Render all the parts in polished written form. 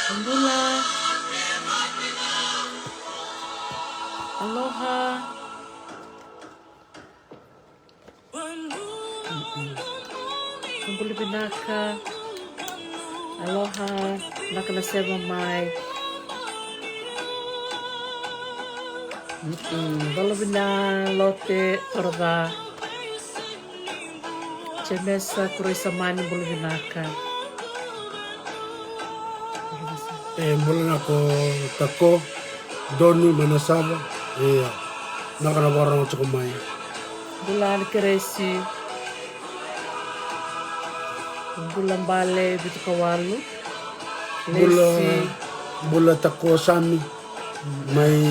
Ambula. Aloha. Ambula Vinaka. Aloha. Naka na sema mai. Valovina lote torva. Cemesa kurisa mani Ambula Vinaka. Mula ko tako donu manasaba nakana barang cukup mai Bulan keresi. Bulan bale bitu kawalu. Lesi. Bula tako sami mai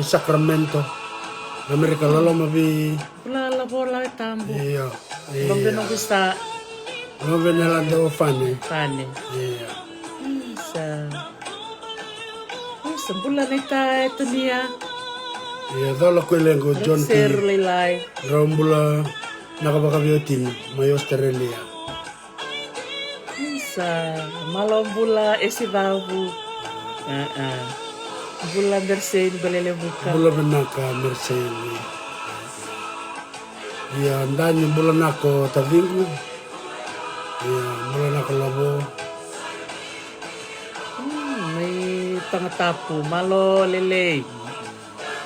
Sacramento Amerika loloma bi Bulan labola tambu. iya Bambino bisa novenela do fane fane. iya Sa bulan ita ito niya. iya dolo kwelengo John T Sir Lilay. rombula nakabakabiotin may Australia Sa malombula esibabu. Bulan bersen balele buka. bula Vinaka Merseni iya ndani bula nako tavingu iya bula nako labo May tangatapu. Malo lele.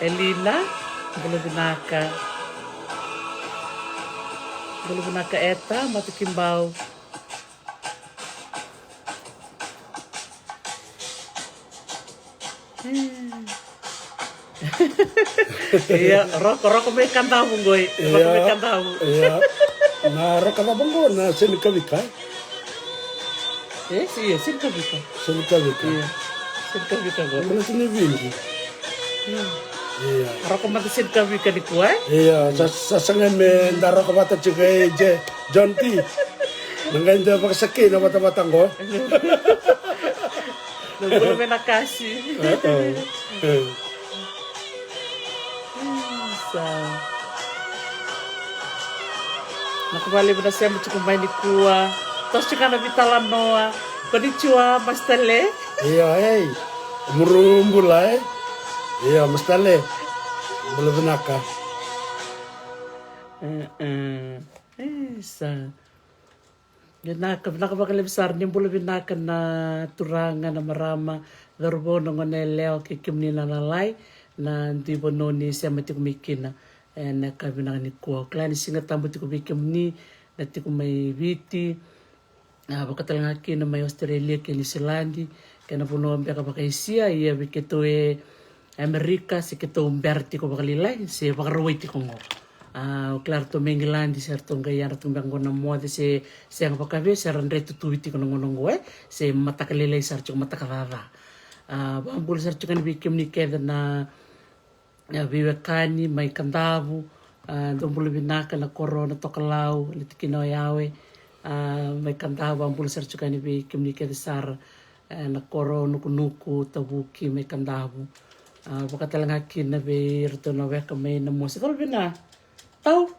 Elina. Bulan Vinaka. Bulan Vinaka eta. Matukimbao. Iya, roko may kantamu goy. Roko may kantamu. iya na rakata bango na senikavika Iya, sinkabika. senikavika Sinkabika go. bula tini vingi iya Roko mati sinkabika di kuai. iya sasangan me ndara ko bata chika je John T nanganda pakasaki na bata-bata ko Belum enak kasih. Nakubali mo na siya mo chukumbay ni kuwa. Tapos chuka na italanoa. Konnichiwa, mastale. iya hey murumbula iya mustale bula Vinaka Vinaka bakal besar ni bula Vinaka na turanga na marama. Garbo na ngoneleo kikimni na lalay. Na hindi bono ni siya matikumikina. Na kabinang ni kuwa. Klani singa tambo tikumikimni. Na tikumay viti. Bakatalangaki na may Australia ke New Zealand kaya na puno ang bakaisia iya bikito Amerika si kito umberti ko bakalilay si bakarawiti ko mo claro to England certo ngayara tung bango na mo si ang bakabe si ranreto tuwiti ko ngonongo si matakalilay sarcho matakarara bambul sarcho kan bikim ni keda na viwekani may kandavu dombulu Vinaka na corona tokalau litikino yawe may kandavu bambul sarcho kan bikim ni keda sar na koro nuku tabuki may kandavu bakatalangaki na be rito na weka may namo si tolbi na tau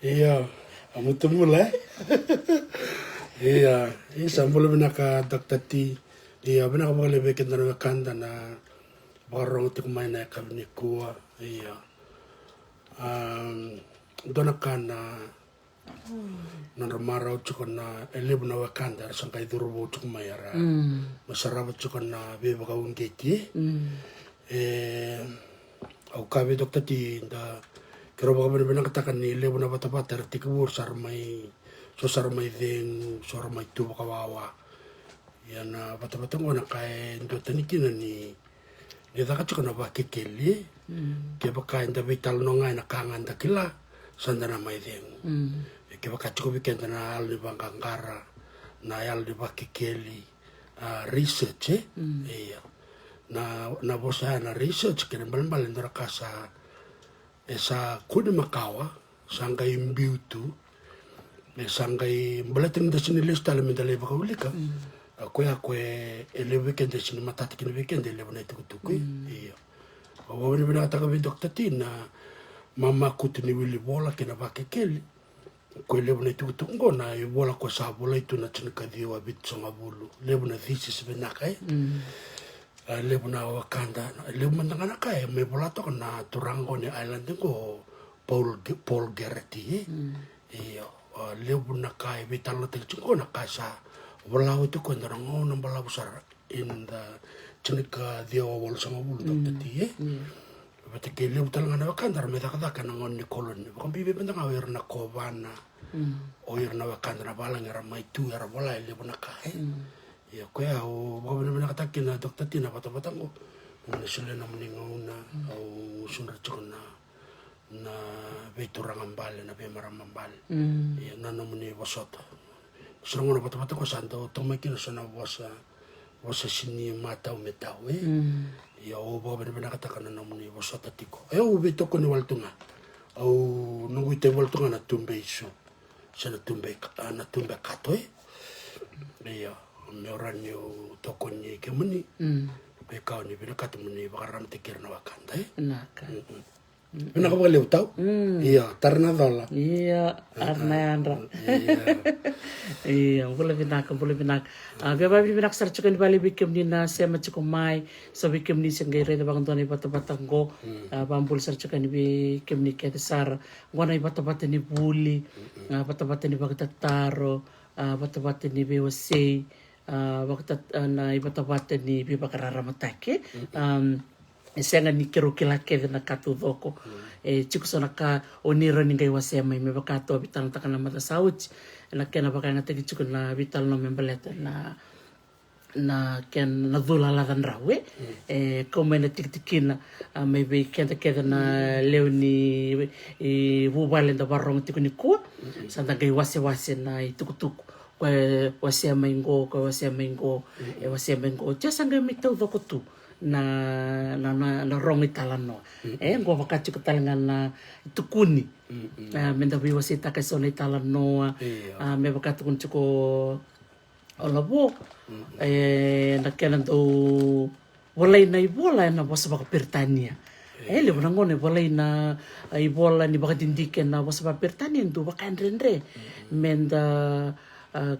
iya amutumula iya isa bula Vinaka Dr. T iya Vinaka bakal lebih kita na kanda na bakarong tikumay na kabini kuwa iya donakana Naramaraw chukon na elebu na wakanda sangkay durubo chukumayara masarabat chukon na bebaka ungeti au kabe Dr. T da kero baka benar katakan ni elebu na bata-bata tikubur sarmai den sarmai tu baka wawa yan na bata-bata ngona kay ndotanikin ni Nida chukon na bakikeli kaya baka inda italanoa na kanganda kila sandana mai den kaya baka cukup bikin na al di bangkangkara na al di bakikeli research iya na bosa na research kaya balan ndora kasa esa kuni makawa sangkai imbiutu sangkai balatin da sini lista le medale baka ulika aku ele weekend sini matati kini weekend ele bana itu kutuku iya bawa bina taka bi Dr. T na mama kutini wili bola kena bakikeli ko levu na tukutungo na I wola ko sa bola itu na tsinka diwa bit songa bulu levu na this is Vinaka levu na Wakanda levu mandangana kai me bola to na turango ni island ko Paul Gerti iyo levu na kai vitalo te tsingo na kasa bola itu ko ndango na bola busar in the tsinka diwa wol songa bulu tati Bate ke levu talanga na Wakanda me daka na ngon ni koloni ko bibi bendanga wer na kovana o ir na Wakanda na balang era mai tu era bola levu na kai ya ko ya o bo na kataki na dokta tina pata ngo na sule na mninga o sunra chona na veturang ambale na be maramambale ya na no mni bosota sunga na pata ko santo to me kino sana wasa sini mata o metau ya o bo na katakana na mni bosota tiko o beto ko ni waltunga au nungu te waltunga na tumbe isu sana tumbe kato ya me orani o toko ni ke muni pe ka ni bina katu muni bakaram te kirna Wakanda Naka bina ka levu tau iya tarna dola iya arna andra iya boleh Vinaka beba Vinaka sar chukan bali bikem ni na sema chuko mai so bikem ni sengai re bang toni bata ngo bambul sar chukan bikem ni ke sar ngona bata ni buli bata ni bagata taro bata ni be wasei waktu na bata ni be bakarara matake senga ni kero kilake na katu doko chiku sona ka onira ningai wasema me bakato bitan takana mata sauch na kena bakanga tegi chiku na vital no membeleta na ken na dula la dan rawe como na tiktikina me be kenta keda na leoni vubale da barong tikuni ko santa gai wase na tukutuku wasema ingo just anga mitau doko tu na rong italanoa ngo vakati ko talanga na tukuni menda bi wasita ka sona italanoa me vakati kun chiko olabo na kenan do volai na ibola na bosa baka pertania le ngone volai na ibola ni baka dindike na bosa baka pertania do baka andre menda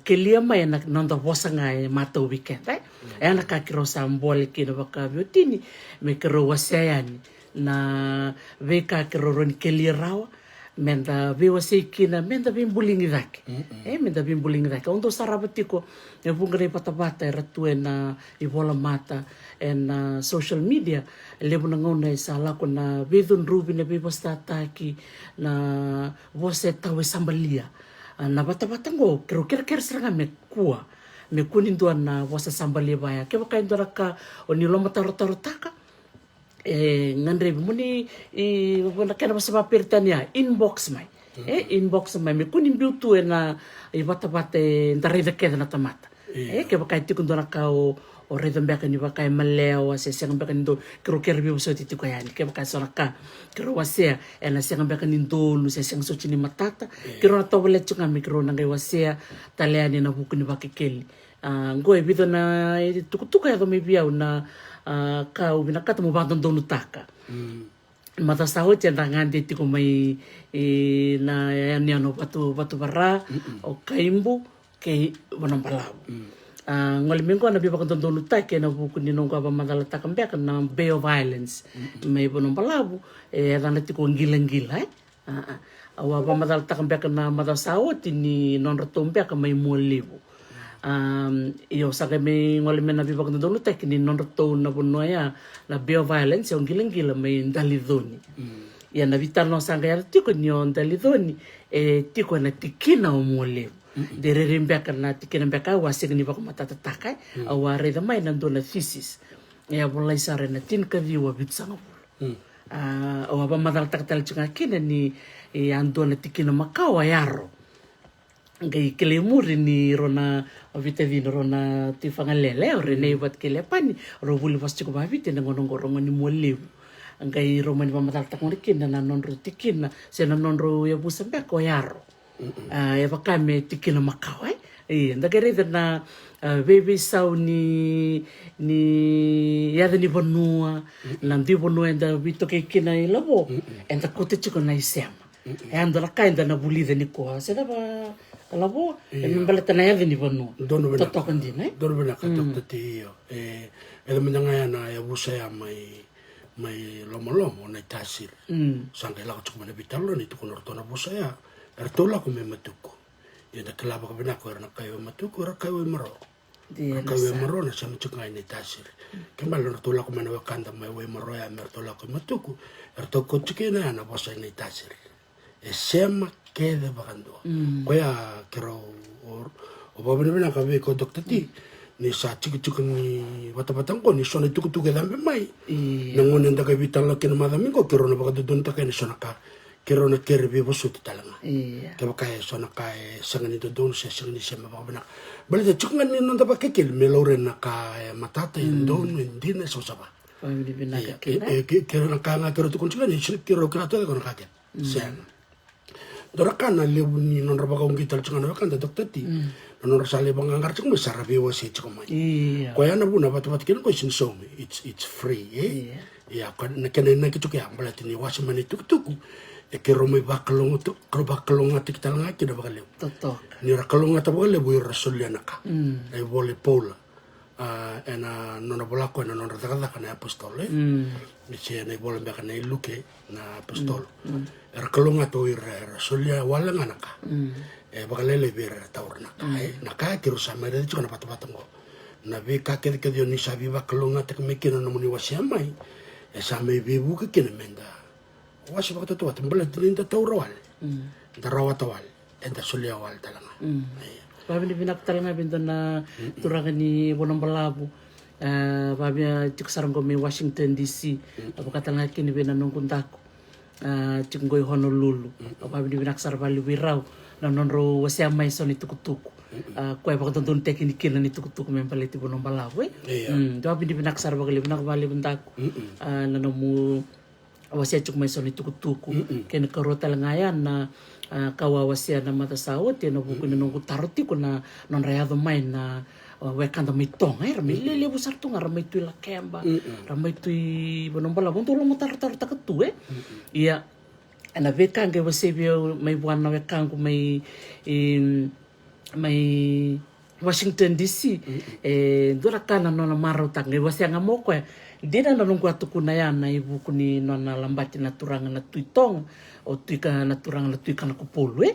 kelia mai na nanda bosa ngai mato weekend na kakiro sambol kino baka biotini me kero wasayani na ve kakiro ron kelia rawa menda ve wasikina menda bimbulingi dake menda bimbulingi dake ondo sarabatiko e bungre patapata ratu na ibola mata na social media lebu na ngona sala ko na vedun rubi na bibasta taki na vose tawe sambalia na bata ngo kero seranga me kunin doa na wasa sambalia baya ke baka indora ka oni loma taro taka ngandre muni na kena basa papirtania inbox mai me kunin biutu na bata ndare keda na tamata ke baka tikun dora ka o redon beka ni baka maleo se senga beka ndo kero bi so titi ko yani ke baka sona ka kero wasea na senga beka ni ndolu se senga so chini matata kero na tawle chunga mikro na ngai wasea taleani na buku ni bakekeli ngoe bido na tukutuka ya do me bia na ka ubina kata mo bandon donu taka mata saho tenda ngande tiko mai na yani ano batu bara o kaimbu ke bonampalau ngol minggu na biba kan donu take na buku ni nongko ba madala takambe kan na bay of violence mai bonampalau dana tiko ngila awa ba madala takambe kan na madala saho tini non retombe kan mai molevu iyo saka me ngole me na biba kan donu take ni non reto na bonoya na bay of violence yung ngila mai ndalidoni ya na vital no sanga ya tiko ni on dalidoni tiko na tikina o molevu dere rembeka na tikina beka wasig ni bako matataka aware da mai nando na thesis ya bolai sare na tin ka diwa bitsanga bol o ba madal taktal chinga kina ni ando na tikina makawa yaro ngai kelemuri ni rona vitavino rona tifanga lele ore nei bat kele pani ro buli vasti ko ba vite ngono ngorongo ni molevu ngai romani ba madal takon kina na nonro tikina se na nonro ya busambe ko yaro ya bakame tikina makau ndagere na baby sau ni yada ni bonua na ndi bonua enda vito ke kina ilabo enda kote chiko na isema e ando la kai da na bulida ni ko se da ba kalavo e mbala tana ya ni vanu to kandi ne dono bena ka dokta ti io e le menanga na ya busa ya mai lomo na tasir sanga la ko mana bitalo ni to kono to na busa ya ertola ko me matuku ya da klaba ko bena ko na kayo matuku ra kayo maro kayo maro na sa matuka ni tasir kembali na tola ko mana wakanda mai we maro ya mertola ko matuku erto ko tikena na busa ni tasir e sema ke de bagando ko ya kero o babena ka be ko dokta ti ni sa chiku ni bata ko ni sona tuku dambe mai nangone ndaka vitala ke na madami ko kero na baka don ta ke ni sona ka kero na kere be bosu talanga ke baka sona ka sangani do don se sangani sema babena bale de chiku ni no ndaba ke me lore na ka matata don ndine so saba family Vinaka kero na ka kero tu kunchika ni kero kero to ko na ka ke sen dorakana levu ni non raba ko kita changa na kan dokter ti non rasale bangangar chuma sarabe wase chuma ko yana buna batu kin ko sin so it's free ya ko na kena kitu ya balati ni wase mani tuk e ke romo bakalong to ko bakalong atik talanga ki da bakale ni rakalong ata bakale bu rasuliana ka e vole pola ena non bola ko non rata kana apostol ni che ne vole be kana luke na apostol rakalong ato rasulia wala ngana ka e bakale le be taurna ka na ka ki rusama de chona patapatango na be ka ke dio ni sabi bakalong atik me kina no muni wase mai e sa me vivu ke kina menda wasi bakata tuwa tembala tinta taurawal darawatawal enta sulia wal talanga babi ni Vinaka talanga binto na turanga ni bonong balabu babi cik sarang me Washington DC abaka talanga kini bena nong kuntako cik ngoi Honolulu babi ni Vinaka sarbali wirau na nonro wasi amai soni tukutuku ko e bakata don tekini kina ni tukutuku mempaleti bonong balabu babi ni Vinaka sarbali Vinaka bali kuntako na nomu wasia cuk mai soni tuku kena karota langaya na kawa wasia na mata sawo te no buku no taroti ko na non reado mai na wekanda mitong ramai lele busar tu ramai tu LAKEBA ramai tu bonombala bonto lo mutar takatu ia ana vekange wasebio mai buana wekangu mai Washington DC dora kana nona maro tange wasia ngamoko dina na nunggu atu kuna ya na ibu kuni nona lambati na turanga na tuitong o tuika na turanga na tuika na kupulu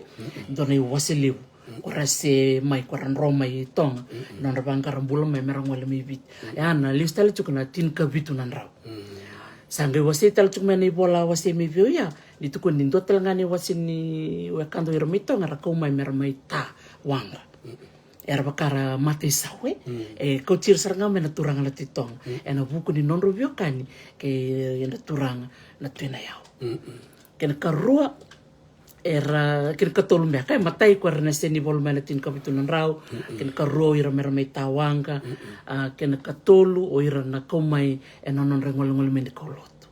dona ibu wasiliu ora se mai koran roma i tong nona bangkara bulo mai merang wale mi bit ya na listali chukuna tin ka bitu nan raw sangai wasi tal chukma ni bola wasi mi vio ya ditu kuni ndo telngani wasi ni wekando irmito ngara kau mai meramai ta wanga era bakara mate sawe ko tir saranga mena turanga la titong ena buku ni non rubio kani ke ena turanga na NAYAU ken karua era ken katol me kai matai ko rena seni vol mena tin kapitunan raw ken karua ira mera mai tawanga ken katolu o ira na komai ena non rengol meni kolot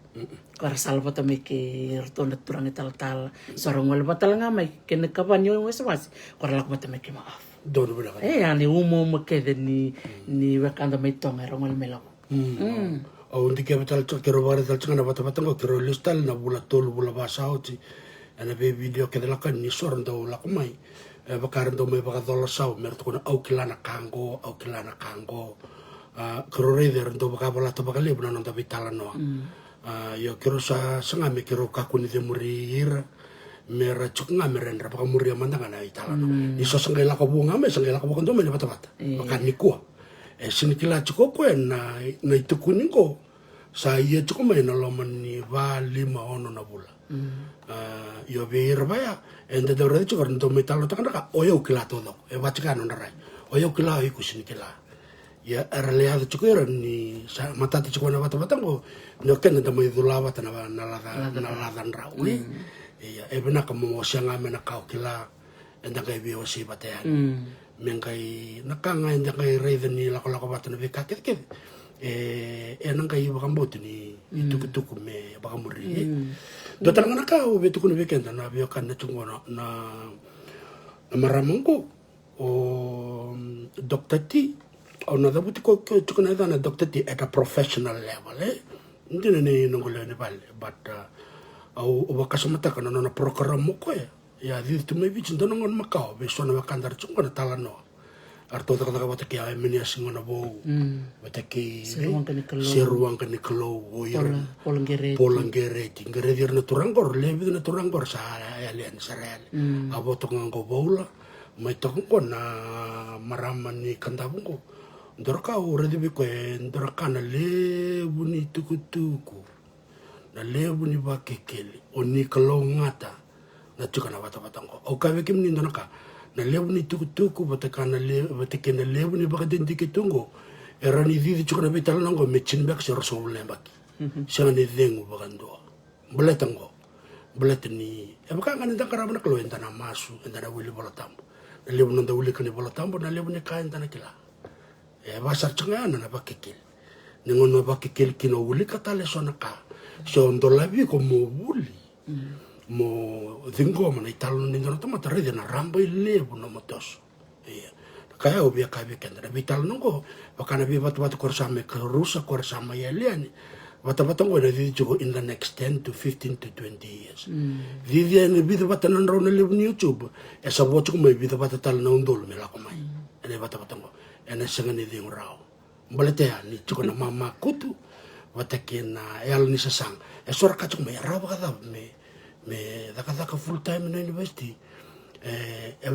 kara salva tame ke rtona turanga tal sorong wala batalanga mai ken kabanyo weswas kara lakba tame ke maaf dono bela ani umo kede ni wakanda mai tonga rongal melo o ndike betal kero bare tal changa bata ngo kero listal na bula tol bula basauti ana be video kede la kan ni sorndo la kumai bakar ndo me baka dola sau mer to au kilana kango kero reder ndo baka bola to baka lebu na ndo italanoa yo kero sa sanga me kero kakuni de murir mera chuknga merendra baka muria mandanga na italano iso sangela ko bunga me sangela ko kondo me bata baka ni ko sinikila chuko ko na itukuni ko sa ye chuko me na lomani va lima ono na bula yo ver baya ende de verdad chuko ndo metalo takana oyo kila todo e bachika no rai oyo kila iku sinikila ya realidad chuko ni sa matata chuko na bata ngo no ken ndo mai dulava tana na la rau iya ebena kamo sianga mena kau kila enda kai bio si batean mengai nakanga enda kai reiden ni la kola bata na beka ket enang kai bakam bot ni tuku me bakam muri do tanga ka o betu kuno bekenda na bio kan na tungo na maramangko o dokter ti o na dabuti ko tukuna na dokter ti at a professional level ndine ne ngole ne bal but au wakasamata kana na program mo ko ya di tu mai bitsin dono ngon makao be sona wakandar chung kana talanoa arto ta ka wata ki ai meni asingona bo wata ki seruang kani kalo o yer polangere tingere dir na turangor levi na turangor sa alian sarel abo to ngango bola mai to ko na maramani kandabungo ndorka ore di ko ndorka na levu ni tukutuku na levu ni vakekeli o ni kalo ngata na tuka na wata o ka vekim ni ndorka na levu ni tukutuku batakana batakena levu ni bakadendike tungo era ni di tuka na vital nango mechin bak ser so lembaki sanga ni dengu bakando beletango beletni e baka ngani ndakara bana klo entana masu entana wili bolatambo na levu nanda wili kani bolatambo na levu ni ka entana kila e basar changana na bakekeli ningono bakekeli kino wili katale sona ka so ndolavi ko mo wuli mo dingo mana italo ni ndono tomata rede na rambo levu no motos kaya obia kabe kendra vital nongo bakana bi batu korsame rusa korsama yeliani bata ngo na di jugo in the next 10 to 15 to 20 years vivi ni bidu bata na ro na levu ni youtube esa bochu mo bidu bata tal na undol me la ko mai ene bata ngo ene senga ni ding rao balete ni jugo na mama kutu bata kena el ni sasang esora ka me rao bata me daka full time na university e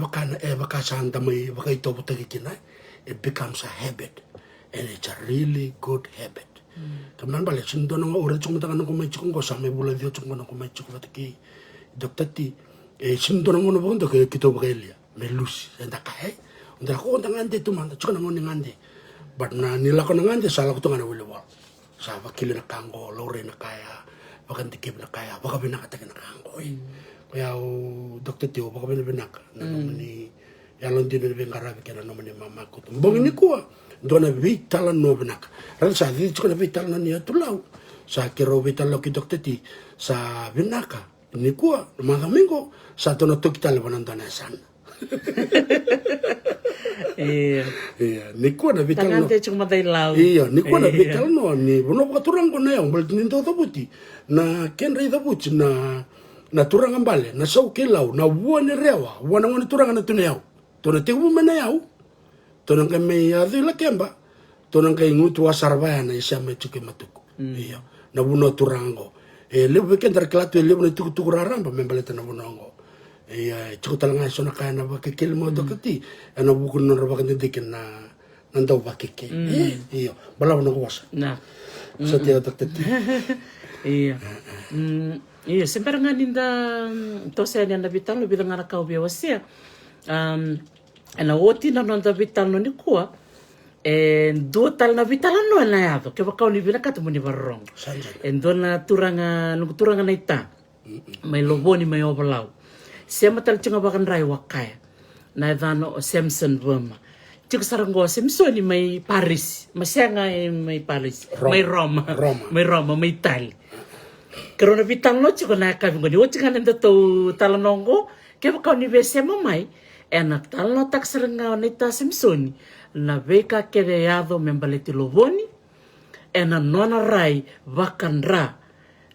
baka santa mai baka ito buta kina it becomes a habit and it's a really good habit kaman bale sindo nga ora chung tanga ko mai chung ko sa me bula dio chung ko mai chung bata ki dokta ti sindo nga no bondo ke kito bagelia me lus enda kai unda ko tanga ande tu manda chung nga ngande but na nila ko ngande sala ko tanga wile wal sa bakili na kango lore na kaya baka tikip na kaya baka Vinaka na kango kaya o dokta tio baka Vinaka na nomani yalon din na bengarabi kaya na nomani mama ko bong ni ko dona vital no Vinaka ran sa di ko na vital na niya tulaw sa kiro vital ki dokta ti sa Vinaka ni ko mga mingo sa to na to kita lebanan danasan ni ko na vital no ni ko na vital no ni bono ka turang ko na yung bal nindo to buti na kenre da buti na turang ambale na sau kilau na wone rewa wana wana turang na tuneo to na tibu manayau to na kame adu LAKEBA to na kai ngutu wasarbaya na isa me tuke matuku na buno turango lebu kendar klato lebu na tuku raramba membaleta na bunongo cukup talanga sona kaya na bakikil mo dokati ano bukun na rabakan dikin na nandaw bakikil iyo balaw na kuwas na sa tiyo dokati iya sempera nga ninda to sa na vital no bilang nga kau biawasia ana oti na nanda vital no ni kuwa dua tal na vital no na yado ke bakau ni Vinaka tu muni barrong na turanga na ita may loboni may obalau sema tal chunga bakan rai wakaya na dano Samson Burma chuk sarango Samson ni may Paris masyanga may Paris may Roma may Italy karena vital no chuk na ka ngoni o chunga nenda to talanongo ke bakau ni sema mai enak tal no tak saranga nita Samson na veka kere yado membaleti loboni ena nona rai bakan ra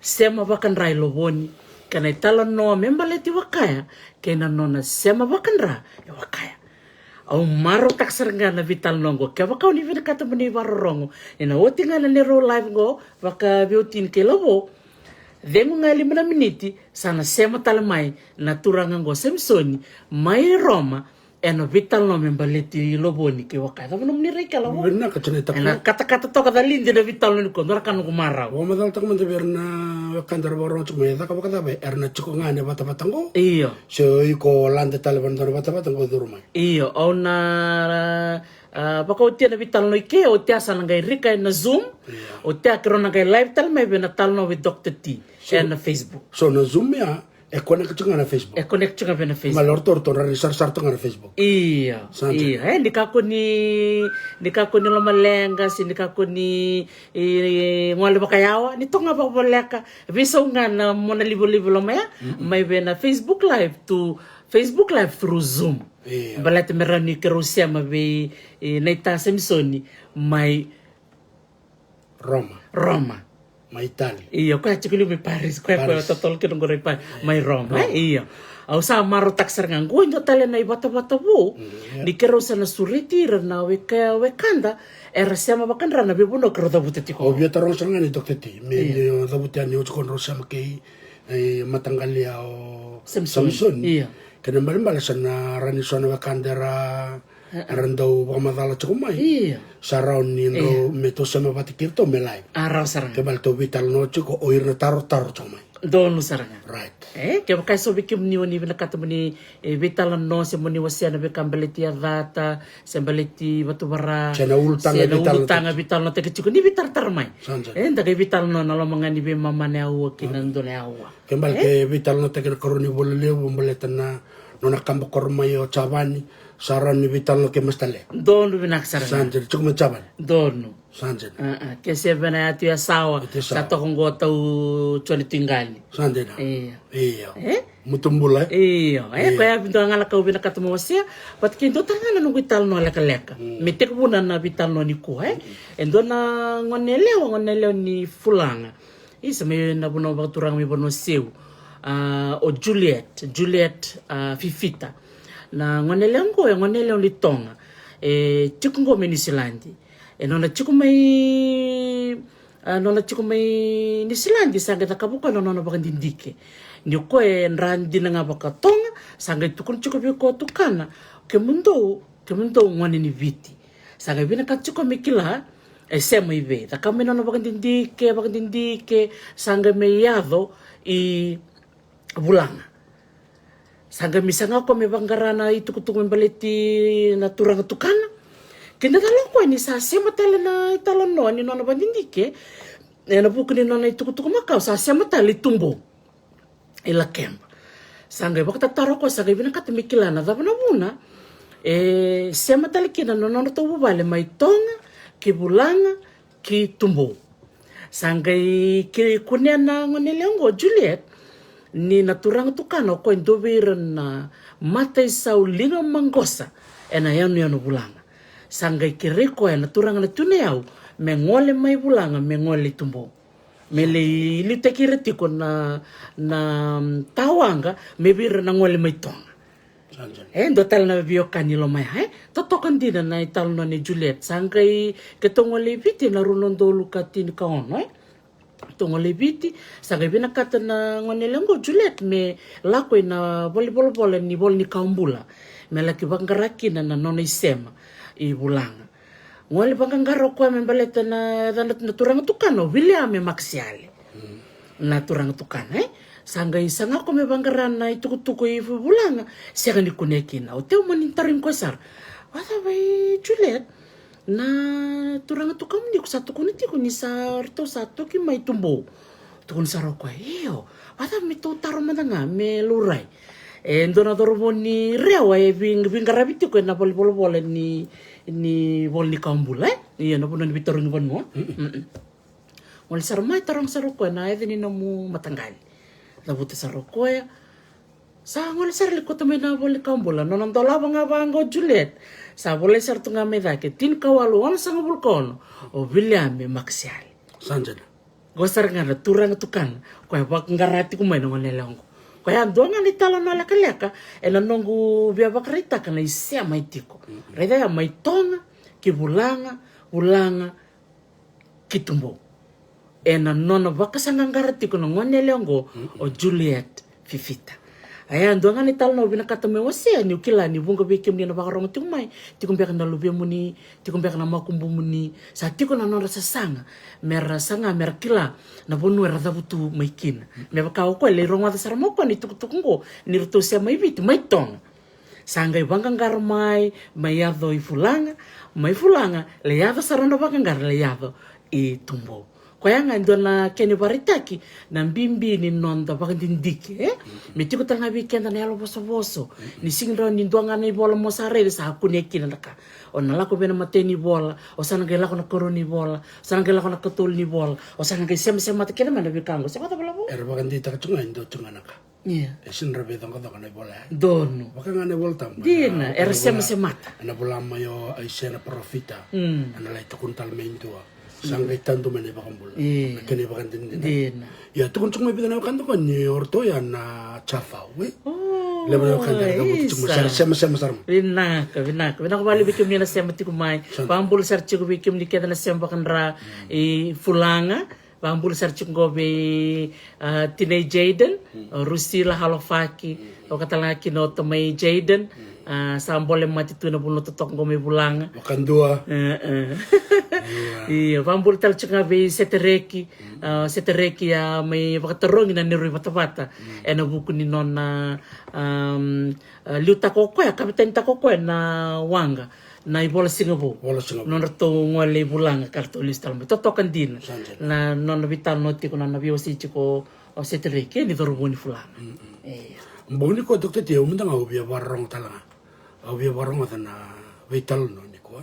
sema bakan rai loboni kana italanoa membaleti wakaya kena nona sema bakanra ya wakaya au maro taksaranga na vital nongo ke wakau ni Vinaka ta mani warorongo ina otinga na nero live go waka biotin ke labo dengu nga 5 miniti sana sema talamai na turanga go Samsoni mai Roma eno vital no membaleti loboni ke wakaya ta mani reka labo Vinaka ceneta ena kata-kata toka da lindi na vital no ko narakan ko maraw o madal tak man berna kandar boro cuma ya ka baka be erna cuko ngane bata-batango iyo so iko lande taliban dar bata-batango durmai iyo ona baka utia na vital no ike o tia sana ngai rika na Zoom o tia krona ngai live tal mai bena tal no with Dr. T na Facebook so na Zoom ya e connect na Facebook bena Facebook malor torto na risar na Facebook iya ndikako ni loma lenga si ndikako ni ngwale bakayawa ni tonga ba boleka visa ngana mona libo loma ya mai bena Facebook live through Zoom balate merani kerusia mabe naita Samsoni mai Roma mai Itali. Iya, koe chikuli mi Paris, koe totol ke nunggu ripa mai Roma, iya. Au sa maro taksar nganggo ndo tale na ibata-bata bu. Di kero sana suriti na wekanda era sema bakan rana bebuno kero dabuta tiko. Obvio tarong sangani Dr. T. Me dabuta ni uchukon rosa makei matanggali au Samson. Iya. Kena mbali sana rani sona wakandera randau pamadala chukumai. Iya. Saraun ni ndo meto sema batikirto melai. Arau sarang. Kebal to vital no chuko oir na taro chukumai. Donu saranga. Right. Kaya kai so bikim ni wani Vinaka muni vitala no se muni wasiana be kambeleti data se mbeleti batubara Sena ultanga vital no te keciko ni vital tarmai. Sanja. Ndaga vital no nalo mangani be mama ne au kinando ne au. Kembal ke vital no te ke koroni bolele bomboletana nona kambo kormai o chavani saran ni vital no ke mastale. Donu Vinaka saranga. Sanja chukuma chavan. Donu. Sanja. Ke se bena atu ya sawa. Sa to kongo tau choni tingali. Sanja na. Iya. Mutumbula. Iya. Kaya bintu ngala kau Vinaka tamo wasia, pat kindo tanga no vital no leka. Metek buna na vital no ni ko Endo na ngoneleo ni fulanga. Isa me na buno baturang mi bono seu. O Juliet Fifita. Na ngoneleo litonga. Chikungo menisilandi. Nona chikumai ni silandi sanga takabuka nona bakandindike. Ni koe nrandi na nga bakatonga sanga tukun chikubi ko tukana ke mundo ngwane ni viti. Sanga bina ka chikumi kila sema ibe. Takame nona bakandindike sanga me yado I bulanga. Sanga misanga ko me bangarana itukutuk membaleti na turanga tukana. Kena talo ko ni sa sema tala na italanoa ni nona bandindike na buku ni nona itukutuku makau sa sema tala tumbo LAKEBA sanga bakta taro ko sanga Vinaka mikilana da buna sema tala kina nona to bubale mai tonga ki bulanga ki tumbo sanga ki kunena ngonelengo Juliet ni naturang tukano ko ndovira na mata saulinga mangosa ena yanu bulanga sanga kireko na turanga na tuneau mengole mai bulanga mengole tumbo mele litekire tiko na tawanga mebira na ngole mai tonga ndo tal na biokani lo mai totokan dina na ital no ni Juliet sanga ketongole viti na runondo lukatini kaono tongole viti sanga Vinaka na ngonelengo Juliet me lako na volleyball ni bol ni kaumbula me laki bangaraki na nona sema I bulanga. Ngole bangangaro ko membaleta na turanga tukano William maksiale. Na turanga tukana sanga isanga ko me bangarana itukutuko I bulanga sega ni kunekina. O teu manintarin ko sar. Wala bai Juliet na turanga tukam ni ko satu kuniti ko ni sarto satu ki mai tumbo. Tukun saro ko iyo. Wala me to taro madanga me lurai. Endo na dormo ni rewa vingarabiti ko na bol ni bol ni kambula iya na puno ni bitorong bon mo wal sarmai tarong saroko na eden ni mu matanggali labuti saroko ya sa ngol sarli ko to na bol kambula no nandola bango Juliet sa bol sar tunga meda ke tin kawalu on sang bulkono o William maksial Sanjana gosar ngana turang tukan ko bak ngarati ko mai no nelongo kaya donga ni talo na leka ena nongu bia bakarita kana isia mai tiko. Reda ya mai tonga ki bulanga ki tumbo. Ena nona bakasangangara tiko no ngone leongo o Juliet Fifita. Aya donga ni talo na Vinaka me wasia ni ukila ni bunga bikim ni na bakarong tumai tiko mbeka na lubia muni tiko mbeka na makumbu muni sa tiko na nora sasanga mera kila na bonu era dabutu maikin me baka ko le ronga da sarmo ko ni tukutukungo ni ruto sia mai bit mai tong sanga ibangangar mai yado I fulanga le yado sarano bangangar le yado I tumbo Kaya nga na keni baritaki na mbimbi ni nonda bakandindike me tiko tanga weekend na yalo boso ni singra ni ndwanga na bola mo sare sa kuneki na ka ona lako bena mateni bola o sana ngela ko na koroni bola sana ngela ko na katul ni bola o sana ngai sema tekena mana bikango sa kata bola bo era bakandita ka tunga ndo tunga naka sinra be tanga na bola dono bakanga ne volta dina era sema ana bola mayo ai sena profita ana lai to kuntal mendua Sangkai tanto mene bakambul. Kene bakan din. Din. Ya tukun cuma bitan kan tuh kan ni orto ya na chafa we. Lebu kan dari kamu cuma sema sarma. Vinaka bali bikim ni na sema tiku mai. Pambul sarci ko bikim ni keda na sema bakan ra fulanga. Pambul sarci ko be tinay Jaden. Rusila halofaki. O katalaki no tomay Jaden. Sambole mati tu na puno totok ko may bulanga. Makan dua. Iya, pambul tal cunga be setereki ya may pakatarong na nirui patapata. Na buku ni nona liuta koko ya kapitan ta koko na wanga. Na ibola singabo. Non to ngole bulanga karto listal mo. Totokan din. Na non vital noti ko na nabiosi ko setereki ni doruboni fulanga. Mboni ko dokter dia umenda ngau bia barang talanga. Au bia barang na vital no ni ko.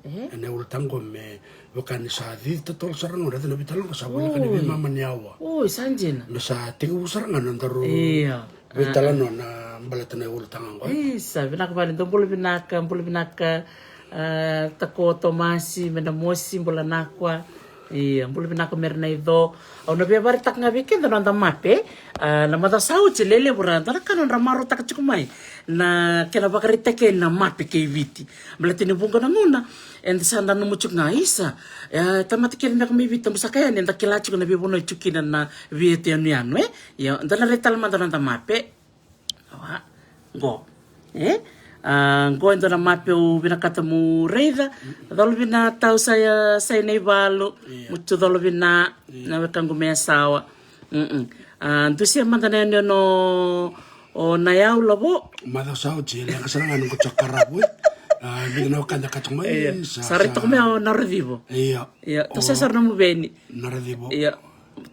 Ene ultango me bukan sa di totol sarang ora na vital ko sa wala kan bi mama NAYAU. Oh, sanjina. Na sa tiku sarangan antaro. Iya. Vital no na balatana ultango. Isa, Vinaka bali tombolo Vinaka tako tomasi menamosi bola nakwa. Iya, mbolo Vinaka merna ido. Au na bia bari tak ngabe kenda no anda mape. Na mata sau lele buranta na kanon ramaro tak cikumai. Na kena bakarita ke na mape ke viti. Belatini bunga na nguna. And sanda no mucuk nga isa. Tamati kena na kami vita musakaya ni nda kilachi ko na bibono chukina na viti anu Ya, ndala retal manda na mape. Awa, go. Go ndo na mape u binakata mu reida. Dolo bina tau saya nei valo. Mucho dolo bina na wekangu mea sawa. Ndusia manda na no o NAYAU labo. Mada sao chile ang kasarangan ko chakara boy. Bigna ka nakachuma. Sarito ko mea naradivo. Iya. To sesar na mo beni. Naradivo. Iya.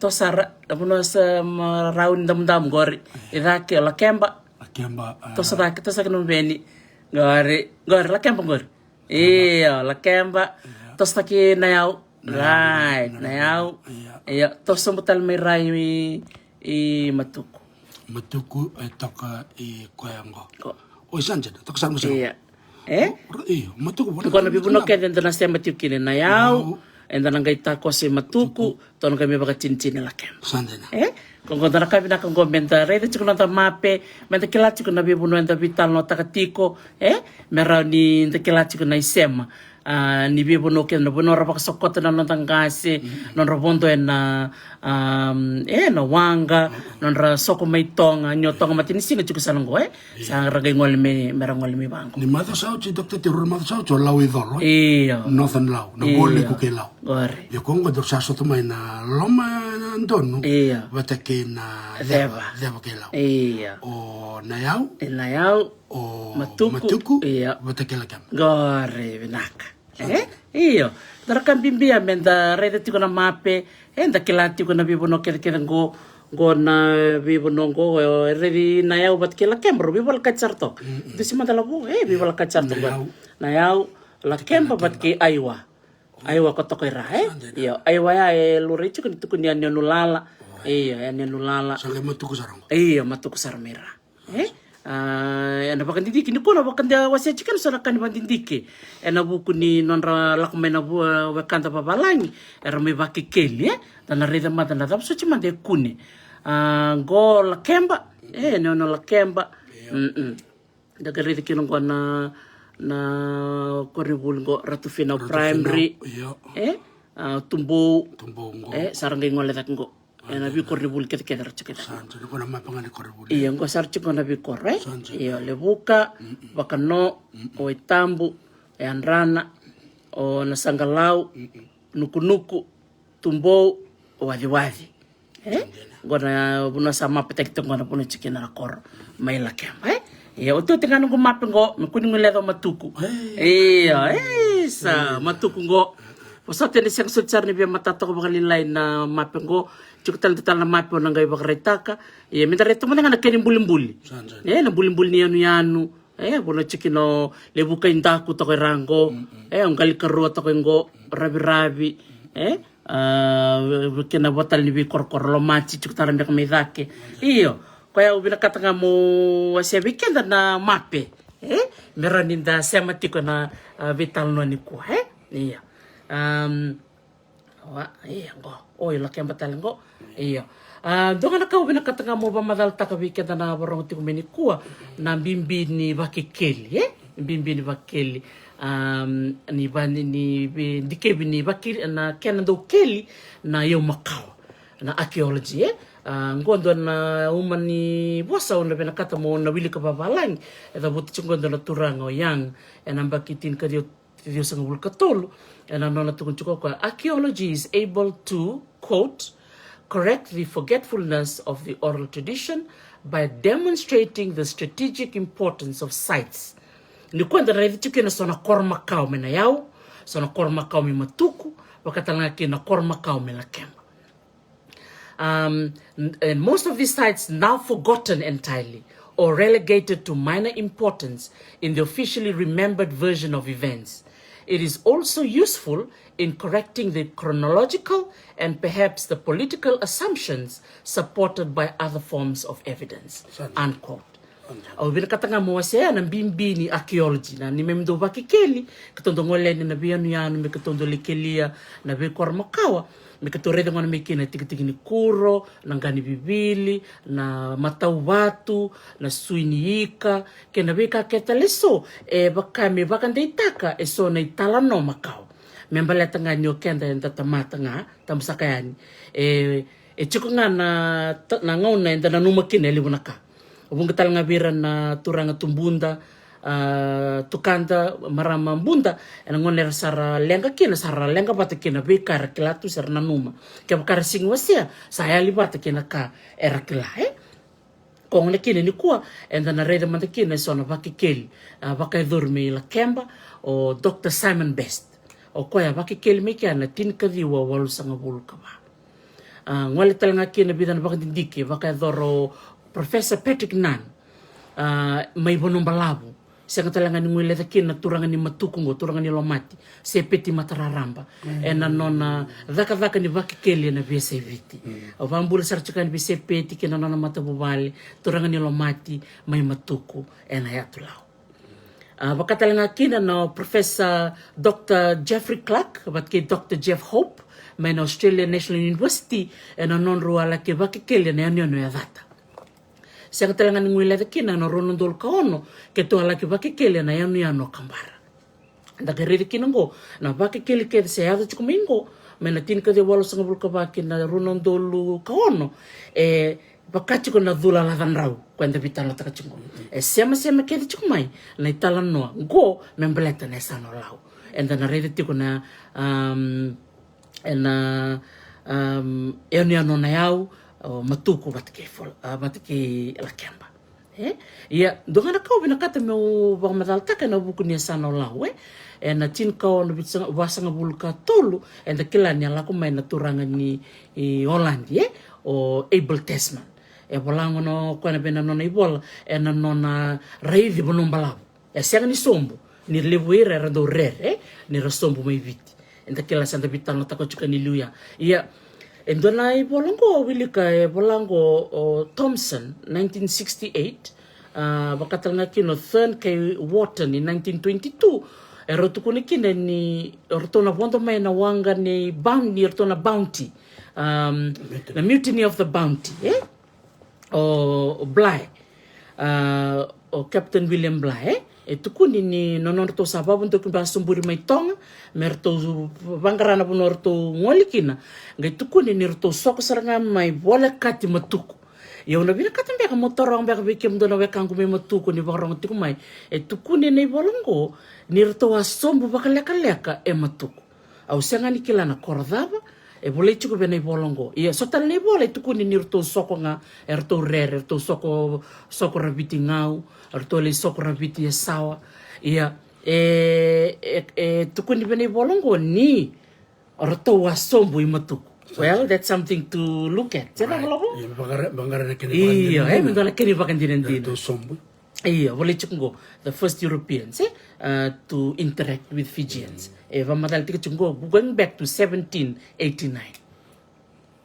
To sara abuno sa raun dam gori. Idake LAKEBA. To sa no beni. Gori LAKEBA gori. Iya, LAKEBA. To sa ki NAYAU. Right, NAYAU. Iya, to sa mutal may rai i MATUKU. MATUKU toka i koyango. O sanje toka sa mo. Iya. MATUKU wala. Ko na bibuno ke den na sema tiku ni NAYAU. Enda nang gaita ko si MATUKU, to nang kami baka cincin LAKEBA. Sanje na. Kung kung na kami na kung gomenta, reda chiko na mape, menta kilachi ko na bibuno enda vital no tiko, mera ni enda kilachi ko na sema. Ni bibuno ke na buno rapa sokota na nang kasi, non robondo na na wanga, non ra soko may tonga, nyotong matinisinga chiko sa langgo sa ragay ngol me mera ngol me bangko. Ni mata sao chi dokter tirur mata sao cho law idolo. Iya. Northern law, na bole ko ke law. Gore. Yo kongo dok sa soto mai na loma andono. Iya. Watake na Leva ke law. Iya. O NAYAU. O MATUKU. Iya. Watake LAKEBA. Gore Vinaka. Iyo. Dara kan bimbia menda reda tiko na mape. Enda kilati ko na bibono kere go na bibono go redi NAYAU bat ke LAKEBA bibal kacharto. Disi madala bo bibal kacharto NAYAU LAKEBA bat ke Aiwa ko tokoira iyo Aiwa ya lurichi ko tukun ya nulala iya ya nulala sangai MATUKU sarang iya MATUKU sarmera ana bakan didiki ni kono bakan dia wasia chikan sora kan bandindiki ena buku ni nonra lakmena bu wakanta babalangi era me bakikeli dan reda mata na tap so chima de kuni go LAKEBA no LAKEBA daga reda kino ko na koribul go ratu final primary tumbo sarang ngole tak go na bi koribul ket rachiketa sanjo ko na mapangani koribul iya ngo sarchi ko na bi korre iya lebuka bakano o itambu anrana o nasangalau nuku tumbo o wadi gona buna sama petek to ngona puno chikena rakor mai LAKEBA iya uto tingano ko mapingo mekuni ngeledo MATUKU iya sa MATUKU go Usate ni siyang sutsar ni biya matato ko bakalilay na mapingo cukutal na mapo nang gay bakaritaka minta reto mo nga nagkaning bulimbuli na bulimbuli ni yanu bono chikino levu kain daku to kay rango ang galikaro to kay ngo rabi kina botal ni bi korkor lomachi cukutal na kami dake iyo kaya ubinakata nga mo siya weekend na mape meron ninda sema tiko na vital no ni ko iya Iya ngo. Oi LAKEBA talengo. Iya. Donga na kau bina katanga mo ba madal takawike na warong tiko menikua na bimbini vakekeli bimbini vakeli ni bani ni dikebi ni vakili na kena do keli na yo makau na archaeology ngondo na umani bosa ona bina kata mo na wili ka babalang eta buti chungondo na turanga o yang enamba kitin ka dio sang wulkatolo and anona tukun chuko archaeology is able to quote correct the forgetfulness of the oral tradition by demonstrating the strategic importance of sites. Ni kwenda na hivi tukina sona korma kao me NAYAU, sona korma kao me MATUKU, wakatalanga kina korma kao me LAKEBA. And most of these sites now forgotten entirely or relegated to minor importance in the officially remembered version of events. It is also useful in correcting the chronological and perhaps the political assumptions supported by other forms of evidence. Unquote. Au bila katanga mo wasea na bimbini archaeology na ni memdo vakekeli katondo ngoleni na bianu yanu me katondo lekelia na be kormakawa me katorede ngona me kina tikitiki ni kuro na ngani bibili na matau watu na suiniika kena beka ketaleso bakame bakandeitaka eso na italanoa makao membala tanga nyo kenda enta tamata nga tamsakayani chiko nga na ngauna enta na numakine Vinaka ubunga talanga bira na turanga tumbunda tukanda marama mbunda ena ngonera sara lenga kina sara lenga bata kina bekara kilatu sara nanuma kya bakara singwasia saya libata kina ka era kila kong na kina ni kuwa enda na reda manda kina sona vakekeli vakaidhurmi LAKEBA o Dr. Simon Best o koya vakekeli mekia na tinkadiwa walusanga bulukaba ngwale talanga kina bidana vakandindike vakaidhoro Professor Patrick Nunn may bonombalabu siya talanga ni ngwile kina turanga ni MATUKU ngo turanga ni lomati se peti matararamba ena nona dhaka ni vakekeli na vese viti o vambula sarchika ni vese peti kina nona matabubali turanga ni lomati may MATUKU ena yatu lao vakatalanga kina no Professor Dr. Jeffrey Clark vatke Dr. Jeff Hope may na Australian National University ena non ruala ke vakekeli na yanyo ya dhata siya talaga ni ngwile kina na ronondol kaono ke to alaki vakekeli na yano kambara ndagariri kina ngo na vakekeli ke se yado chikumingo mena tin ka de walo sanga bulka na ronondol kaono bakati ko na dula la ganrau kwenda vitalo taka chingo sema ke chikumai na italanoa ngo membleta na sano lao and na rede tiko na yano NAYAU MATUKU batke LAKEBA ia donga na kau bina kata meu bang madal taka na buku ni sana lau na tin kau na wasanga bulka tolu and kila ni ala ko mai na turanga ni Holandi o Abel Tasman bolango no ko na bena no ibola na nona reivi bonombalabu sianga ni sombo ni levu era do rere ni rasombo mai viti and kila santa bitano tako chuka ni luya ia Endona bolango wilika bolango Thompson 1968 bakatalanga kino Thurn K. Wharton in 1922 erotukuni kine ni rotona bondo mai na wanga ni rotona Bounty the Mutiny of the Bounty o Bligh o Captain William Bligh tukuni ni nonorto sababu ntoku basumburi mai tonga merto bangarana bonorto ngolikina ngai tukuni ni rto soko saranga mai bola kati MATUKU yo na bina katambe ka motor ang beka bikim do na wekangu mai MATUKU ni barong tiku mai tukuni ni bolongo ni rto asombu bakaleka MATUKU au sanga ni kila na kordava bole chuko bena bolongo ia sotal ne bola tukuni ni rto soko nga rto rere rto soko rabiti ngau rto le soko rabiti sawa ia tukuni bena bolongo ni rto wasombu MATUKU well that's something to look at jana ngalo bangara na kini iya mendala kini bakan dinendin rto sombu iya bole chuko the first Europeans to interact with Fijians vamadal tika chungo going back to 1789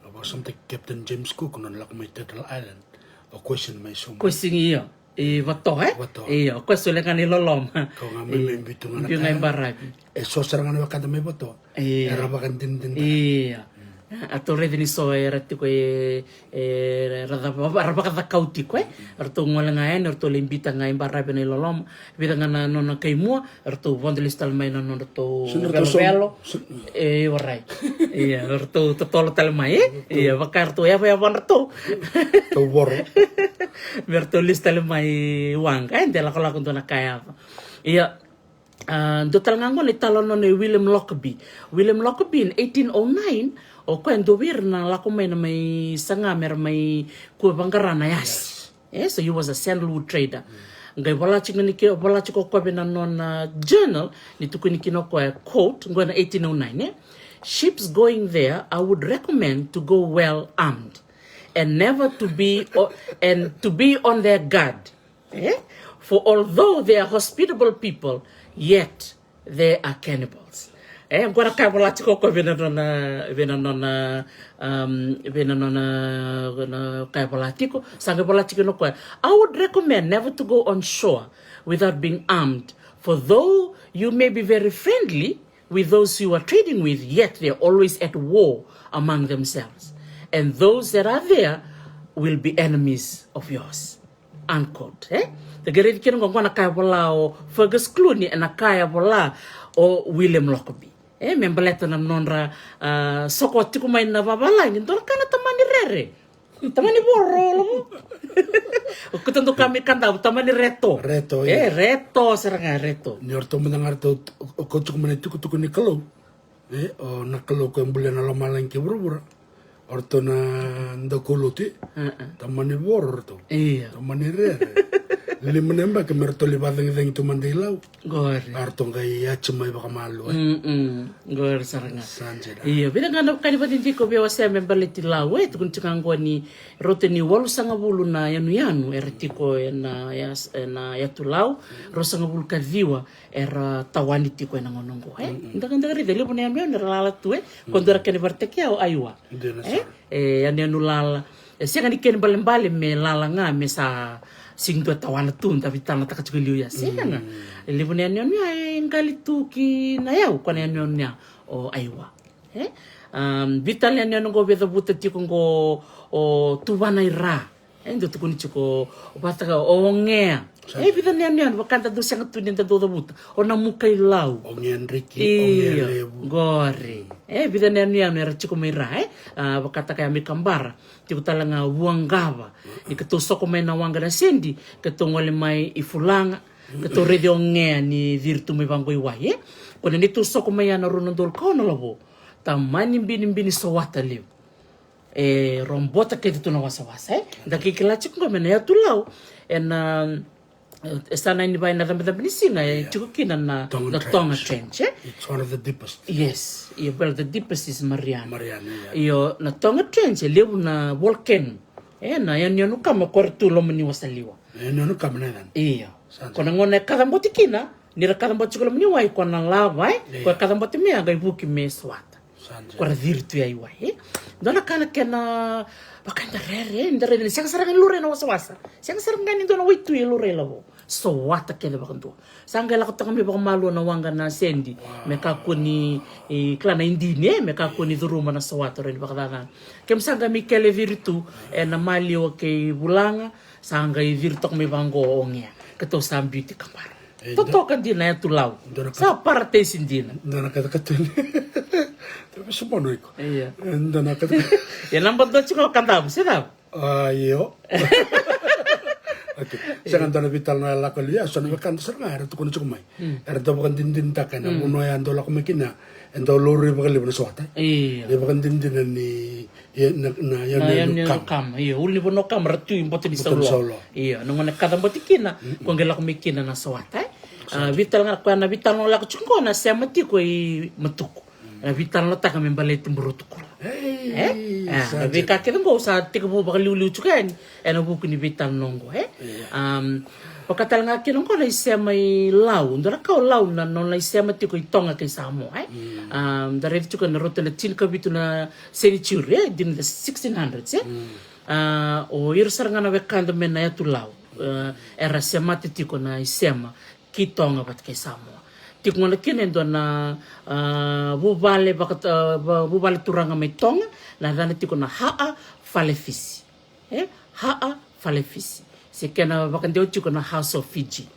about something Captain James Cook non lak may Turtle Island a question may sombu question iya Vato, Vato. Questo le ngani loloma. Kau ngamai bitu ngana Piu ngai barabi. Sosar ngana wakanta me vato. Era bakan din. Ato redi ni so rati ko rada kauti ko arto ngola ngai arto limbita ngai barabi na loloma. Vida ngana nona kai mua arto vondelis tal mai nona to velo. Orai. Arto tolo tal mai. Vakarto ya bonarto. To bor. Berto listal mai wang kan de la kola kunto na kaya. Dotal ngangon italanoa William Lockerbie. William Lockerbie in 1809 o kwen dovir na lako mai na mai sangamer mai ku bangarana yas. So he was a sandalwood trader. Ngai wala chiko ko bena non journal ni tukuni kinoko quote ngona 1809 ships going there I would recommend to go well armed and never to be on their guard. For although they are hospitable people, yet they are cannibals. Agora kai wala tiko ko vena nona kai wala tiko sanga wala tiko no ko. I would recommend never to go on shore without being armed, for though you may be very friendly with those you are trading with, yet they are always at war among themselves, and those that are there will be enemies of yours. Unquote. The great king of Wanakabala or Fergus Clooney and Akaya Bola or William Lockerbie. Membeleto na nonra soko tiku mai na babala ni dor kana tamani rere. Tamani borro. Kutanto kami kanda tamani reto. Reto seranga reto. Ni orto mendengar to kocok mene tuku ni kalau. O na kalau ko embule na lama lagi buru-buru. Orto na ndokuluti. Tamani borro to. Tamani rere. Lili menemba ke merto li badeng tu mandailau. Gor. Arto ngai ya cuma baka malu. Gor saranga. Bila ngana kani batin tiko be wase membeleti lau tu kun cikanggo ni rote ni walu sanga bulu na yanu ertiko na yatu lau rosanga bulu kadhiwa era tawani tiko na ngonongo ndanga ri dele bune amio na lala tu kondora kani verteke au aiwa. Yanu lala sianga ni ken balembale me lala nga me sa sing tua tawana tu tapi tana taka chukiliu ya sianga levu ne nyonya ngali tu ki NAYAU kwa nyonya o aiwa vital ne nongo bedo buta tiko ngo o tuwana ira endo tukuni chiko bataka o ngea vida ne nyonya wakanta du sanga tu nenda do buta o na muka ilau o ngenriki o ngelevu gore vida ne nyonya era chiko mira wakata kaya mikambara tiko talanga buangava ikato soko mai na wanga na sendi kato ngole mai ifulanga kato rede ngea ni virtu me bango iwai kona ni tu soko mai ana ronondol kono labo tamani mbini sawata liu rombota ke tu na wasa daki kilachi ko me na tulau en sana ni vai na ramada binisinga chukukina na Tonga Trench. It's one of the deepest. Yes, well the deepest is Mariana. Yeah. Na Tonga Trench levu na volcano. Na yanu kama kortu lomani wasaliwa. Yanu kama na dan. Kona ngone kadamboti kina nira kadamboti ko lomani wai kona lava ko kadamboti me aga ibuki me swata. Kora virtu ya iwai. Dona kana kena bakanda rere ndare ni sanga saranga lure na wasa. Sanga saranga ni dona witu ya lure labo. So wata kele bakanto. Sanga la kotanga me bakamalu na wanga na sendi. Meka kuni klana indine meka kuni duruma na sawata re bakadana. Kem sanga mi kele virtu na mali o ke bulanga sanga i virtu me bango ongia. Kato sambi ti kamar. Totokan din na yatu lau. Sa parte sindina. Dona kata-kata. Tapi semua no iko. Iya. Dona kata. Ya nampak tu cuma kandam, sedap. Iyo. Okay. Sangan dona vital na la kolia, so na kan sarga era tu kono chumai. Era to bukan din takana, uno ya ando la kumekina, endo lori bakal lebih suata. Iya. Dia bukan din ni na ya kam. Iya, uli bono kam ratu impote di solo. Iya, nongone kadam botikina, kongela kumekina na suata. Vital nga kwa vital no la kuchungo na sema tiko i MATUKU. Vital no taka membalete mburutuku. Vika keda ngo sa tiko bo bakal liu chukan. Eno buku ni vital nongo pakatal nga kino ko na sema i lau. Ndora ka lau na non la sema tiko i Tonga kay Samoa Dare chukan na rote na tinka bitu na senichuri din the 1600s o irsar nga na vekanda men na yatu lau. era sema te tiko na i sema ki tonga pat ke Samoa. Tiko ngana kene ndo na bubale turanga mai tonga na dana tiko na haa falefisi. Haa falefisi. Se kena vakandeo tiko na House of Fiji.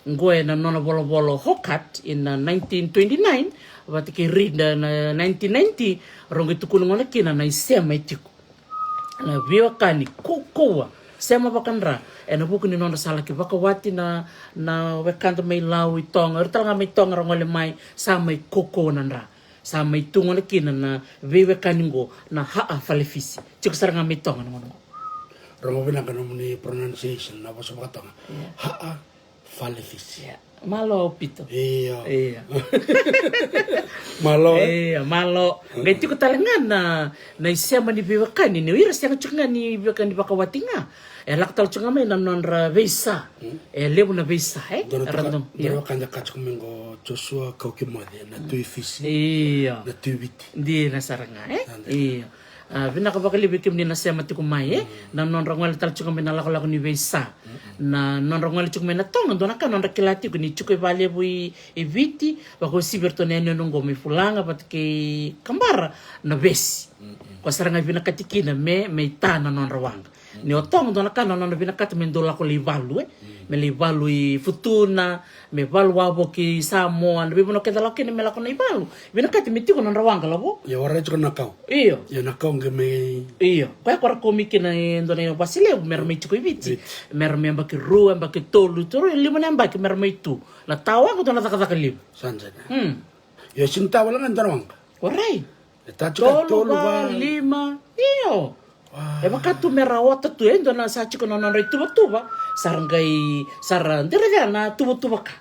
Ngoe na nona bolo hokat in 1929 vatike rinda na 1990 ronge tukuna ngona kina na isema itiko. Na viwa kani kokoa sema bakanra ena buku ni nona sala ki vakawati na wekanda mai lau i tonga urtanga mai tonga rongole mai sa mai koko nandra sa mai tungo na kina na viwe kaningo na haa falefisi tiko saranga mai tonga ngono rongo Vinaka ni pronunciation na baso bakatanga haa falefisi malo pito iya malo ngai tiko talanga na isema ni viwe kani ni ira sianga chunga ni viwe kani vakawati nga laktal chunga mai nanonra veisa levu na veisa random dero kanya kachumingo Joshua kaukimode na tuifisi na tuiviti ndi na saranga Vinaka vakalevu kimni na sema tiko mai na nonra ngwale tal chunga mai na lako ni veisa na nonra ngwale chunga mai na tonga ndona ka nonra kilati ni chuko valevu i viti vako siberto nene nongo mi fulanga patike kambara na vesi kwa saranga Vinaka tikina me tana nonra wanga ni otong dona kana nona Vinaka me ndola ko livalu me livalu i futuna me valu wabo ki Samoa na bibono ke dala kene me la ko na ivalu Vinaka me tiko nonra wanga labo ya wara chiko nakau iyo ya nakau ngeme iyo kwa komiki na ndona vasile mer me tiko iviti mer me mbaki ru mbaki tolu toro limo na mbaki mer me tu la tawa ko dona taka limu sanjana ya sinta wala ngandara wanga orai tolu ba lima iyo vakatu mera ota tu endo na sa chiko na tuba sarangai nderevana tuba ka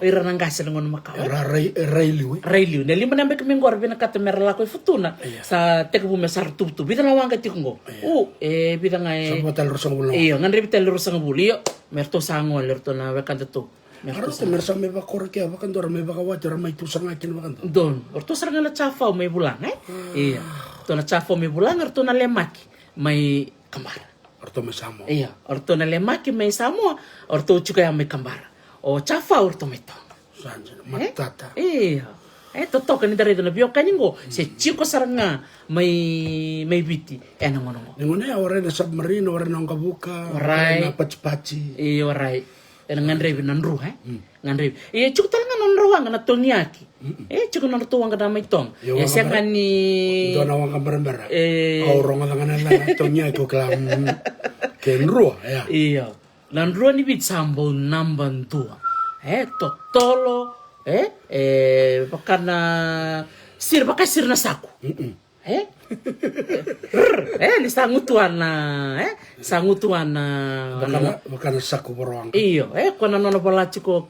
ira nangasa ngono maka railiu ne lima nambe kemengor Vinaka mera la ko futuna sa teko me sar tubu bidana wanga tikungo bidanga sabotal rosangbulo ngandre bitel rosangbulo merto sango lerto na wakanda to merto mersa me bakor ke vakandor me bakawati ramai tu sanga kin vakanda don orto saranga la chafa me bulang to na chafa me bulang orto na lemaki mai kambara orto me Samoa orto na lemaki mai Samoa orto chuka ya mai kambara o chafa orto mai tonga sanjana matata to toka ni dare na bio kaningo se chiko saranga mai viti ena ngono ngone ora na submarine ora na ngabuka na pachi orai ena ngandre binandru ngandre chuko talanga nonro wanga na toniaki chuko nonro to wanga na mai tong senga ni dona wanga meremera ronga ngana na toniaki klam kenrua iya landrua ni bit sambo nambantua totolo bakana bakasir na saku ni sangutuana bakana saku borong iyo kona nona bolachi ko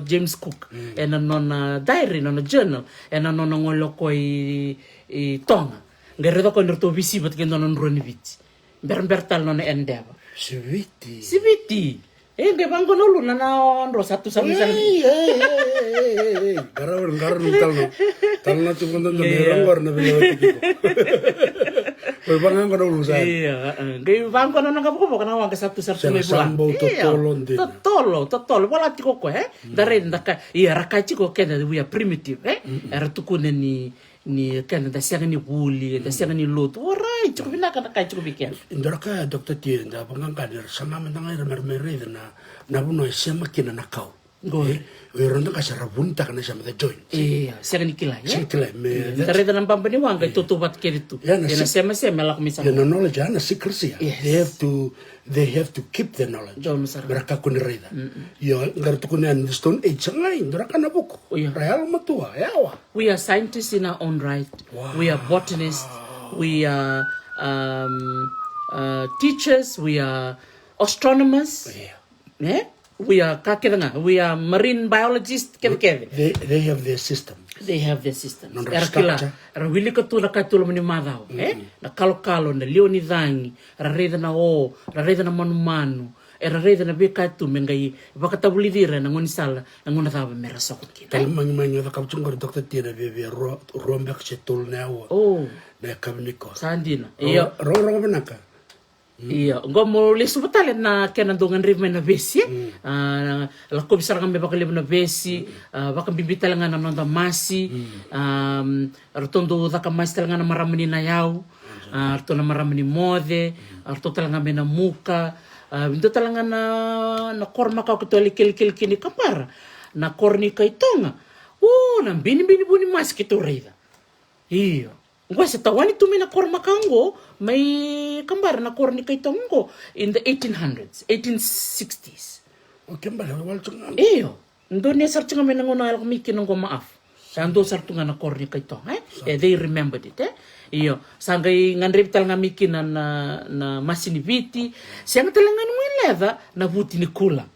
James Cook ena nona diary nona journal ena nona ngolo ko i tonga ngeredo ko nirto visi bat ke nona nroni viti bertal nona endeva siviti nge bango nolu na onro satu garawar talno tukondo na merongor na bilawati ko bangang ko nolu sa nge bango na ngabuko kana wanga satu me bulan totolo wala tiko ko dare ndaka rakachi ko kenda we are primitive era tukune ni kenda da sianga ni buli da sianga ni lotu orai chuko Vinaka kai chuko biken indoraka Dr. T nda bangang kader sama mentanga mermere na buno sema kina nakau ronda ka sarabunta kana sama the joint sianga ni kila me dare da nambamba ni wanga tutubat keditu ena sema la komisa the knowledge and secrecy they have to keep the knowledge mereka kunirida yo ngartu kunan stone age ngai ndoraka na buku real matua yawa we are scientists in our own right we are botanists we are teachers we are astronomers we are marine biologists they have their system Era wili ka tula mani madao na kalo na leoni dangi rareda na rareda na manu era reda na beka tu mengai vakatawulidira na ngoni sala na ngona tava mera sokut manyo da kapchungor Dr. Tina bebe rombe chetul na na kabniko sandina ro Vinaka Iya, ngo mo lesu batale na kena dongan rive na besi. La ko bisara ngambe vakalevu na besi, vaka bimbitala ngana nonda masi, rotondo daka masi tala ngana maramani NAYAU, rotona maramani mode, rototala ngambe na muka, vindo tala ngana na korma ka kutoli kel kini kapara, na korni kaitonga. Na bini buni masi kitorida. Iyo. Ngwa sa tawani tumi na korma kango may kambara na korni kay tongo in the 1800s, 1860s. Okay, mbala wal tunga. Iyo. Ndo ne sartu nga menangona al kumiki ng maaf. Ando sartu nga na korni kay tong, they remembered it, Iyo. Sangay ngandrip tal nga miki na masiniviti, siya talaga nung leva na buti ni kula.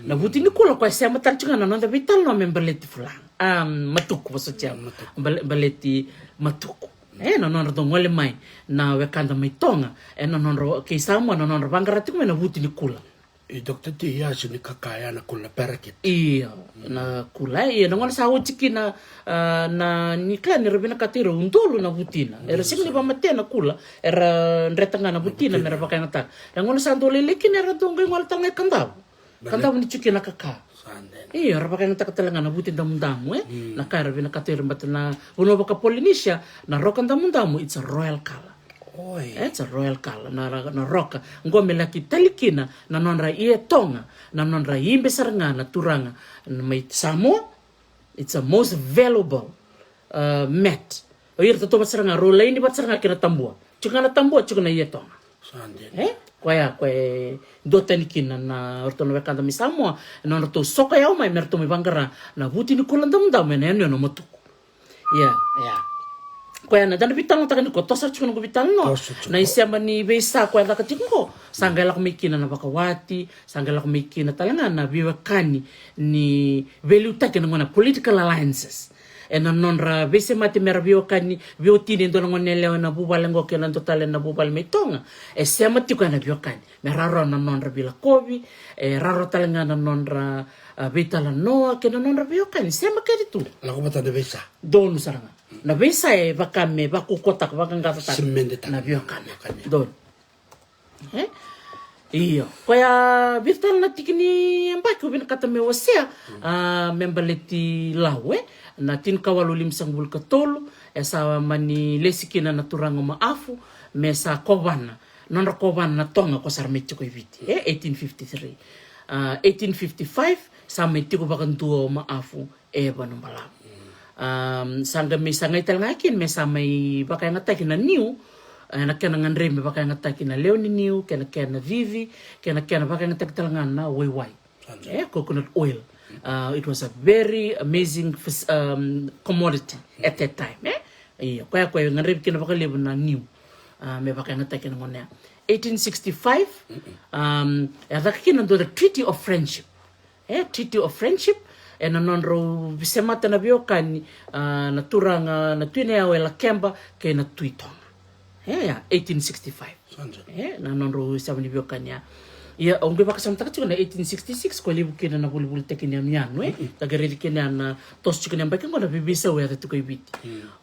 Na buti ni kula kwa siya matartu nga na nanda vital no membaleti fulang. Matuku so siya. Baleti matuku. Non ro ngole mai na wekanda mai tonga non ro ke samwa non ro bangarati na buti ni kula Dr. T ya sini kakaya na kula perakit iya na kula iya ngol sa uchiki na nikla ni rebina katiro undulu na butina era sing ba mate na kula era ndretanga na butina mera pakai ngata ngol sa ndole lekin era dongay ngol tangay kandaw ni chiki na kaka iya ra pakai ngata katalangan na butin damu na kara rebina katiro batna uno baka Polynesia na rokan damu it's a royal color. It's a royal color na roka ngome la kitalikina na nonra ie tonga na nonra imbe saranga na turanga na may Samoa it's a most valuable mat o ir to basaranga rola ini basaranga kina tambua chuka na tambua chuka na ie tonga kwaya dotanikina na ortono wekanda mi Samoa na orto soka yao mai merto mi bangara na buti ni kulandam na no matuku kwaya na dana bitang takani ko tosa chukun ko bitang no na isema ni besa kwaya ka tingo sangala ko mikina na bakawati sangala ko mikina talanga na biwakani ni value take na political alliances nonra bese mati mera biwakani biotini ndo ngone leo na bubal ngo ke na total na bubal metonga sema tiko na biwakani meraro na nonra bilakobi raro talanga na nonra italanoa ke na nonra biwakani sema ke tu la ko bata de besa donu saranga na besa bakame bakukotak bakangata na biwakani don iyo kaya virtual na tikini ambaki ubin kata me wasia membaleti lawe na tin kawalulim sangbul katolo esa mani lesikina na turango maafu mesa kobana non kobana na tonga ko sarmetti ko ibiti 1853 1855 sa metti ko bakantuo maafu bano malam sanga me sanga ital ngakin mesa may bakay ngata kina new na kena ngandre me bakay ngata kina leoni new kena vivi kena bakay ngata talangan na wai coconut oil. It was a very amazing commodity at that time. Kaya ngarib kina vakalevu na new. Me bakay ngata kina ngone. 1865 kina do the Treaty of Friendship. Treaty of Friendship nonro bisemata na biokani na turanga na tuinea LAKEBA kay na tuitonga. 1865. Na nonro sabani biokani ya onge baka samtaka chukuna 1866 ko libu kina na bulbul tekina miano tagari kina na tos chukuna mbaki ngona bibisa we atu ko ibiti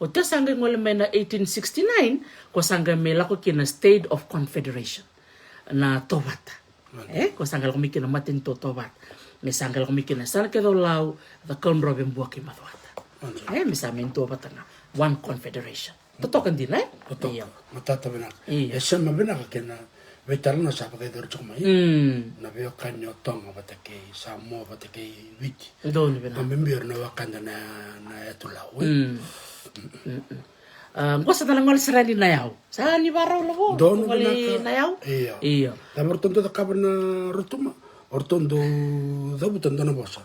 o ta sanga ngole mena 1869 ko sanga mela ko kina State of Confederation na Tobata ko sanga ko mikina matin to Tobata me sanga ko mikina sana ke do lau the kon robin buaki madwata me sa men Tobata na one confederation totokan din iya matata bena sema bena kena veterano sa pa kay dorcho mai na veo kanyo tonga batake Samoa batake witi don bena ambembir na wakanda na yatu lawe ngosa talang wal sarani NAYAU sa ni baraw labo don wali NAYAU iya tamortondo ta kabana rutuma ortondo dabutan na bosa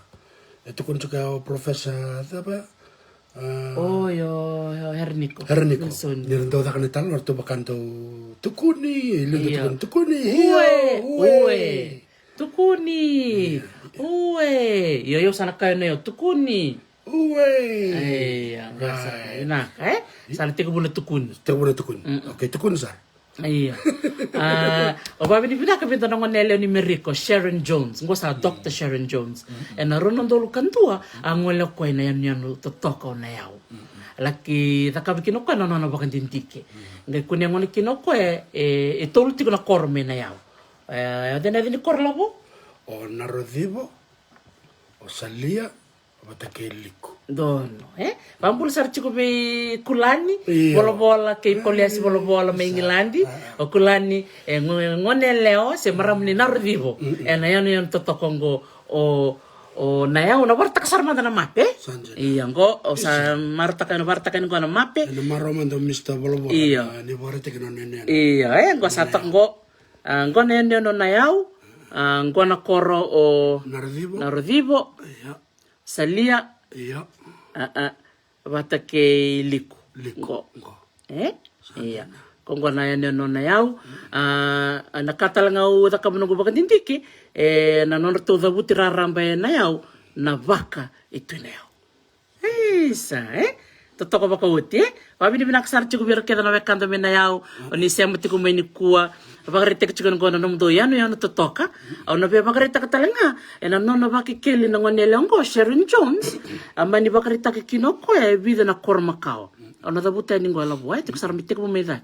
ito kun ka professor daba yo Herniko nirendo da kanitan orto bakanto tukuni lindo tukuni uwe tukuni yo sana kayo na yo tukuni ngasa Vinaka sana tiga bulan tukuni okay tukuni sa iya oba bini Vinaka binta nongon nele ni Meriko Sharon Jones ngosa Dr. Sharon Jones na ronon dolu kantua angole ko na yan to toko NAYAU laki takabi kinoko na nona vakandindike ngai kunia ngone kinoko e tolu tiko na koro me NAYAU dena dini koro lavo o narodivo o salia vatakeliko dono vambulu sar tiko be kulani bola ke poliasi bola me Ingilandi o kulani ngone leo se maramni narodivo na yan totokongo o NAYAU na warta kasar manda na mape iya ngo o sa marta kan ngo na mape na maromando Mr. Bolobo iya ni warta kan nene iya ngo sa ngo nene no NAYAU ngo na koro o narodivo iya salia iya vata ke liko iya kongo na yan no NAYAU nakatalanga u takamungo bakandindiki na nono to da butira ramba NAYAU na vaka itu NAYAU isa totoko baka uti wabini binaksar chiku biro keda na wekanda me NAYAU oni sema tiku meni kuwa bagarite kichiko ngona no mdo yano totoka au na be bagarite katalanga na nono baki keli na ngone lengo Sharon Jones amani bagarite kinoko vida na kormakao ona da buta ningo la boy tiku sar mitiku me da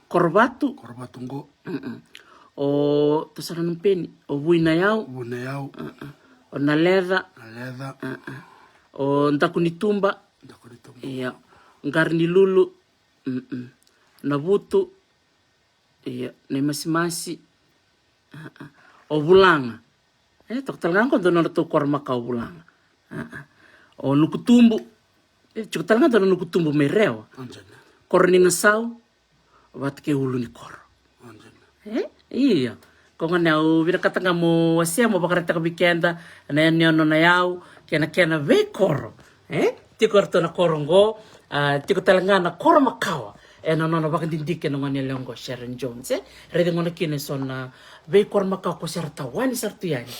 korbatu ngo o tasara numpeni o bui NAYAU o na leda o ndakunitumba iya ngarni lulu na butu iya na masimasi o bulanga tokatalanga ko dono to korma ka o bulanga o nukutumbu tokatalanga dono nukutumbu mereo korni ngasau watke ulu ni kor iya konga na u vira katanga mo asia mo bakareta ka bikenda na yan no NAYAU kena ve koro tiko arto na korongo tiko talanga na koro makawa na nona bakandindike no ngane lengo Sharon Jones rede ngona kine sona ve koro makawa ko sarta wani sartu yani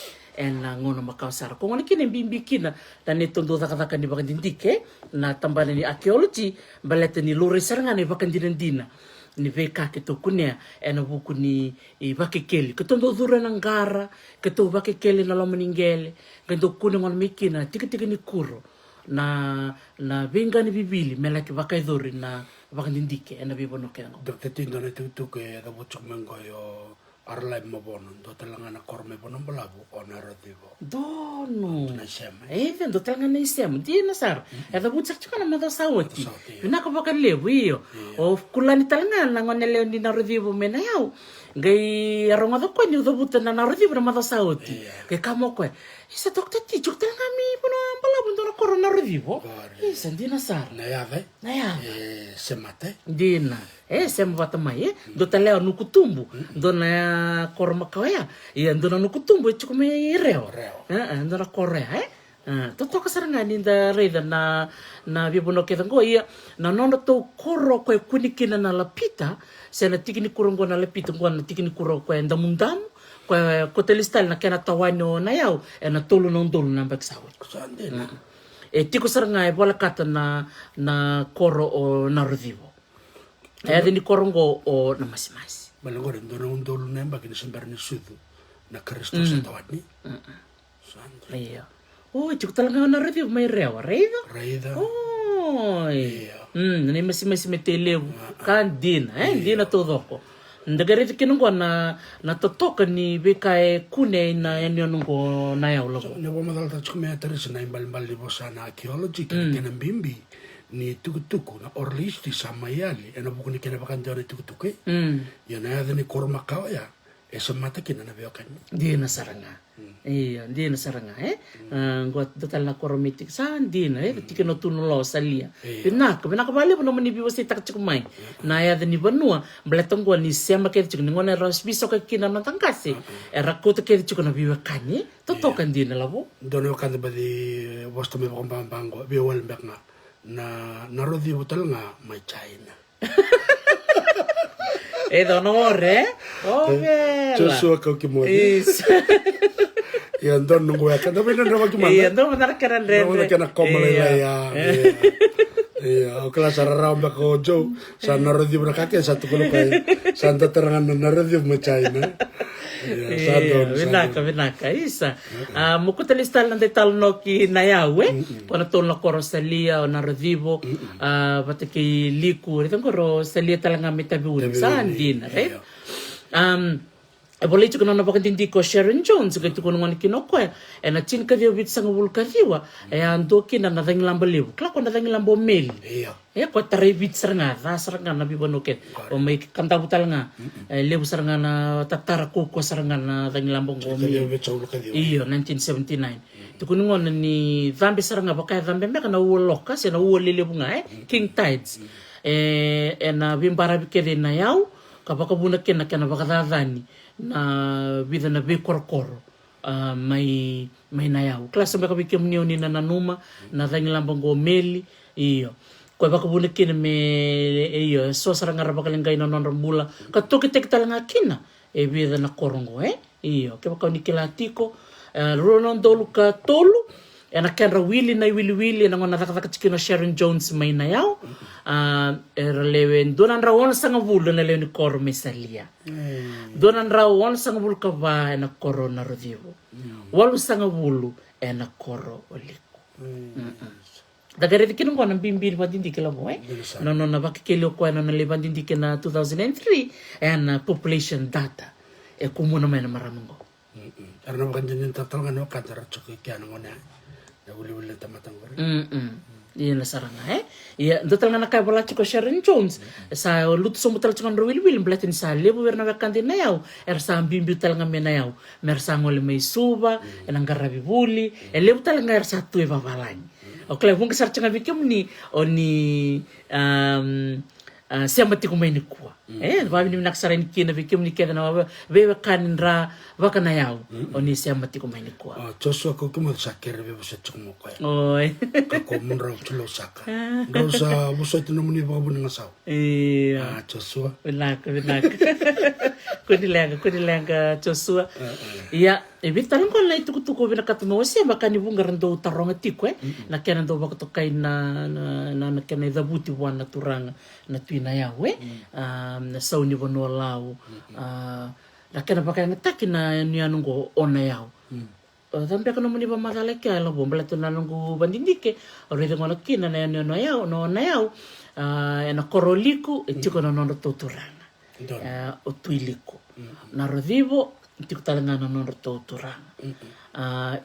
na ngono makawa sar ko ngona kine bimbi kina dan ito ndo takataka ni bakandindike na tambana ni archaeology balete ni lore saranga ni bakandindina ni veka ke to kunia na buku ni vakekeli ke to dura na ngara ke to vakekeli na lomaningele ke to kunia ngona mikina tikitiki ni kuro na venga ni bibili mela ke vakaidori na vakandindike na bibono ke ngo Dr. Tindo na tutu ke da bochok mengo yo arlai mabono do talanga na korme bono bolabu onarodivo dono na sema do talanga na sema di na sar da bochak chukana mada sawati Vinaka vakalevu iyo o kulani talanga na ngone leo ni narodivo me NAYAU ngai aronga do kwani do buta na narodivo na mada sawati ke kamo kwe isa Dr. T chuk talanga mi bono bolabu ndo na korona narodivo isa di na sar NAYAU semate dina sema vatamai do taleo nukutumbu do na korma kawaya iya do na nukutumbu chukume reo do na korea toto kasaranga ni da reda na bibono ke ngo iya na nono to koro ko kunikina na lapita sena tikini kurongo na lapita ngona tikini kuro ko ndamundam ko telistal na kena tawano NAYAU na tolu non tolu na baksawa tiko saranga bola kata na koro o narodivo ni korongo o na masimasi balangore ndo na undolu nemba kini sembarni sudu na Kristo sa tawani iya tiko talanga na narodivo may rewa reida ni masimasi me levu kan dina todo ko ndagarete kinungo na totoka ni bekae kune na yanongo NAYAU logo ne bo madal ta chukme atarisi na imbal li bosana archaeology kena bimbi ni tukutuku na orlisti samayali ena buku ni kena bakandore tukutuku ya na ya ni korma kawaya esa mata kina na beokan dina saranga iya dina saranga ngot total na koromitik san dina tikino tunulo salia Vinaka bale bono mani biwasi tak chukumai na ya ni banua bletongwa ni sema ke chukni ngone rosbiso ke kina no tangkasi rakota ke chukuna biwakani totokan dina labo dono kan badi bosto me bombango biwal bekna na narodi botal nga mai China dono vela Joshua ko ki mo ya ndo nungu ya kanda bena ndo ki mo ndo na karan re ndo na kana komale ya Iya, o kala sarara mbak kojo, sana rodi berkaki satu kilo kai, santa terangan na rodi macayna. Iya, Vinaka, isa. Mukuta listal ng italanoa ki NAYAU, kung natulong na ko rosalia o na rodivo, pati ki liku, ito ko rosalia talaga may tabiun, saan din, right? Boleh cakap nak pakai tiko Sharon Jones gitu kono ngani kinoko na chin ka dio bit sanga wul ka diwa ando kina na dang lamba levu kla ko na dang lamba mel ko tare bit seranga na bi bonoket o may kanta butal nga levu seranga na tatara ko seranga na dang lamba ngo iyo 1979 to kono ngoni ni zambe seranga baka zambe me kana wolok ka se na wol levu nga King Tides na bimbara bikede na yau kapaka buna kena bakadadani na vida na be korokoro may NAYAU klasa baka bikim niyo ni nanuma na dang lambang go meli iyo ko baka buna kina me iyo so sarang araba kalengay na non rambula katoki tek talanga kina vida na korongo iyo ke baka ni tiko ronon dolu ka tolu na kenra wili na wili na ngona nakakachikino Sharon Jones may NAYAU lewen donan rawon sanga vulu na lewen koro mesalia donan rawon sanga vulu ka ba na koro na rodivo walu sanga vulu na koro oliku dagare dikino ngona bimbir badindi kila mo no na bakikelo ko na lebandindi kina 2003 and population data kumuna may na maramongo karena bukan jenis tatal kan kadar cukup kian ngona ya uli tamatang gore Iya saranga iya dotal na nakabala ko Sharon Jones sa luto so mutal chon wil blatin sa lebu werna wakandi NAYAU sa bimbi tal nga NAYAU mersa ngol may suba enang garabi buli lebu tal nga sa tuwe babalany o kle vung sar changa bikim ni oni sema tiko may nikwa babi ni naksaran kina bikim ni keda na bebe kanra waka NAYAU oni sema tiko may nikwa Joshua ko kumo sakere bebe sa chumo ko oy ko mun raw chulo saka do sa buso tino muni babu nga saw iya Joshua Vinaka kunilenga Joshua iya evitalan ko lai tuku Vinaka tumo sia makani bungaran do taronga tiko na kena do bako to kay na kena dabuti wana turanga na NAYAU na sauni bono lao na kena pakai ngetaki na nianungo o NAYAU sampai kana muni ba masalake ala bo mbala to nanungo bandindike ore ngona kina na NAYAU na koroliku tiko na nono tuturanga o tuiliku na rodivo tiko talanga na nono tuturanga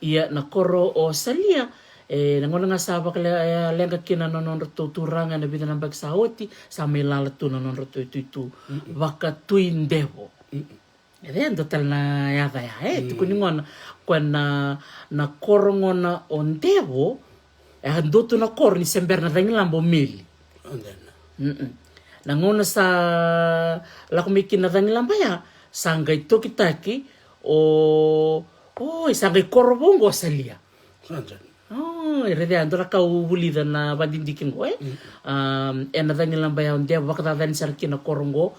ia na koro o salia na ngona nga saba kala lenga kina na nono tuturanga na bida nambag saoti sa may lalatu na nono tuitu baka tuindevo endo tal na yada tukuni ngona na korongona ondevo andoto na kor ni sember na lambo mili na ngona sa lakumiki na lambo ya sangay tokitaki o sangay korobongo salia irede andora ka ubulida na bandindikin ko na lambo ya ondevo baka dani sarkina korongo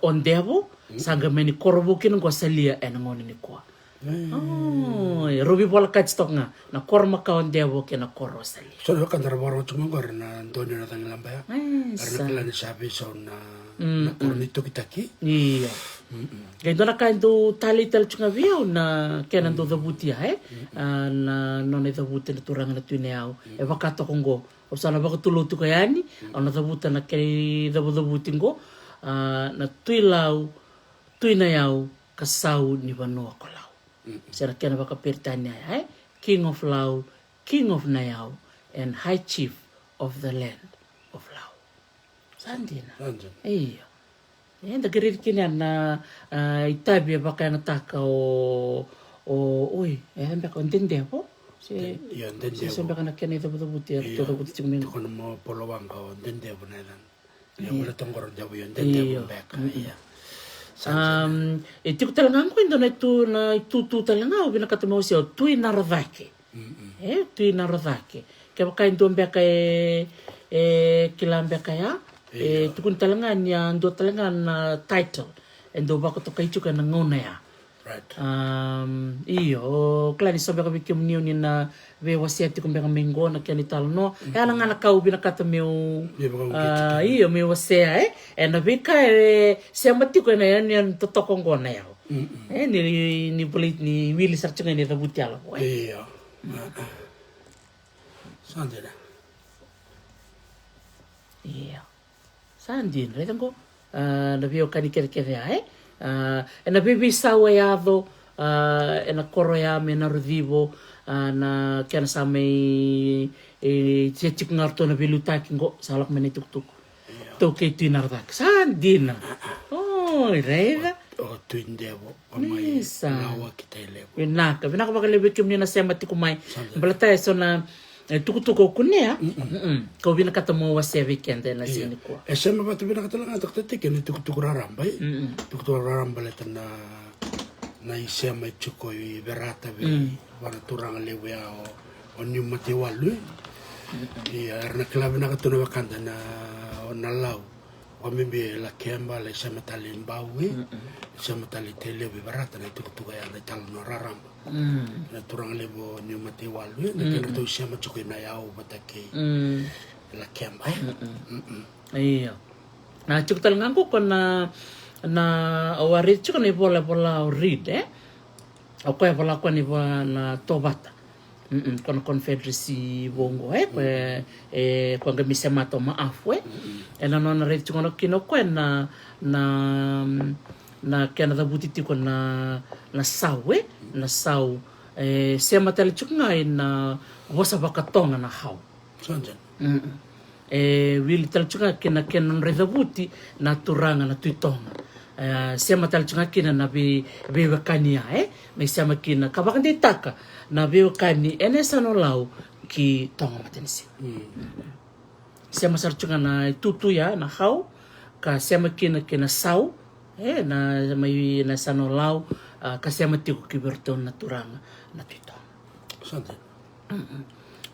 ondevo sanga meni korbo kin ko salia ngoni ni ko robi bola katstok nga na korma ka ondevo kin na koro salia so kan dara baro tumangor na ndoni na tangilamba ya karena kala ni sabi so na kornito kitaki iya gendo na kaindu talital chunga viau na kenan do dabutia na none dabutia na turanga na tuineau vakato kongo osana bakatulutu kayani ona dabuta na kay dabutingo na tuilau NAYAU kasau ni Vanua Kolau. Sera kena baka pertanya King of Lau, King of NAYAU, and High Chief of the land of Lau. Sandina. Iya. Yan dagiri kini na itabi baka nataka baka ondende po. Si baka nakena ito buti ito buti cingmin. Ito kono mo polowang ka ondende po na yan. Yung wala tongkor jabu yun ondende po baka. Iya. Tiko talaga ko indo na itu talaga o binakatamo siya tui naradake tui naradake kaya baka indo mbeka kilambe kaya tukun talaga niya ando talaga na title endo baka to kay chuka na ngona ya Right. Iyo, klani sobe ka bikim niu ni na ve wasiati kumbe ka mengo na kiani italanoa. E ala ngana kau Vinaka meu iyo meu wasea na vika sema tiko na yan totoko ngona yao. Ni boleh ni wili sarcunga ni rabuti ala ko. Iya. Sandira. Iya. Sandin, retango. Na vio kani kere na bibi sawa yado na koro ya me na rudivo na kiana sa me te tikungarto na bilutaki ngo salak me tuk toke tu nardak sandina oh rega O tuindevo amai lawa kitelevo. Vinaka vakalevu kimni na sema tikumai balata so na tuku kunea ko Vinaka tamo wase weekend na sini ko Sema batu Vinaka talanga takta tike ni tuku raramba tuku raramba leta na isema ichuko I verata vi wana turanga levu ya o ni mate walu erna kla Vinaka tuna wakanda na lau o mimbi LAKEBA le sema tali mbawi sema tali televi verata na tuku ya na italanoa raramba na turanga levu ni mate walu na kena tu sema chuko NAYAU batake LAKEBA iya na chuko talanga ko na awarit chuko ni bola read o ko bola ko ni na tobata kono confederacy bongo ko nga misema to maafwe na non read chuko no kino ko na kena da butiti ko na sawe na sau sema tali chuko ngai na wosa bakatonga na hau Sanjan. Wili talchunga kina redabuti na turanga na tuitonga sema talchunga kina na wakania me sema kina kabakandi taka na wakani enesa no lau ki tonga matenisi sema sarchunga na tutu ya na hau ka sema kina sau na mai na sano lau ka sema tiko ki berton na turanga na tuitonga Sanjan.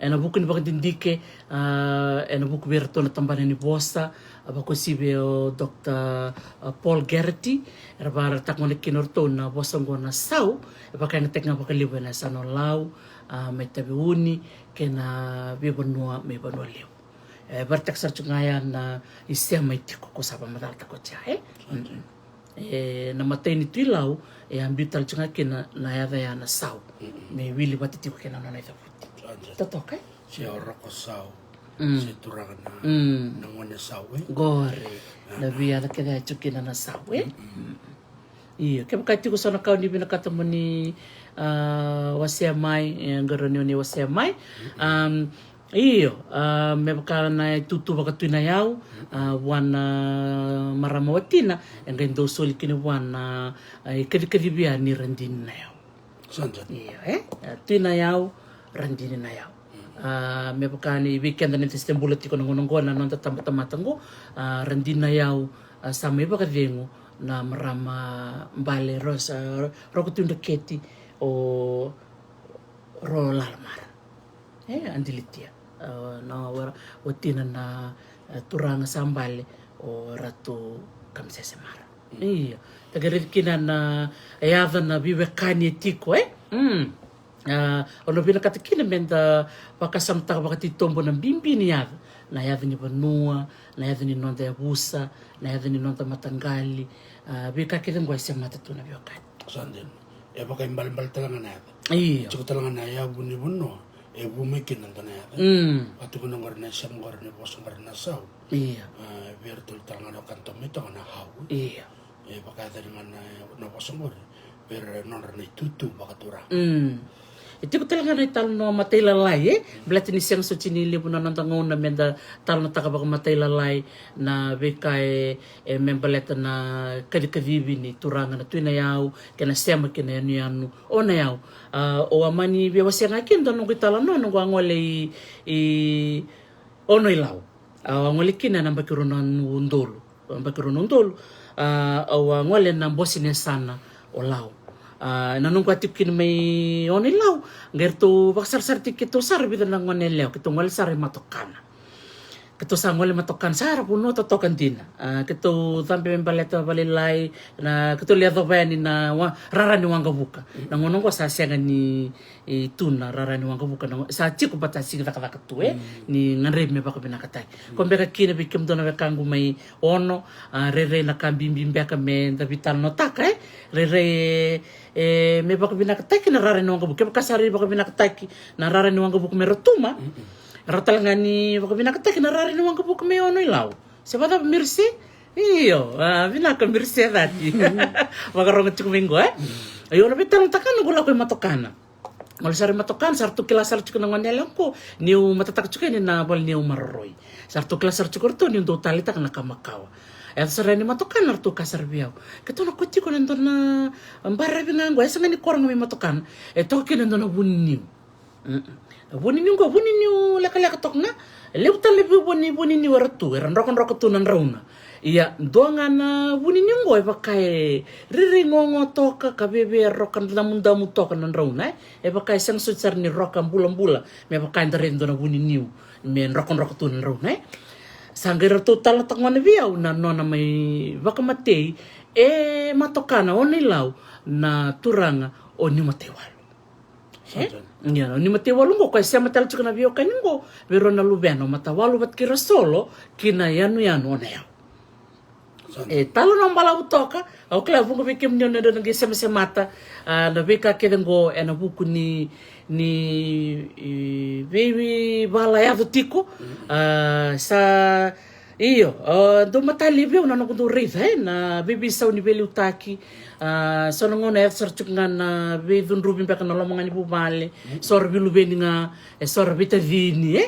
na buku ni bakatindike na buku berto na tambana ni bosa abako sibe o Dr. Paul Gerty rabara takone kinorto na bosa ngona sau bakana tekna bakalibu na sano lau metabiuni kena bibonua levu bartak sarchungaya na isema tiko ko saba madalta ko cha na mateni tuilau ambital chunga kena na yada ya na sau me wili batitiko kena na ita Totoka? Si oroko sao. Si turanga na ngone sao Gore. Na via la keda chukina na sao Iya, ke bakati ko sana kau ni Vinaka tamo ni wasea mai ngoroni ni wasea mai. Iyo, me bakala na tutu bakatu NAYAU wana maramawatina ngendo soli kini wana kedi ni randin NAYAU. Sanjan. Iya, tu NAYAU randini NAYAU. Me bakani weekend na testembula tiko ngona non tatamatango randini NAYAU sama iba kadengo na marama mbale rosa rokutunda keti o ro lalmar. Andilitia na watina na turanga sambale o ratu kamsese mara. Iya, tagarekina na ayava na biwekani tiko ono Vinaka kina menda wakasamta wakati tombo na bimbi ni yava na yava ni vanua na yava ni nonda ya busa na yava ni nonda matangali bika kida ngwa sema tatu na biwekani Sanjan. Baka imbal talanga na yava. Iya. Chuko talanga na yava ni bono. Bumikin nanda na yava. Atu ko ngor na siyam ngor ni boso ngor na sao. Iya. Virtual talanga na kantom ito na hau. Iya. Baka dari na boso ngor. Pero non na tutu baka turang. Iti ko talaga na italanoa matay lalay Belati ni siyang so chinili po na nantangon na menda talano takabaka matay lalay na bekay membaleta na kadikavivi ni turanga na NAYAU kena sema kena yanu o NAYAU o amani bewasya nga kinda nung italanoa nung angwale ono ilaw angwale kina nang bakirunan undolo o angwale nang bosin sana o lao nanung kwatip kin may onilaw ngerto baksar tikito sar bitan ng onilaw kitong wal sar matokana Kito sangole matokan sara puno totokan tina. Kito tampe membaleta balilai na kito liado bani na rara ni wanga buka. Na ngono ko sa senga ni tuna rara ni wanga buka na sa chiku bata sigla kala katue ni ngare me baka binakatai. Ko mbeka kina bikim dona bekangu mai ono rere na kambimbi mbeka me da vital no taka rere me baka binakatai na rara ni wanga buka kasari baka binakatai na rara ni wanga buka me rotuma. Ratalangani baka binakataki na rari na wanga buka me ono ilau. Sebada mirsi? Iyo, Vinaka mirsi dati. Baka ronga chukumingo Ayo na bitang takana gula ko matokana. Mal sari matokana sartu kila sar chukuna ngonela ko niu matatak chukene na bal niu maroroi. Sartu kila sar chukurto niu do talita kana kamakawa. Eta sarani matokana artu kasar biau. Keto na koti ko nando na mbara bingango esa ngani korang mi matokana. Toki nando na bunniu. Buniniu laka tokna leuta lebu bunini waratu eran rokon tu nan rauna iya doanga na buniniu go bakai riri ngongo toka kabebe rokan damu toka nan rauna bakai sang sutsar ni rokan bulan me bakai ndarendo na buniniu men rokon tu nan rauna sangger tu tala takmane biau na nona mai bakamatei matokana onilau na turanga oni matewal Ya, ni mate walu ko kasi matal chukana bio kaningo pero na lubeno matawalu bat kira solo kina yanu na yau. Talo no bala utoka au kla bungo bikim nyo na ngi semata na beka kedengo na buku ni baby bala ya tiko sa iyo do matali bio na no do rive na baby sa unibeli utaki so ngona sarchuk na bedun rubin pa kana lomanga ni bubale sor bilu beninga sor bitavini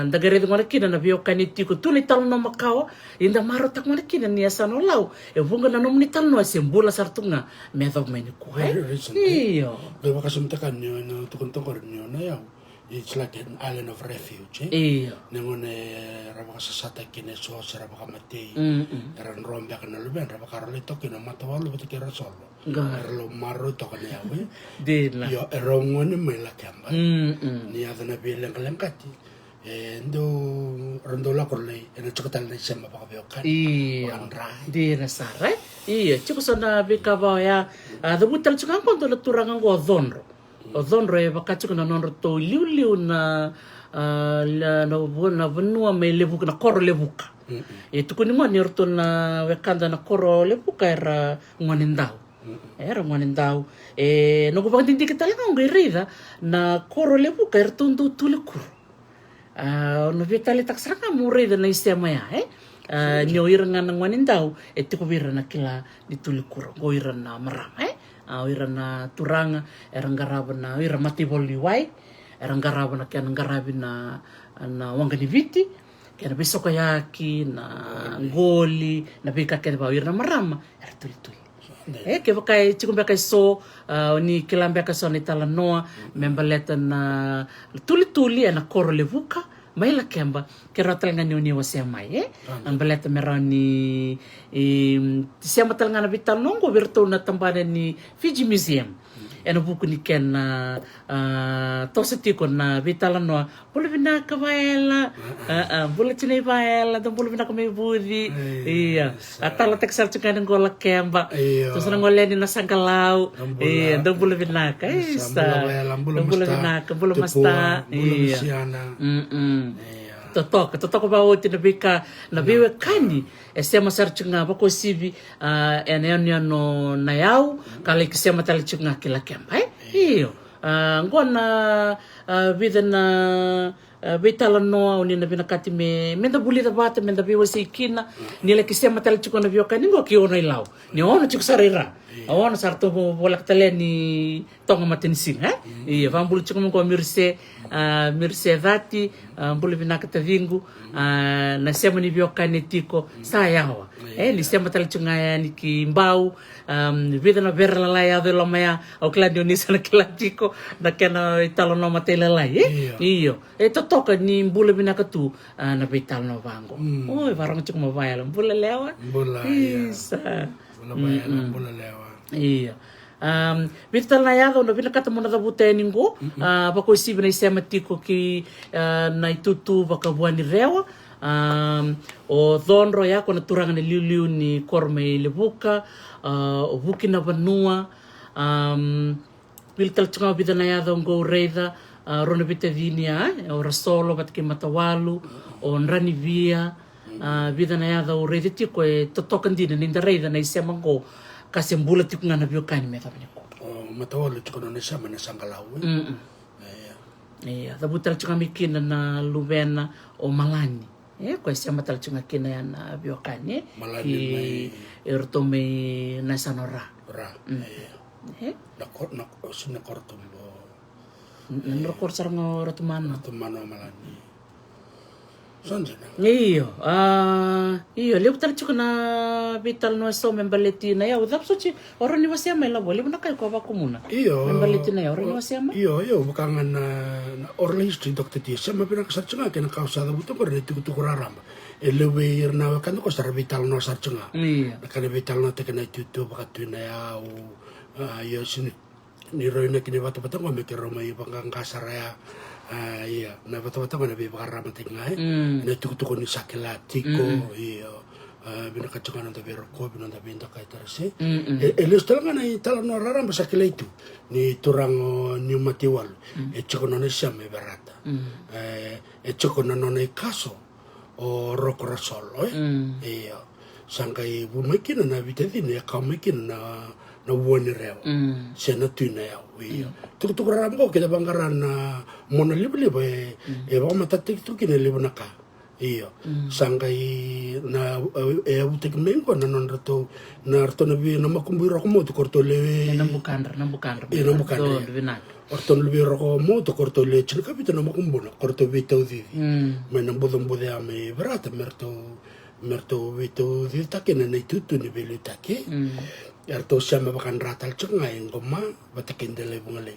dagare de ngona kina na bio kanitiko tuli tal no makao inda maro tak ngona kina ni asano lau bunga na no mnital no sembola sartunga medog meni ko iyo de wakasumta kan no tukon nyo na yau. It's like an island of refuge. Iyo. Nengone rabaka sasata kine sos rabaka matei. Eran rombe kana luben rabaka role toki na matawalu bati kira solo. Erlo maro toka na yawe. Dila. Yo erongone me la kamba. Ni adana bilang kalangkati. Endo rondo la korle ena chokatal na sema baka beokan. Iyo. Dila sare. Iyo. Chiko sana bika ba ya. Dabutal chukang kondo la turangan go dhonro. Dhonro bakachu kana nonro to liu na na venua me levu na koro levuka. Tukuni ngoni orto na wekanda na koro levuka era ngwanendau. Era ngwanendau. No ko bakindi kita lang ngirida na koro levuka era tundu tulikuru. No vitali taksranga murida na sema ya nyo iranga na ngwanendau tikubira na kila ditulikuru. Go ira na marama ira na turanga erangaraba na ira matiboli wai erangaraba na kian ngarabi na wangani viti kian bisoka yaki na ngoli na bika kian ba ira marama era tuli ke bakai chikumbe kai so ni kilambe ka so ni italanoa membaleta na tuli na koro levuka mai la kemba ke ratalanga ni wa sema ambaleta merani Tiseba talanga na vital nongo virtu na tambana ni Fiji Museum buku ni ken tosa tiko na vitalanoa bolo Vinaka vaela bolo chinei vaela dan bolo Vinaka me budi iya atala teksal chukana ngola kemba terus ngoleni na sangkalau dan bolo Vinaka bolo Vinaka bolo masta iya Totoko ba o tina bika na biwe kani sema sarchunga bako sivi no NAYAU kale kisema talichunga kila kemba iyo ngona vida na italanoa uni na binakati menda bulida bata menda biwe sikina nile kisema talichunga na biwe kani ngo kiona ilau ni ono chukusarira ono sarto bolak tale ni tonga matensi iya vambulu chukuma ko mirse dati mbulu Vinaka tavingu na sema ni biokane tiko sayawa ni sema talichunga ni kimbau vida na vera la ya de loloma ya o cladio ni sana kila tiko na kena italanoa matela lai iyo totoka ni mbulu Vinaka tu na italanoa vango oi varang chukuma vaya mbulu lewa mbula iya mbula lewa iya Vital na yado no Vinaka mona da buteningo bako isibe na sema tiko ki na tutu bakabuani rewa o dhonro yako na turanga ni liu ni korme levuka o vuki na vanua Vital chunga vida na yado ngo reida rona vita vinia o rasolo batke matawalu o nrani via vida na yado o reida tiko e totokan dina ninda reida na sema ngo kasi mbula tiko nga nabiokani me tabi ko. Matawalu tiko na sema na sangalau. Da butal chunga mikina na luvena o malani. Ko sema tal chunga kina ya na biokani. Malani erto me na sanora. Ra. Na sina kortumbo. Na rekor sarang ratumano. Ratumano malani. Sanjana. Iyo, lebu tal chunga na vital no so membaleti na ya. Udap so chi orang ni wasema ila boleh na kayo ko ba kumuna. Iyo. Membaleti na ya orang ni wasema. Iyo, bukangan na oral history Dr. Tiseba pinakasar chunga kena kausada buto ko reti kutu kuraramba. Elewe irna wakan ko sar vital no sar chunga. Iya. Kana vital no te kana tutu bakatu na ya iyo sini ni roina kini bata-bata ko me kero mai bangang kasaraya. Iya, na bata-bata ko na bi bakarama tingai. Na tuku-tuku ni sakela tiko iyo. Vinaka chunga na tabi roko binonda binda kai terse. Eles talanga na italanoa raramba sakela itu ni turango ni matiwal. Choko na siame berata. Choko na no kaso o roko rasolo iyo. Sangkai bumekina na vitadine kamekina na woni rewa. Sena tuna ya iyo. Tuku raramba kita banggaran na mona libu e ba matatik tu kine libu naka. Iyo. Sangkai na utek mengo na non rato na makumbiro ko mo to korto le. Nambukan. Orton le ko mo to korto le chil kapita na makumbona korto vito di. Me nambodon bodea me brata merto vito di takena na tutu ni belu take. Erto siya mabakan ratal chunga ngoma batakin dele bungale.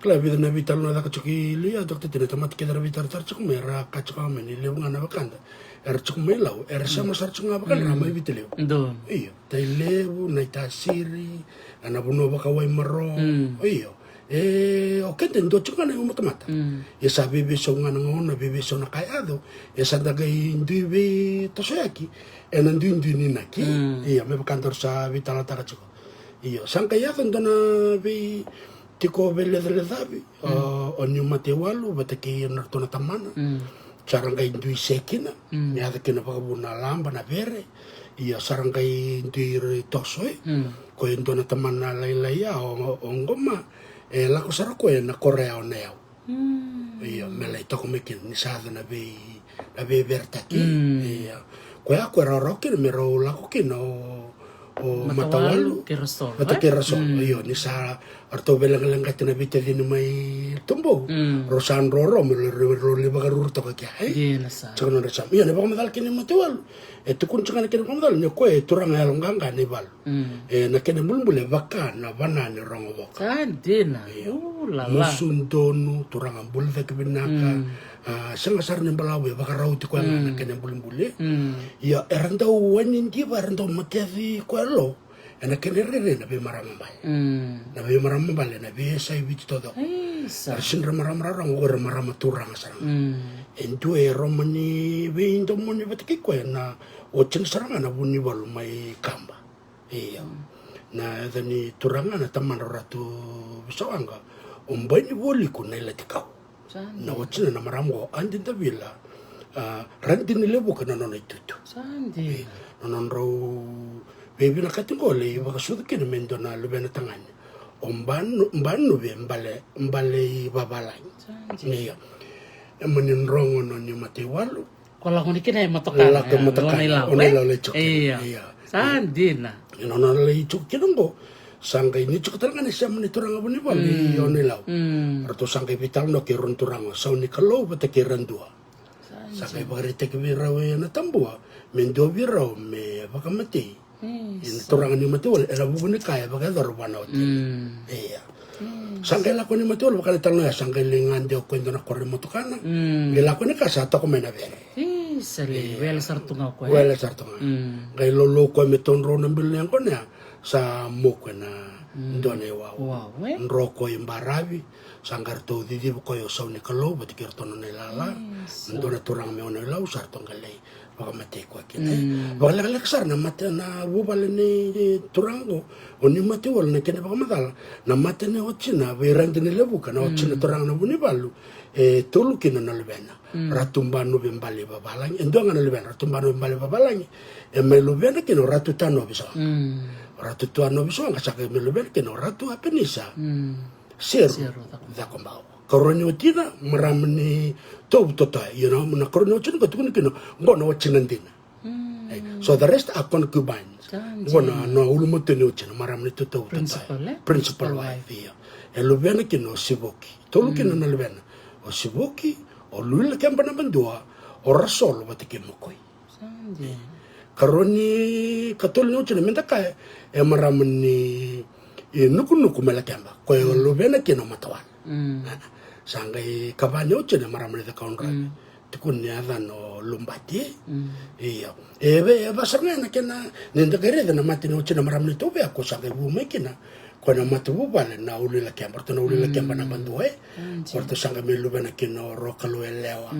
Kala vida na vital na da kachuki lia dokter tidak tamat kita vital chuk mera kachuka meni le bungana bakanda. Chuk melau siya masar chunga bakan ramai vitale. Do. Iyo, tai levu na itasiri ana buno bakawai maro. Iyo. Okente ndo chunga na umatamata. Esa bibi songa ngona bibi sona kayado. Esa dagay ndibi tosoyaki. Nandun ni naki. Iya, me kantor sa vital ataka chiko. Iyo, sangkaya tondo na bi tiko bele dabi. O ni matewalu bataki narto na tamana. Sarangkay ndui sekina. Niada kina pakabuna lamba na bere. Iya, sarangkay ndui tosoy. Ko ndo na tamana laylaya o ngoma. Lako sarako na Korea o NAYAU. Iya, melay toko mekin ni sada na bi bertaki. Iya. Kaya ako rarokin mero lako kin o matawalu kirasol. Iyo ni sa arto belang kati na bita din may tumbo. Rosan roro mero bagarur to kaya. Tsaka na sam. Iyo na baka madal kin matawalu. Kun tsaka na kin madal ni ko turang along ganga ni bal. Na kin mulmule baka na banani rongo baka. Kandina. Lala. Musundonu turang ambul ke Vinaka. Sangasar ng balawe baka raw ti ko na kanya bulimbuli. Ya eranda wanin di ba eranda matiavi kwelo. Ana kenere na be maramambal. Na be maramambal na be sai bit todo. Sin ramaramara ngor maramaturang sarang. Ento romani be into moni batiki ko na ochen sarang na buni bal mai kamba. Iya. Na dani turanga na taman ratu bisawanga. Umbani boli ko na ilatikao. Na wachina na maramo andin tabila rantin levu kana nona itutu sandi nonon raw baby na katingole baka sudukin mendo na lubena tangan mbanu be mbale babalay niya manin rongo no ni matiwalu kola kuni kina matokan onailaw lechok iya sandi na nonon lechok kinongo sangkay ni cuk talaga na siya maniturang abo ni Bali onilaw. Arto sangkay vital no kiron turang sa unikalo bata kiran dua. Sangkay bagarite kibiraw na tambua mendo biraw me baka mati. Turang ni matiwal era bubuni kaya baka darubana oti. Iya. Sangkay lako ni matiwal baka litang na sangkay lingan dio ko na korre motukana. Gilako ni kasa to ko mena bere. Sali wala sartunga ko. Wala sartunga. Kay lolo ko meton ro nambil yang ko na sa moko na ndone wau nroko imbaravi sangar to didi ko yo sauni kalo batikir tono ne lala ndone turang me ono lau sar tongalei bakamate ko kine bakala sar na mate na bubale ni turango oni mate wal ne kene bakamadal na mate ne ochina berang ne levu kana ochina turang na buni balu tolu kina na lebena ratumbano bembali babalang endonga na lebena ratumbano bembali babalang melubena kino ratu tano bisa ratu tuano bisa nga saka melubena kino ratu apenisa seru da kombao koroni otina maramni tob tota na koroni otina ko tukuni kino ngono ochinandina so the rest are concubines ngono no ulumoteni ochina maramni toto principal wife elubena kino siboki tolu kino na lebena o siboki o luila kemba na bandua o rasol batikimokoi karoni katol no chene menta kai maramni nuku mela kemba ko lo bena kino matawal sangai kabanyo chene maramni da kaunra tikun ya no lumbati iya basarna na kena nenda gere na matino chene maramni to be ko sangai bu mekina ko na matu bale na ulila kemba to na ulila kemba na bandoe korto sanga me lubena kino rokalo elewa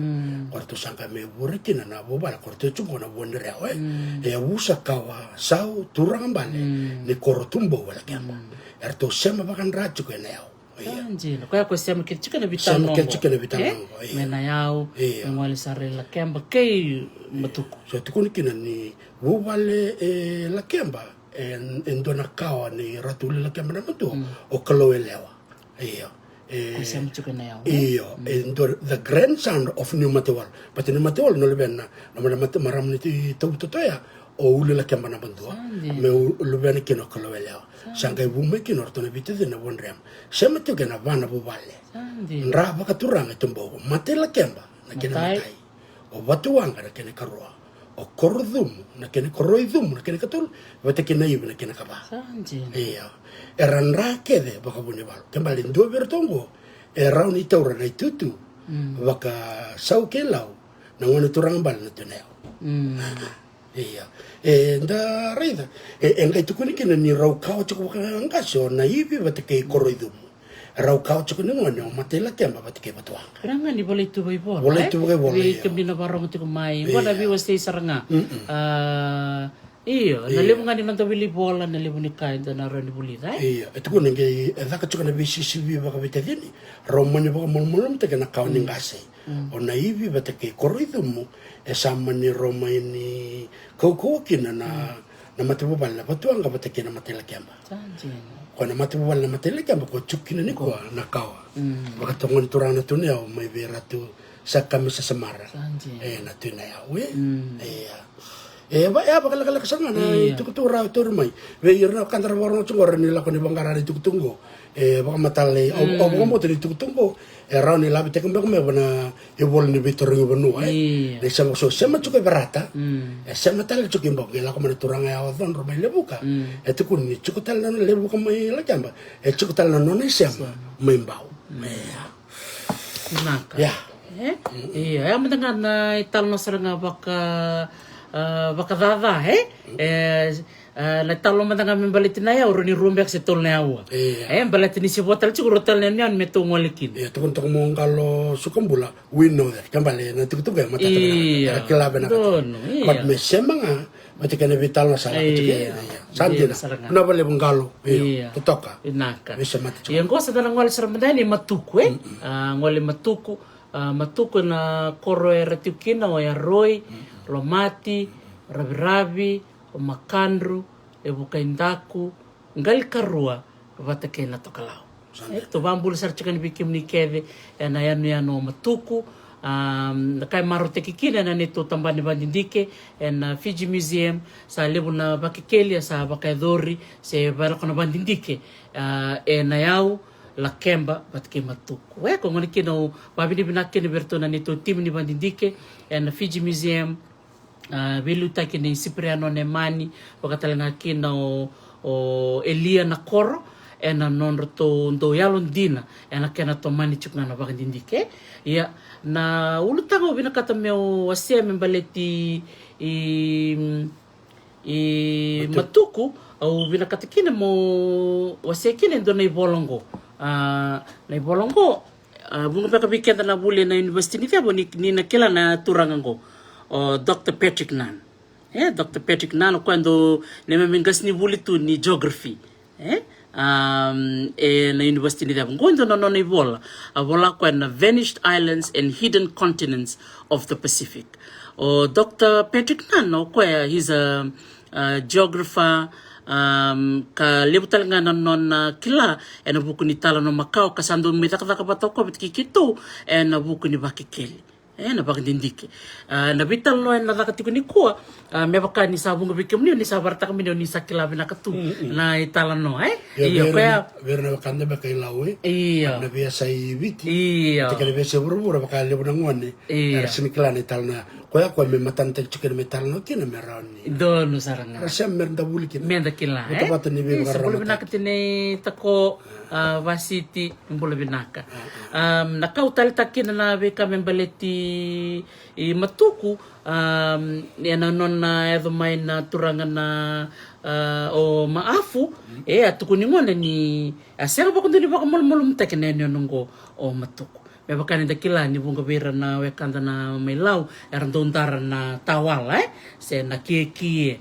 korto sanga me burikina na bobala korto chungo na bondere usa kawa sau turang bale ni korotumbo wala kemba erto sema bakan rachu ko NAYAU Anjina, ko sema kirchika na bitano. Sema kirchika na bitano. NAYAU, ngwali sare la kemba kei matuku. So tukuni kina ni wubale la kemba endona kawa ni ratuli la kemba na matu o kalo elewa. Iyo. Sema chuka NAYAU. Iyo. The grandson of New Matewal. But New Matewal no lebena na maram ni toya o ule la kemba na bandua. Me lebena kino kalo elewa. Sangkai bume kino ortona bitu de na wonrem. Sema tu kena vana bubale. Nra baka turanga tumbo. Mate la kemba na kena matai. O batuanga na kena karua. O korudum na kena koroidum na kena katul. Bata kena ibu na kena kaba. Iya. Eran ra kede baka bune bal. Kembali ndo bertongo. Era ni taura na tutu. Baka sau kelau na wana turanga bal na tuneo. Iya. Nda reida. Engai tukuni kena ni rau kau cukup angkasyo na ibi bata kei koroidum. Rau kau cukup ni ngone mate la kemba bata kei batuanga. Ranga ni boleh tu boy bola. Boleh tu boy bola. Di kemdina barang tu kumai. Wala bi wastay saranga. Iyo, nalimu nga ni nanta wili bola nalimu ni kain na ron ni bulita. Iya, itu kun ngai edaka cukup na bisi sibi baka bita dini. Romani baka mulmulum te kena kau ni ngase. O na ibi bata kei koroidum sama ni Roma ini kau kina na mati bubal na batuanga bata kena mati la kemba. Ko na mati bubal na mati la kemba ko chukina ni ko na kawa. Baka tongon turana tuneo mai beratu sakami sa samara. Na tuneo ba baka la kasanga na tukutura turmai. Ve irna kandara warno chungor ni la ko ni bangara ni tukutungo. Baka matale o baka mo ni tukutungo. Era ni labi tekembe ko me bana ebol ni bitor ni banu ne sama so sema cukup berata sema tal cukup mbok la ko me turanga ya wadon ro me lebuka itu kun ni cukup tal na lebuka me la jamba cukup tal na no ne sema me mbau Vinaka iya yang mendengar na italanoa saranga baka dada la talo matanga me baliti NAYAU ro ni rumbek se tol NAYAU balati ni se botal ci rotal ne nyan me to ngolikin tukun tok mo ngalo sukambula we know that kambale na tukutu ga mata tra kila bena but me semanga mati kana vital na sala tuke sanjina na bale bungalo tutoka Vinaka me semati yang gosa dana ngol sarmandani matuku ngol matuku na koro era tukina o ya roi lomati rabi o makandru e bukaindaku ngal karua vata kena tokalao to bambul sar chikan bikim ni keve na yano matuku kai marote kikina na neto tambani bandindike na Fiji Museum sa lebu na bakikelia sa bakaidori se balakona bandindike NAYAU LAKEBA batke matuku ko ngoni kino babini binakene bertona neto tim ni bandindike na Fiji Museum Viluta kini Cipriano Nemani wakatalenga kina o Elia na koro ena nonroto ndo yalon dina ena kena to mani chukna na bakandindike ya na ulutanga Vinaka tameo wasia membaleti i matuku au Vinaka kina mo wase kina ndo na ibolongo bunga peka bikenda na bule na university ni fiabo ni na kila na turangango Dr. Patrick Nan Dr. Patrick Nan quando ne memingas ni bule tu ni geography na university ni fiabo ngondo no na ibola abola kwa vanished islands and hidden continents of the Pacific. Dr. Patrick Nan he's a geographer ka lebutal nga non kila na buku ni tala no Macau kasando mitakataka patoko bitkikito na buku ni bakikeli na bakindindike na bital no na nakatiko ni kuwa mebaka ni sabunga bikemni ni sabarta kami ni sakila binakatu na italanoa iyo kaya verna bakanda bakay lawe iyo na biasa ibiti iyo tikale bese burubura bakale bunangone arsimikla ni talna kwa me matante chicken metal no kina merani dono saranga rasam merda bulikin menda kila tapata ni be Mbolo Vinaka tine tako vasiti Mbolo Vinaka nakau talitakina na veka membaleti matuku na nona edo mai na turanga na o maafu atuku ni ngone ni asera bakundi baka molmolo mtakene nongo o matuku me bakani dakila ni bunga bera na wekanda na mailau erandondara na tawala se na kie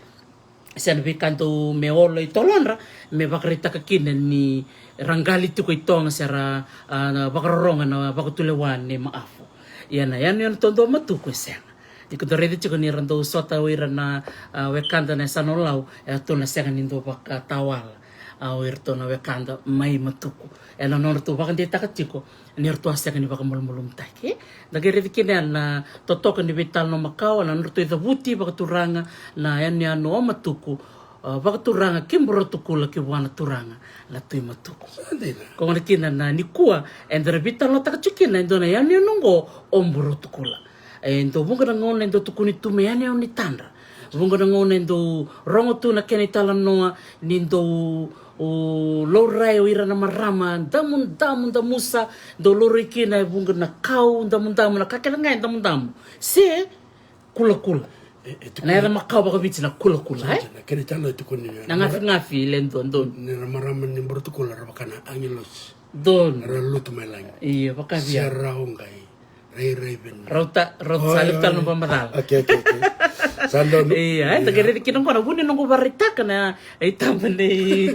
se na bikanto me olo itolonra me bakarita kakina ni rangali tuko itonga sera bakaroronga na bakutulewan ni maafu yan tondo matuku senga ikudorede chiko ni rando sota wira na wekanda na sanolau to na senga nindo baka tawala wirto na wekanda mai matuku ena norto bakan dia takatiko nirto asya ni baka mulmulum take dagere dikine na totoka ni vital no Macau na norto ida buti baka turanga na yan no matuku baka turanga kimbro tukula ki wana turanga la tui matuku ko ngana kina na nikua endere vital no takachikina ndo na yan nongo ombro tukula endo bunga na ngone ndo tukuni tume yan ni tandra bunga na ngone ndo rongo tu na kena italanoa nindo o lorai o ira na marama damu musa do lori kina bunga na kau damu na kakela ngai damu se kula na era makau baka bitsi na kula na kena tala tu kuni na ngafi lendo don ni marama ni bortukula rabakana angelos don ralut melang iya baka via serraongai rei ben rota salip tal no pamadal okay sando iya tagare kinong kono buni nong baritaka na itamba ni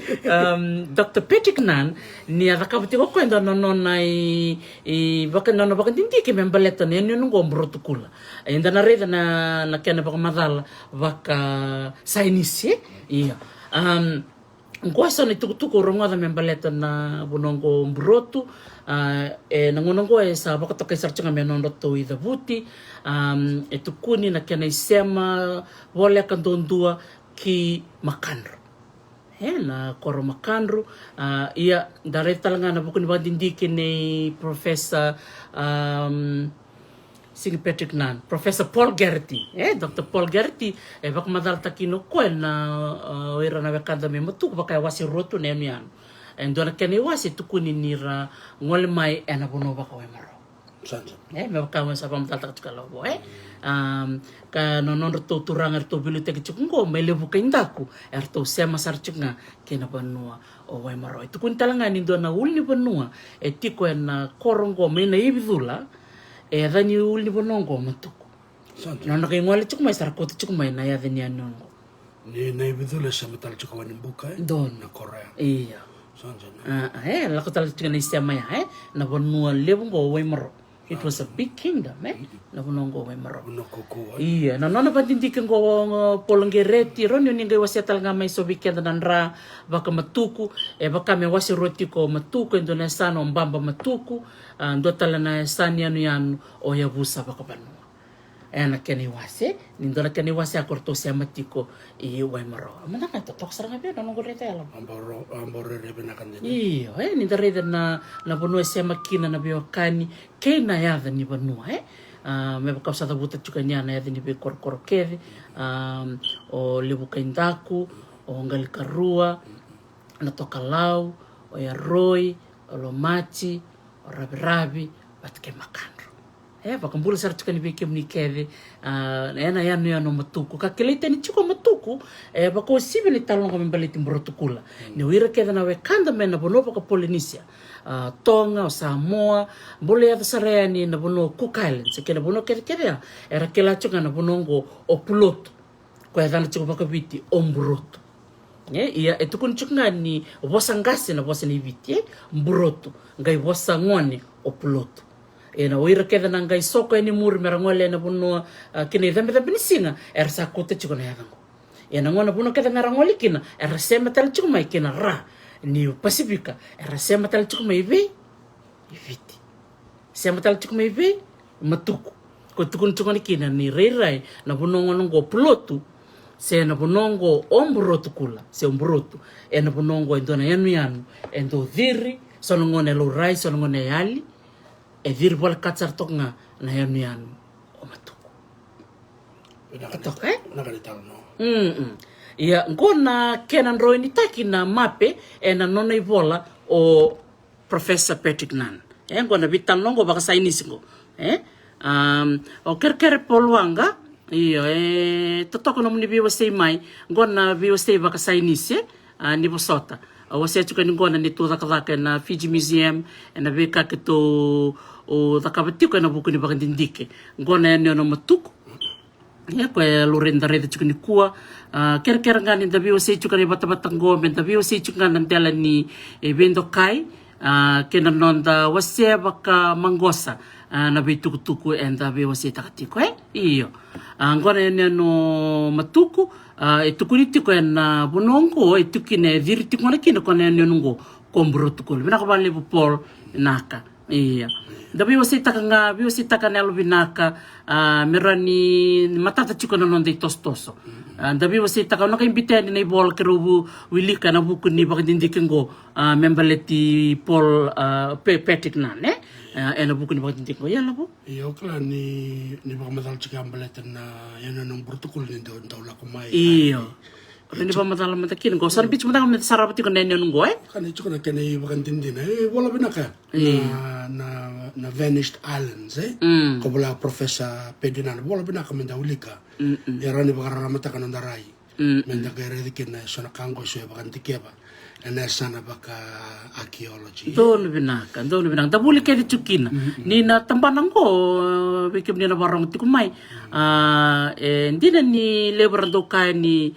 Dr. Patrick Nan ni akabati ko kwenda no na baka tinti ke membaleta ni nong mbrotukula inda na reda na kena baka madal baka sainisi iya ngoasa ni tukutuku ronga da membaleta na bunongo mbrotu nangonongo sa baka tokai sarcanga menondo to ida buti tukuni na kena sema wale kandondua ki makandro na koro makandro ia dare talanga na buku ni bandindiki ni Professor Sing Patrick Nan, Professor Paul Gerty, Dr. Paul Gerty, baka madal takino ko na wira na wekanda me matuku baka wasi roto na yan. And dona kene wasi tukuni nira ngole mai ena bono baka we maro. Sanja. Me baka wasa pamatal takalo bo ka nonon to turang erto biblioteca chukungo me levu kaindaku erto sema sarchunga kena banua o we maro. Tukun talanga ni dona ulni banua tiko na korongo me na ibidula dani ulni bonongo matuku nona kay ngwale chuk mai sarkot chuk mai na ya dani anongo ni na ibidula sa metal chuk wani buka don na Korea iya sanja la ko tal chuk na isema ya na bonua lebungo we maro. It was a big kingdom na bonongo we maro iya na nona pandindikan go polongereti ronyo ninga wasiatal nga mai sobikenda nanra baka matuku baka me wasi roti ko matuku Indonesia no mbamba matuku ndo tala na sani yan o yabusa baka banu na keni wasi nindona keni wasi akorto sia matiko we maro amana ka tok saranga be no gorete ala amboro rebe na kan iyo nindare na bono sia makina na biokani kena ya ni banu me baka sa tabuta chukanya na ya ni be korkor keve o levu kaindaku o ngal karua na tokalau o ya roi o lomachi o rabi batke makandro vakambula sara tsika ni veke mni keve ena yanu matuku ka kelete ni chiko matuku vako sive ni talonga membaleti mbrotukula ni wira keda na wekanda mena bono vaka Polynesia Tonga o Samoa bole ya sarea ni na bono Cook Islands kena bono kere era kela chunga na bonongo o puloto kwa edana chiko vaka viti ombroto ia etukun chunga ni wasangasi na wasani viti mbroto ngai wasangone o puloto na oira keda na ngai soko ni muri merangole na bono kini dhambe ni singa era sa kota chiko na yadango na ngona bono keda ngarangole kina era sema tal chiko mai kina ra ni Pasifika era sema tal chiko mai ve iviti sema tal chiko mai ve matuku ko tukun chiko ni kina ni reirai na bono ngo pulotu se na bonongo ombrotu kula se ombrotu na bonongo endona yanu endo dhiri sono ngone lorai sono ngone yali dhiri bola katsar tonga na yanu o matuku katoka ia ngona kenan roini taki na mape na nona ibola o Professor Patrick Nan ngona vitanongo baka sainisingo o kerkere polwanga iyo totoko no muni biwa sei mai ngona biwa sei baka sainise ni bosota wase chuka ni ngona ni to daka na Fiji Museum na beka ke to o dakabatiko na buku ni baka ndindike ngona ni no matuku kwa lorenda rede chuka ni kua kerker ngani da biwa sei chuka ni bata ngombe da biwa sei chuka ndela ni evento kai kena nonda wase baka mangosa na bitukutuku enda be wase takatiko iyo ngona no matuku etukunitiko na bonongo etukine diriti ngona kino kona ngo kombrotuko Vinaka levu Paul naka iya da be wase takanga be wase takana Vinaka merani matata chiko na nonda tostoso da be wase takana ka imbitani na ibol kerubu wilika na buku ni bakindindikengo membaleti Paul Patrick Nan ena buku ni bakindindikengo ya labo iyo kala ni bakamadal chika ambaleta na yana nang protokol ni daw la kumai iyo ni ba madala matakin go san bich madang met sarabati ko nenyo ngo kan chiko na kene bakandindina wala Vinaka na vanished islands ko bala Professor Pedinan wala Vinaka menda ulika era ni bakaramata kan ndarai menda gere dikena sona kango so bakantikeba na sana baka archaeology dolo Vinaka dabuli ke chukina ni na tambanang ko bikim ni na barang tikumai ndina ni lebrando ka ni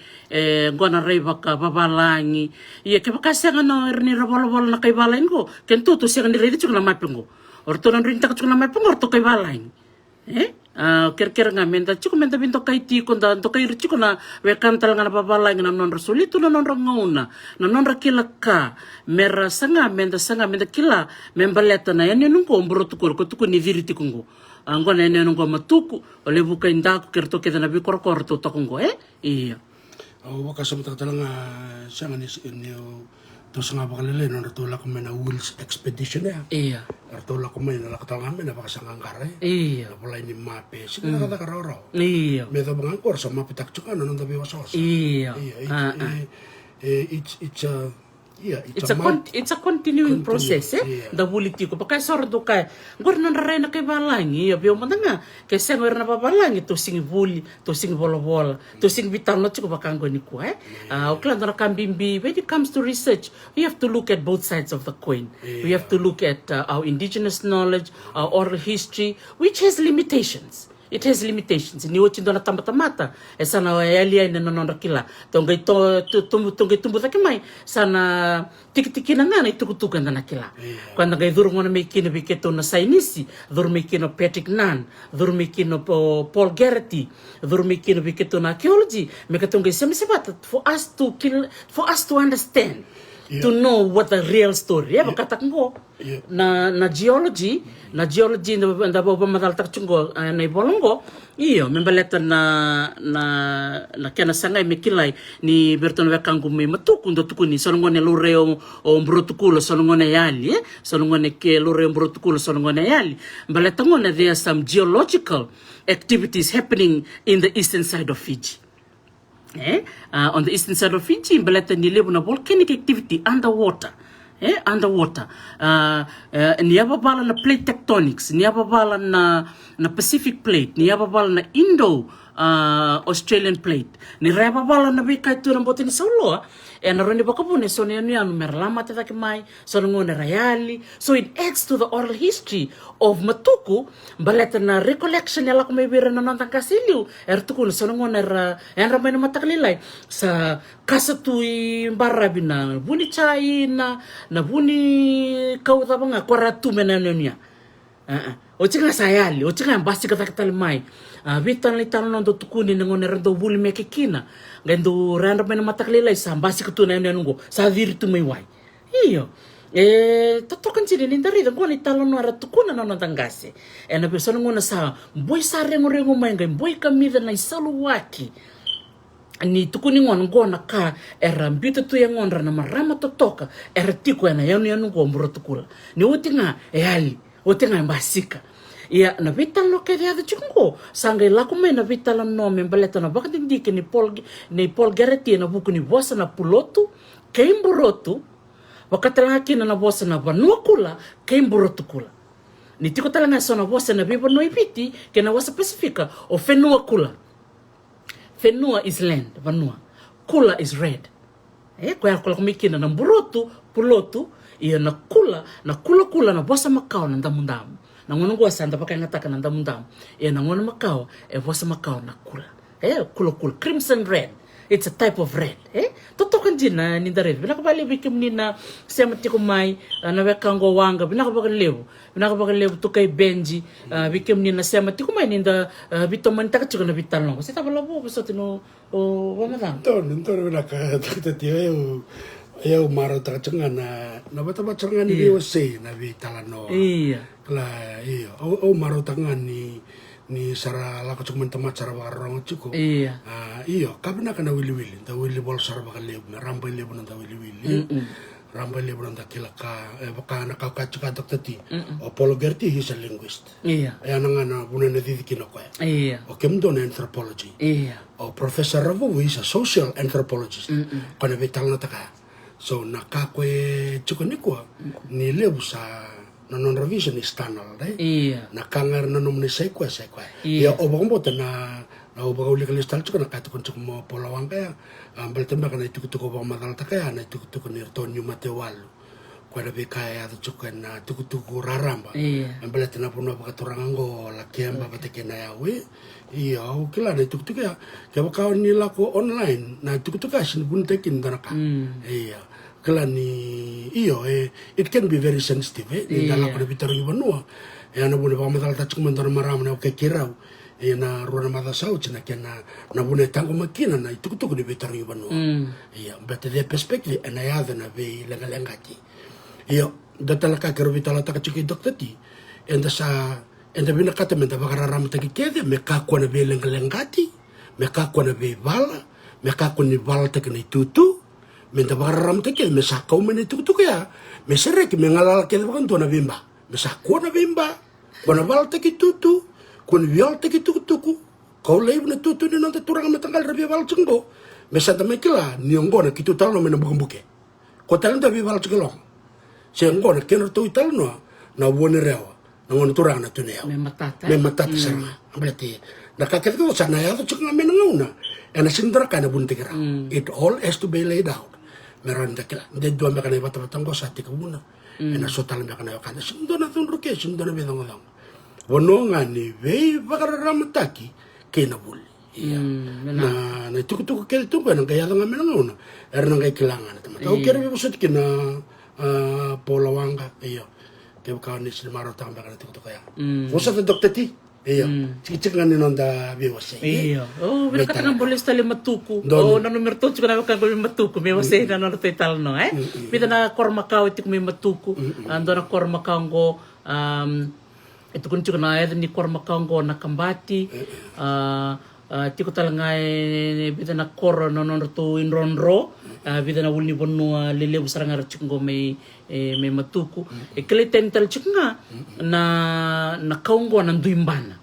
gona rei baka babalangi ye ke baka senga no ni robolo na kay balain ko kento to senga ni rei chukna mapengo orto nan rinta chukna mapengo orto kay balain kerker nga menda chuko menda binto kay tiko da to kay chiko na wekantal nga babala nga non rasulito na non rangauna na non rakilaka mera sanga menda kila membaleta na yan nung ko mbroto ko tuko ni viriti kungo angona yan nung ko matuku ole buka indako kerto keda na bikorkor to kongo iya waka samta talanga sanga ni to sanga bakalele no ratula ko mena Wills expedition iya ratula ko mena lakatanga mena baka sanga ngare iya wala ni mape sina kata karoro iya medo bang kor sama pitak chuka no ndabi wasos iya it's a continuing process da politiko baka sordo ka gornan rena kay balangi bio madanga kay senwer na babalangi to sing buli to sing bola to sing vital no chiko bakango ni ko okla na kambimbi when it comes to research we have to look at both sides of the coin we have to look at our indigenous knowledge our oral history which has limitations. It has limitations. Ni ochi ndo na tamata sana yalia ina nonora kila. Tongai tumbu takimai sana tiki na ngana itukutukan na kila. Kwanda gai dhuru ngona mekino biketo na sainisi, dhuru mekino Patrick Nan, dhuru mekino Paul Garrity, dhuru mekino biketo na archaeology. Mekatongai semisebata for us to understand. To know what the real story bakata ngo na geology nda baba madal takchungo na ibolongo iyo membaleta na kena sangai mekilai ni berton wekangu me matuku ndo tukuni sonongone loreo o mbrotukulo sonongone yali sonongone ke loreo mbrotukulo sonongone yali mbaleta ngone there are some geological activities happening in the eastern side of Fiji. On the eastern side of Fiji, mbaleta ni lebu na volcanic activity underwater. Underwater. Niyababala na plate tectonics, niyababala na na Pacific Plate, ni ababala na Indo Australian Plate. Ni rea babala na bika tu na bote ni sauloa. E na roni baka pune, so ni anu meralama te take mai, so ngone rayali. So it adds to the oral history of Matuku, baleta na recollection ya lako may bira na nantang kasiliu. Tukul, so ngone en ramay na matakalilay. Sa kasatui barabi na buni chai na buni kauta nga kwara tumena niya. O tinga sayali, o tinga basi katakatali mai. Vitan li talo ndo tukuni ngone rendo buli mekekina. Gendo randa mena matakalilay sa basi katuna nungo sa diri tu mai wai. Iyo. Totokan sini ni dari ngone talo no ara tukuna na tangase. Na persona ngona sa boy sa rengo mai ngai boy kamida na isalu waki. Ni tukuni ngona ka era mbita tu yang ngondra na marama totoka era tiko na yanu ngomro tukula. Ni utinga ali, utinga mbasika. Ia na vital no kaya da chungo sanga lako me na vital no me baleta na baka dindike ni Paul Garrett na buku ni bosa na pulotu keimborotu wakatala kina na bosa na vanua kula keimborotu kula ni tiko talanga so na bosa na bibo no ipiti ke na wasa Pacifica o fenua kula. Fenua is land, vanua. Kula is red. Kwa kula kumikina na mborotu pulotu ia na kula na bosa makao na ndamundamu. Na ngono gua sanda pakai ngataka na ndamundamu. Na ngono makao bosa makao na kula. Kula crimson red. It's a type of red. Totokan din na ninda red. Vinaka bali bikim ni na sema tiko mai na wekango wanga. Vinaka bakalevu tukay Benji. Bikim ni na sema tiko mai ninda bito manitaka chiko na bitalong. Kasi tabala po so tino wamadang. Ntor vinaka takita eu maro takacanga na bata-bata ni USA na italanoa. Iya. Kala iyo. Au maro tanga ni sara lako cuma temat sara bakarong cuko. Iya. Iyo. Kabina kana wili ta wili bol sara bakalevu na rambai lebu nanta wili. Rambai lebu nanta kilaka baka na kaukacuka doktati. Paul Garrett he's a linguist. Iya. Nanga na buna na didikino ko. Iya. Kemdo na anthropology. Iya. Professor Ravu is a social anthropologist. Kana vital na taka. So nakakwe chukunikwa ni lebu sa nanon revision external dai. Iya. Nakangar nanom ni sekwa. Ya obongbote na obagauli kalistal chukuna katukun chukumo polawang kaya ambal temba kana itukutuko ba madal takaya na itukutuko ni Tonyo Matewalu. Kwa be kaya atu chukan na tukutuko raramba. Iya. Ambal tena puno bakaturango LAKEBA bateke NAYAU. Iya, kila na itukutuko ya bakaw nila ko online na itukutuko sin buntekin danaka. Iya. Kala ni iyo it can be very sensitive ni dala ko bitaro ni banua na bune pa matal ta chukman tar maram na ke kirau na ruana mata sau china kena na bune tango makina na itukutuku ni bitaro ni banua iya but the perspective na ya na be lengalengati iyo datala ka kero bitala ta chuki doktati enda bina kata menta bakararam ta kede me ka ko na be lengalengati me ka ko na be bala me ka ko ni bala ta ni tutu menta bakaram teke me sakau mene tukutuku ya me serek me ngalala kede bakan na bimba me sakau na bimba kona bal teke tutu kona vial teke tukutuku kau leib na tutu ni nante turang metanggal rabi bal cenggo me santa mekila ni ngona kitu talo mena buke ko talenta bi bal cenggo se ngona kenor tu italanoa na wone rewa na ngona turang na tunea me matata sama berarti na kaket ko sana ya tu cengga mena ngona ena sindra kana buntikira it all has to be laid out meron dakila de dua me kana bata-batang ko sa tikabuna ena sotal me kana kana sindona tun ruke sindona be dong wono ngani we bakararam taki kena bul iya na tuku kel tu kana kaya nga mena ngona erna kay kilangan tamata o kere be busut kina polawanga iyo ke ka ni sinmaro tamba kana tuku kaya usat doktati iya cicik ngani nonda biwase iya bina kata ng bolis tali matuku na numero 2 chika na kan matuku me wase na no total no bina na kormakao itik me matuku ando na kormakao go ito kun chika na ni kormakao go na kambati tiko talangay bida na kor no to inronro bida na wulni bonua lelebu sarangar chungo may matuku kalitem tal chunga na kaunggo ng duimbana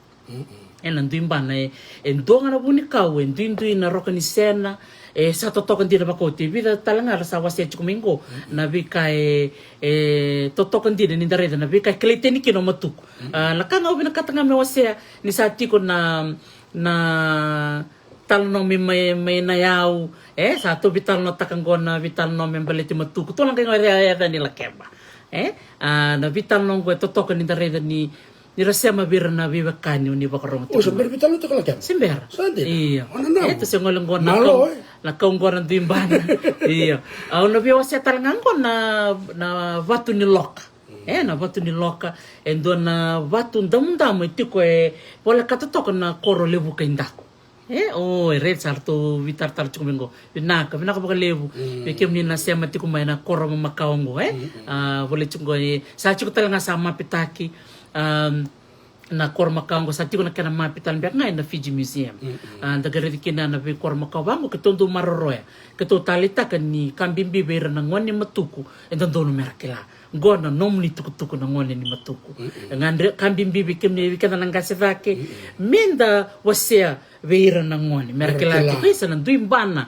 na nduimbana ndonga na buni kau ndui na roka ni sena sa totoka ndina bakoti vida talanga sa wasi chukumingo na vika totoka ndina ni dareda na vika kleiteni kino matuku la kanga ubina katanga me wasi ni sa tiko na talano me NAYAU sa to vital no takangona vital no me baleti matuku to lang kayo ni LAKEBA na vital no go totoka ni dareda ni sema bira na viva kanyo ni bakarong o sambil vital no to LAKEBA simbera iya ito sa ngolong na kaunggoran dimbana iya au na biwa sa talangan na watu ni loka na watu ni loka endo na watu ndam tiko wala katotok na koro levu kaindako red sarto vitar tar chukumingo Vinaka vakalevu pekem ni na sema tiko mai na koro makaongo wala chungo sa chuko talanga sa mapitaki na korma kaongo sa tiko na kana mapital biak ngai na Fiji Museum da gare kina na be korma kawango ke tondo maroroya ke to talita kan ni kambimbi bera na ngone matuku endono merakela gona nomni tuku na ngone ni matuku ngandre kambimbi bikem ni bikana nangase vake minda wasea veira na ngone merakela kisa na duimbana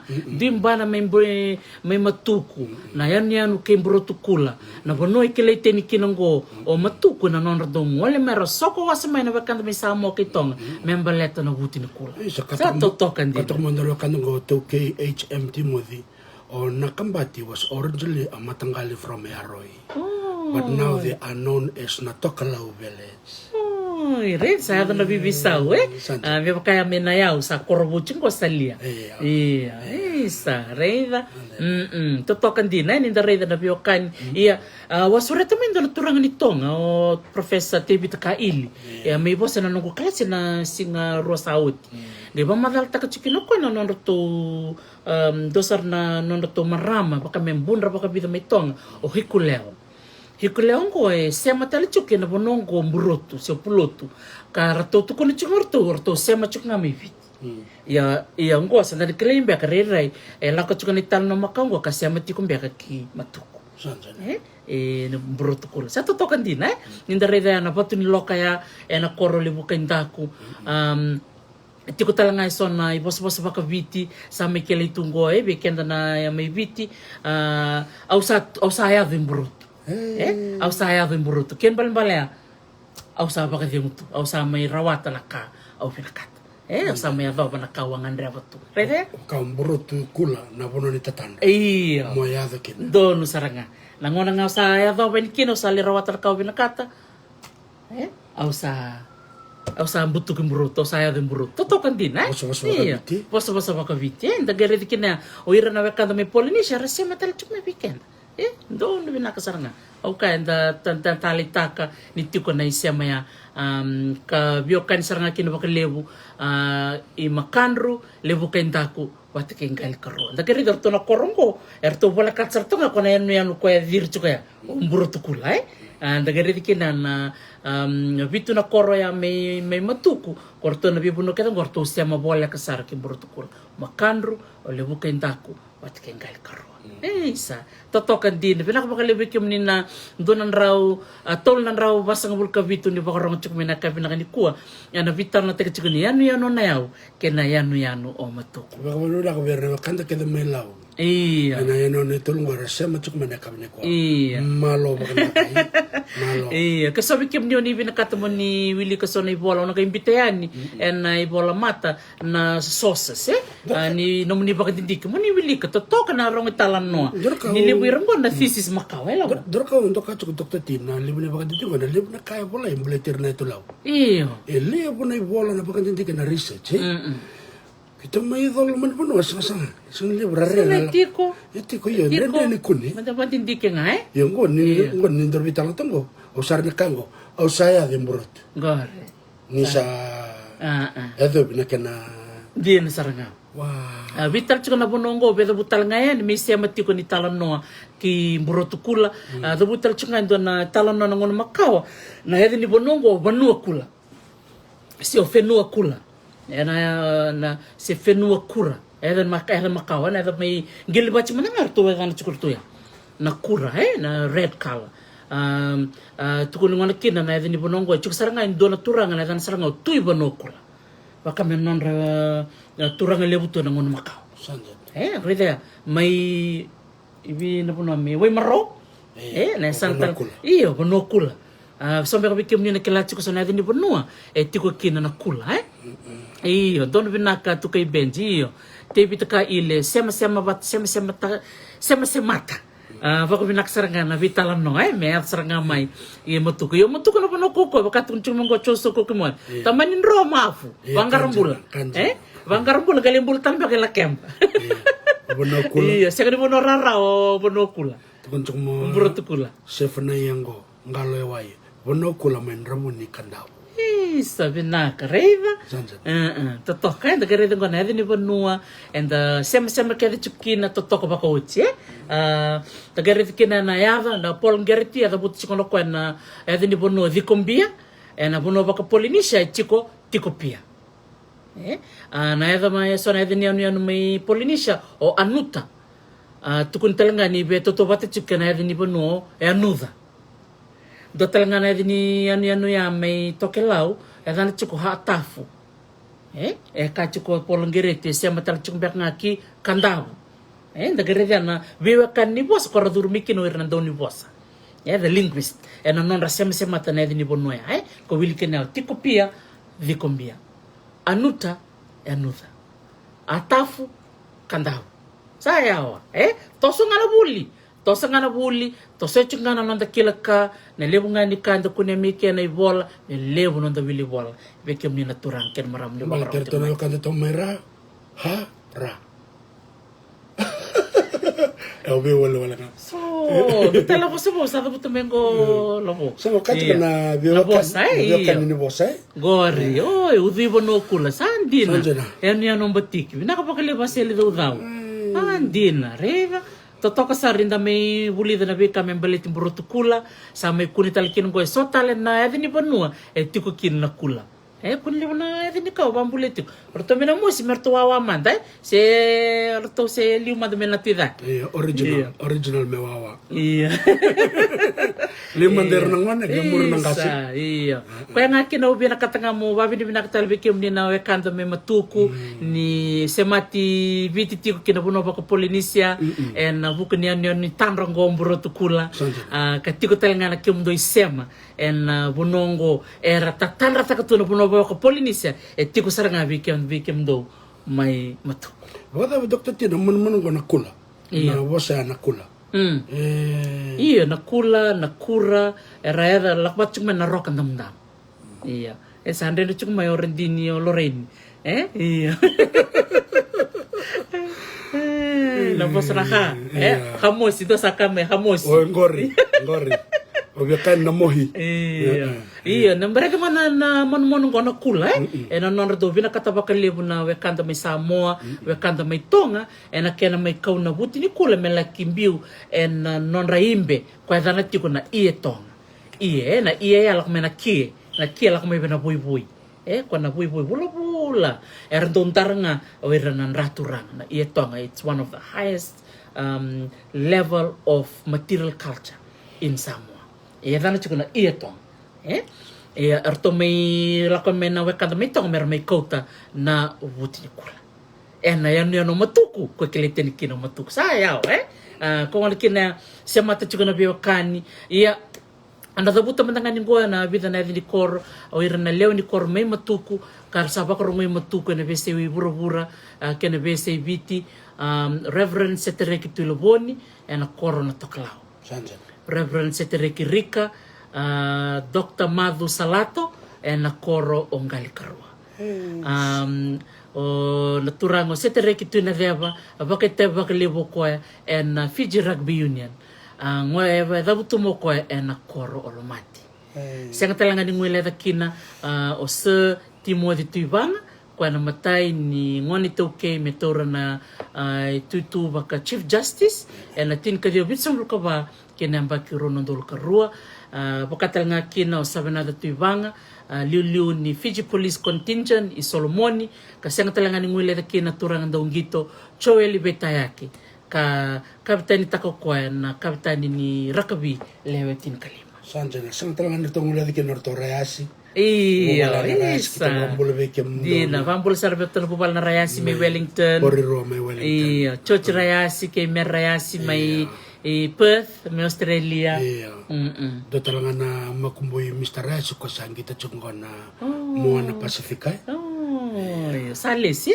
mai matuku na yanu kembro tukula na bonoi keleiteni kinongo o matuku na non radongo ole mera soko mai na bakanda may samo kitong membaleta na guti ni kula sa totokan din katok mandalo kanongo to KHM Timothy or Nakambati was originally a Matangali from Yaroi but now they are known as Natokalau village. Red sa na bibisaw may kaya may NAYAU sa korbuching ko salia sa reda totokan din ninda reda na biokan wasura tamen do turangan itong Professor David Kaili may bosa na nung klase na singa rosaut di ba madal taka chikino ko na nondo to dosar na nondo to marama baka membunra baka bida may tong o hikuleo ko sema tali chuki na bonongo mburotu se pulotu karato to kono chingorto sema chuk na mivit ya ngo sa na kleimbe ka rerai la ka chukani tal no makango ka sema tikum be ka ki matuku na mburotu ko sa to kan din ninda reda na patu ni loka ya na koro levu kaindaku tiko talanga son na ibos baka viti sa me kele tungo be kenda na ya me viti au sa ya mburotu au saya vimburutu ken balbalea au sa baka dimutu au sa may rawata na ka au pinakat au sa may adaw na kawangan revatu rede ka mburutu kula na bono ni tatanda mo yado kin dono saranga nangona nga sa adaw ben kino sa lirawata na ka pinakata au sa butu kimburutu sa ya vimburutu totokan din bosa baka viti ndagere dikina o ira na wakanda me Polynesia rasema tal chuk me weekend doon Vinaka saranga okay da talitaka ni tiko na sema ya ka biokan saranga kino vakalevu I makanru levu kaindaku wati kengal karo da keri dorto na korongo erto bola katsar to nga kona yanu ko ya virtu kaya umburo tukula da keri dikina na vitu na koro ya may matuku korto na bibuno kita korto sema bola kasar ki umburo tukula makanru levu kaindaku wati kengal karo isa totokan din Vinaka vakalevu kim ni na donan raw tol nan raw basang bulka vitu ni bakarong chuk Vinaka Vinaka ni kuwa na vital na teka chukuni yanu NAYAU kena yanu o matuku bakamano na ko berna kanda keda melaw na yano ni tulung wara sema chuk Vinaka ni kuwa malo malo kasabi kim ni Vinaka tamo ni Willy kasona ibola na kaimbitayan ni na ibola mata na sauces ni nomuni bakadindik mo ni Willy katotokan na rong italanoa niliwiran ko na thesis makaw dorka untuk kacuk dokter tina libu na bakadindik na libu na kaya bola yung bulatir na ito law libu na ibola na bakadindik na research kita may idol man po no asang libu rare na tiko yun rende ni kuni madabadindik nga yung ko ni dorbital na tango o sar na kango o saya din burot gore ni sa edo binakana din saranga vital chiko na bonongo beda butal ngayon may sema tiko ni italanoa ki mburotukula da butal chiko ngayon na italanoa na ngono makawa na hedi ni bonongo banua kula si ofenua kula na si fenua kura eden makawa na may gilibachi manangar tuwa kana chiko ya na kura na red color tukul ngona kina na eden ni bonongo chiko saranga ndo na turanga na saranga tui bonokula wakamenon turanga levu tu na ngono makau Sanjana. Rida mai ibi na puno mi wai maro na santal iyo bonokula sombe ko bikim ni na kilati ko sana ni bonua tiko kina na kula iyo don Vinaka tu kai benji iyo te bitaka ile sema mata Vako Vinaka saranga na italanoa me saranga mai MATUKU yo MATUKU na pono koko bakatun cuma ngo choso koko mo tamanin ro mafu vangarambula vangarambula galembul tambe ke LAKEBA Bonokula iya sekali bono rara o bonokula tukuncuk mo brotukula sefna yango ngalo wai bonokula men ramuni kandau Vinaka reiva totoka enda gareda ngona edi ni bonua enda sema kedi chukina totoka bako uchi ta gareda kina na yava na pol ngeriti ada buti chikono kwa na edi ni bonua dikombia na bonua baka Polynesia chiko tiko pia na eda mai sona edi ni anu mai Polynesia o anuta tukun talanga ni be toto bate chukina edi ni bonua anuda do talanga edi ni anu ya mai tokelau dana chiko hatafu ka chiko polongerete sema tal chiko bek ngaki kandaw da gereda na wewe kan ni boss ko radur mikino irna do ni boss the linguist non sema tana ni bonnoya ko wilkena tiko pia vikombia anuta anuda atafu kandaw sayawa toso ngana buli toso chungana nanda kilaka na levu ngani kanda kunya mike na ibola na levu nanda wili bola bekem ni naturang ken maram ni bal tertono kanda to mera ha ra Obe wala ka so tala ko sa buto mengo lobo so kati na biwa kan ni bosa gori udhi bono kula sandina yani anombatiki Vinaka vakalevu sele do dau andina reva totoka sa rinda may bulida na bika may balit yung brotukula sa may kunitalikin ko so talen na edi ni bonua tiko kin na kula kunli na edi ni ka bambulit orto mena mo si mertuawa manda se orto se liuma de mena tida original mewawa lima der nang mana gemur nang kasi iya kaya nga kinaubi na katanga mo babi ni binakatalbikim ni na wekanda may MATUKU ni semati viti tiko kinabuno bako Polynesia en bukan ni tanrang gombro tukula katiko talanga na kimdo sema en bunongo era tatanra takatuna buno bako Polynesia tiko saranga bikim do may MATUKU wada doktor ti naman ko nakula na wasa nakula iya nakura era lakbat cuma narok ndam iya sande no cuma orang dini loren iya nabos raha hamos itu sakame hamos ngori obiakan na mohi iya mereka mana na mon kono kula non do Vinaka vakalevu na wekanda mai Samoa wekanda mai Tonga kena mai kauna buti ni kula mela kimbiu non raimbe kwa dana tiko na tonga na ya lak mena kie lak mai bena bui kwa na bui bula dontaranga weranan raturang na tonga it's one of the highest level of material culture in Samoa dana tiko na tonga arto may lakon may na wekanda may tong mer may kota na ubuti ni kula na yan MATUKU ko kiliten kino MATUKU sayaw kung ano kina sema ta chiko na biwakani anda dabuta mandangan ko na vida na ni kor o ira na leo ni kor may MATUKU kar saba ko may MATUKU na bese wi bura kena bese viti Reverend Setereki Tuloboni na kor na toklaw Reverend Setereki Rika Dr. Madhu Salato na koro o Ngalikarua o naturango Setereki tuna deba bakete vakalevu ko na Fiji Rugby Union ngoe dabutu mo ko na koro o lomati senga talanga ni ngwele dakina o se timo di tuibanga ko na matai ni ngoni toke metora na tutu baka Chief Justice na tin kadio bitsam ka ba kinamba kirono ndol karua Pakatal nga kina o sabanada tuibanga liu ni Fiji Police Contingent i Solomoni kasi nga talaga ni ngwile kina turangan daw gito choeli betayaki ka kapitani takokwa na kapitani ni Rakabi lewetin kalima sanjana sang talaga nito ngwile kina ortorayasi Iya, isa. Dina, vambul sarbeto na bubal na rayasi may Wellington. Boriro may Wellington. Iya, Chochi rayasi kay Mer rayasi may Perth, may Australia. Iya. Do talaga na makumboy Mr. Rayasi ko sa kita chungo na mua na Pasifika. Salesi.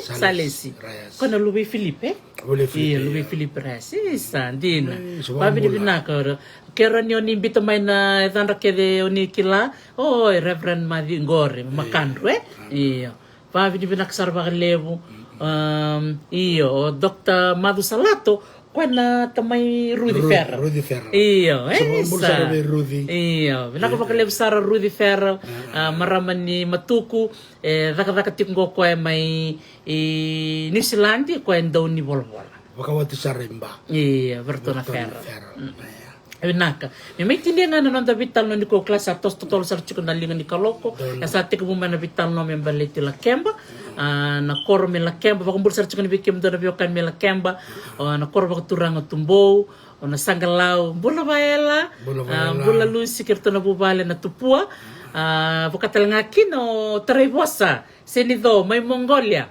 Kono Louis Philippe. Iya, Louis Philippe rayasi isa. Dina. Babi di Vinaka. Kero ni oni bito may na tanda kede oni kila Reverend Madi Ngore makandro iyo pavi di binaksar vakalevu iyo Dr. Madu Salato kwana tamay Rudy Ferro iyo iyo binaka vakalevu sara Rudy Ferro maraman ni MATUKU daka tingo kwa may New Zealand kwa ndaw ni volvola wakawati sarimba iyo Bertona Ferro Vinaka. May tindihan nga nanon da vital no ni ko klasa tos totol sar chiko na linga ni kaloko. Ya sa tika buma na vital no me baleti LAKEBA. Na koro me LAKEBA ba kumbul sar chiko ni bikim do na biokan me LAKEBA. Na koro ba turanga tumbo. Na sangalau bula baela. Bula lusi kirto na bubale na tupua. Vukatal ngaki no Trevosa. Senido may Mongolia.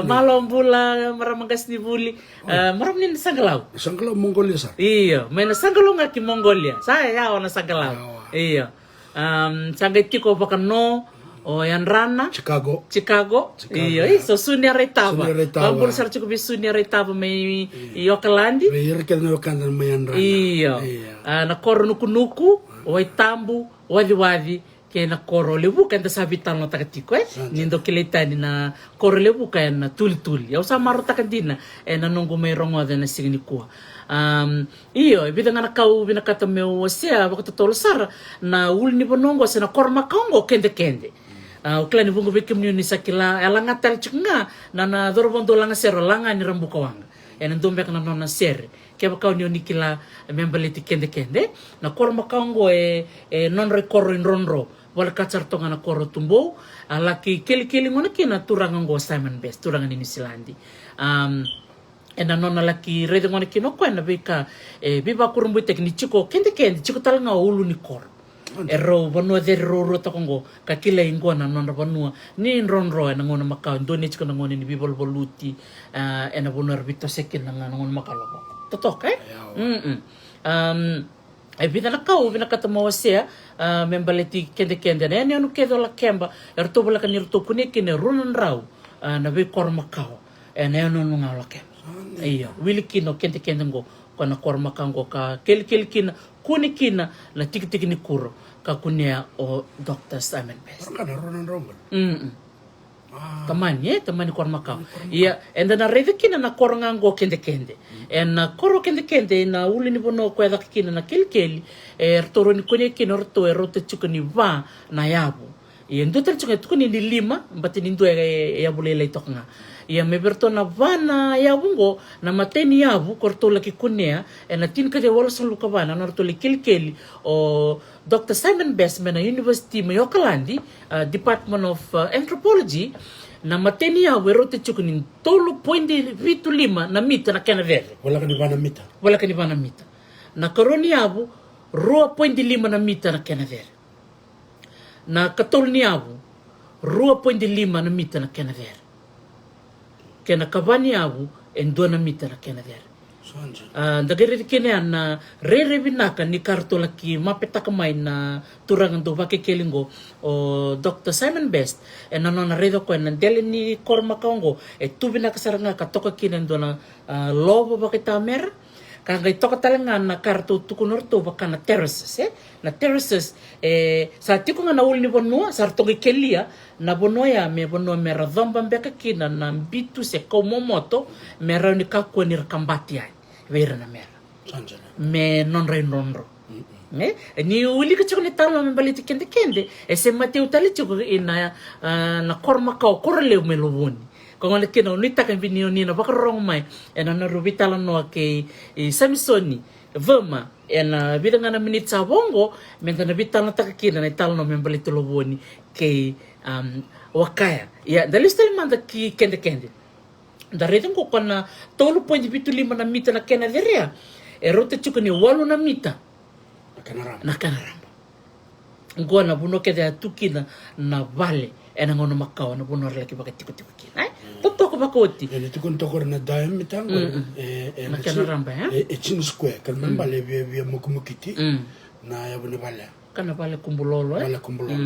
Malom bula maramangas ni buli. Maram ni sangalaw. Sangalaw Mongolia sir. Iya, may nasangalaw ngaki Mongolia. Saya yao nasangalaw. Iya. Sangay tiko bakano o yan rana. Chicago. Iya, so sunya retaba. Bambul sar chiko bi sunya retaba may Yokalandi. May yerkel na Yokalandi may yan rana. Iya. Na koro nuku-nuku, way tambu, wadi-wadi. Kaya na koro levu kaya sa vital no takatiko nindo kilitani na koro levu kaya na tuli-tuli. Yaw sa maro takandina na nunggu may rongo na signi kuha. Iyo, ibida nga nakau binakata meu siya wakatotolo sara na uli ni bonongo sa na korma kaongo kende-kende. Ukla ni bungo bikim ni sakila alangatal chunga na dorobondo langa sero langa ni rambu kawanga. Nandombek na nona sere. Kaya kau ni nikila membaliti kende-kende na korma kaongo non rekoro in ronro. Wala kacar tonga na koro tumbo laki kili ngona kina turangan go Simon Best turangan ni New Zealand ena nona laki rede ngona kino ko na bika biba kurumbu teknichiko kende chiko talanga ulu ni koro ero banua de roro takongo kakila ingona nona banua ni ronro ena ngona makau ndoni chiko ngona ni bibol boluti ena bonua bito sekin ngona makalobo totok Bida na kau bina katamo sia membaleti kende na yani anu kedo LAKEBA erto bala kan irto kune kine runan rau na be korma kau na anu nga LAKEBA iyo wilikino kende ngo kana korma kango ka kel kune kina na tik ni kuro ka kunia o Dr. Simon Best kana runan rau tamani korma kau iya enda na rede kina na korangango kende na koro kende na uli ni bono kwa kina na kelkeli ertoro ni kone kina orto erote chuko ni va NAYAU iya ndo tar chuko tukuni ni lima mbati ni ndo ya bulele itoknga iya meberto na va NAYAU ngo na mateni yavu korto laki kunea na tin kade wala son lukabana na orto li kelkeli o Dr. Simon Best mena University of Yokalandi Department of Anthropology na mateni ya werote chukunin 3.25 na mita na Canavere. Wala ka ni ba na mita. Na karoni yabu 2.5 na mita na Canavere. Na katolni yabu 2.5 na mita na Canavere. Kena kabani yabu 2 na mita na Canavere. Dagiri kene na rere Vinaka ni karto laki mapetaka mai na turangan do vakekelingo o Dr. Simon Best na nona redo ko na dele ni korma kaongo tu Vinaka saranga katoka kinen do na lobo bakita mer kanga itoka talanga na karto tukunorto baka na terraces na terraces sa tiko nga na uli ni bonua sa artogi kelia na bonoya me bonua mera dhomba mbeka kina na mbitu se komomoto mera ni kakwa ni rakambati ai vera na mera me non ronro ni uli ka chukuni talo me baliti kende se mateu tali chuku ina na korma ka korle me loboni kongole kino ni taka binio ni na bakarong mai na rubitala no ke samisoni vema na bidanga na minute sa bongo menta na bitala taka kina na talo no me baliti loboni ke wakaya ya dalistel manda ki kende Dari ko kana 3.25 na mita na Canavere erote chuko ni 8 na mita na kanaramba Ngoa na buno ke tukina na vale ena ngono makau na buno laki baka tiko kina totoko bakoti e tiko toko na diameter na kana ramba chin square kan mambale via mukumukiti na ya bune vale kana vale kumbulolo vale kumbulolo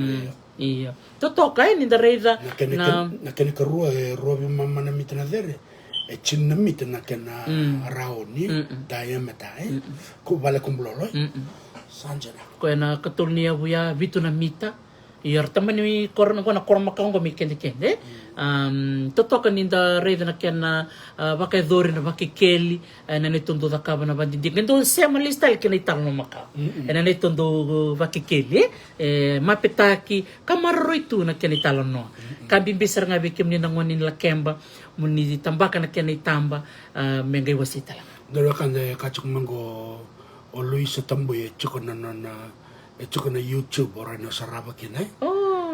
iya totoka ni da reida na kene karua rua mama na mitna dere chin na mitna kana raoni diameter ko vale kumbulolo sanjana ko na katulnia buya vitu na mita iar tamani korna ko na korma kaungo mi kende totoka ni da reida na kena baka dori na baka keli na ne tondo da kaba na bandi ngendo sema lista ke na italo maka na ne tondo baka keli mapetaki kamarro itu na kena italo no kabimbi sar nga bikim ni ngoni LAKEBA muni tambaka na kena itamba mengai wasita lang dalo kan kachuk mango o Luisa tamboy chuko na YouTube ora na saraba kina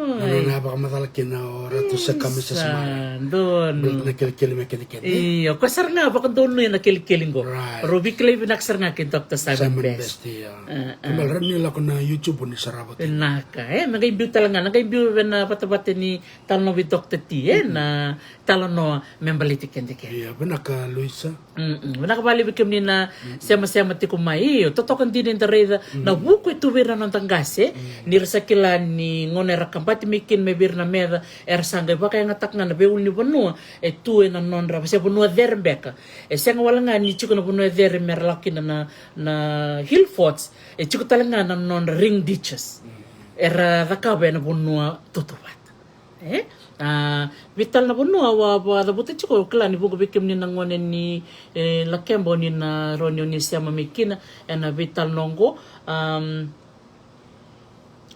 na baka matala kina ora to sa kamisa semana don na kili me kini iyo ko sar nga baka don na kili go robi klay binak sar nga kin Dr. Simon Best kamal ran nila ko na YouTube ni saraba Vinaka magay biu talaga nagay biu na patabate ni talno with Dr. T na italanoa membaliti kende iya Vinaka Luisa Vinaka bali bikim ni na sema tiko mai totokan din in reda na buku itu vera non tangase ni rasakila ni ngonera kampati mikin me bir na meda sanga baka yang atak na beul ni bonua tu na non ra se bonua derbeka senga wala nga ni chiko na bonua der merlakin na hill forts chiko talanga na non ring ditches era rakaba na bonua totobat vital na bonua wa da buta chiko kala ni bugo bikim ni nangone ni LAKEBA ni na ronyo ni sema mikina na vital nongo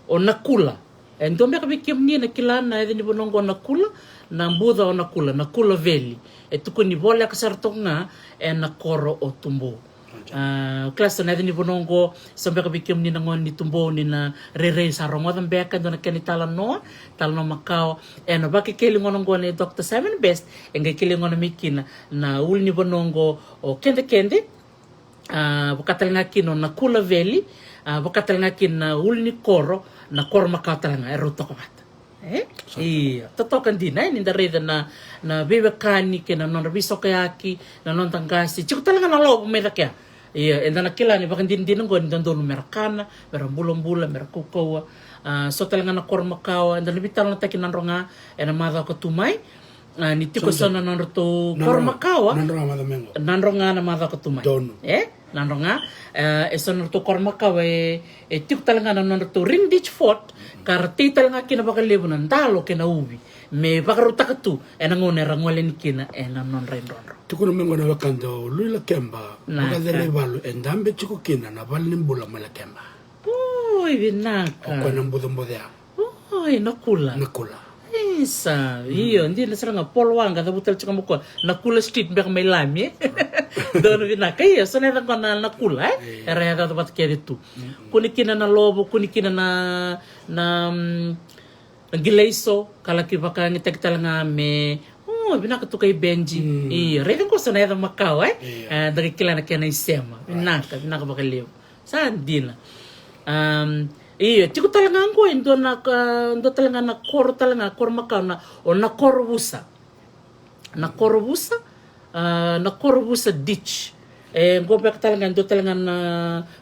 o nakula endo me kabikim ni na kilana ni bonongo nakula na mbuda o nakula veli tuko ni bola kasartonga na koro o tumbo class na ni bonongo sampai kabikim ni nangon ni tumbo ni na rere sarongo dan beka do na kenitala no talno makao na baki keli ngonongo ni Dr. Simon Best enga keli ngono mikina na ul ni bonongo o kende bukatal ngakino nakula veli bukatal ngakina ul ni koro na koro makatalanga eruto kamat iya totokan din ni reda na bebe kani ke na non rabiso kayaki na non tangasi chiko talaga na lobo meda kya iya enda nakila ni bakan din ngo ndondo merakana merambulong merakukawa so talaga na koro makawa enda libital na takin nanronga na madha ko tumay ni tiko sana nanroto koro makawa nanronga na madha ko tumay nanronga sono to korma kawe tik talanga non to ring ditch fort karti talanga kina bakalevu nan dalo kina ubi me bakaruta katu ngone rangole nikina non rendro tukuno mengo na wakando lui LAKEBA bakadere balu endambe chiko kina na balimbula LAKEBA Vinaka ko nambudo mbodea nakula isa iyo ndi na saranga polwanga da butel chika moko nakula street mbek may lami dono Vinaka iyo so na nakula era da bat kede tu kunikina na lobo kunikina na gileiso kala ki baka ngitek talanga me Vinaka tu kay Benji iyo reden ko so na da makao dari kila na kena sema Vinaka bakalevu sandina iya tiko talaga ngo ndo talaga na koro makao na o na korobusa ditch ngo bek talaga ndo talaga na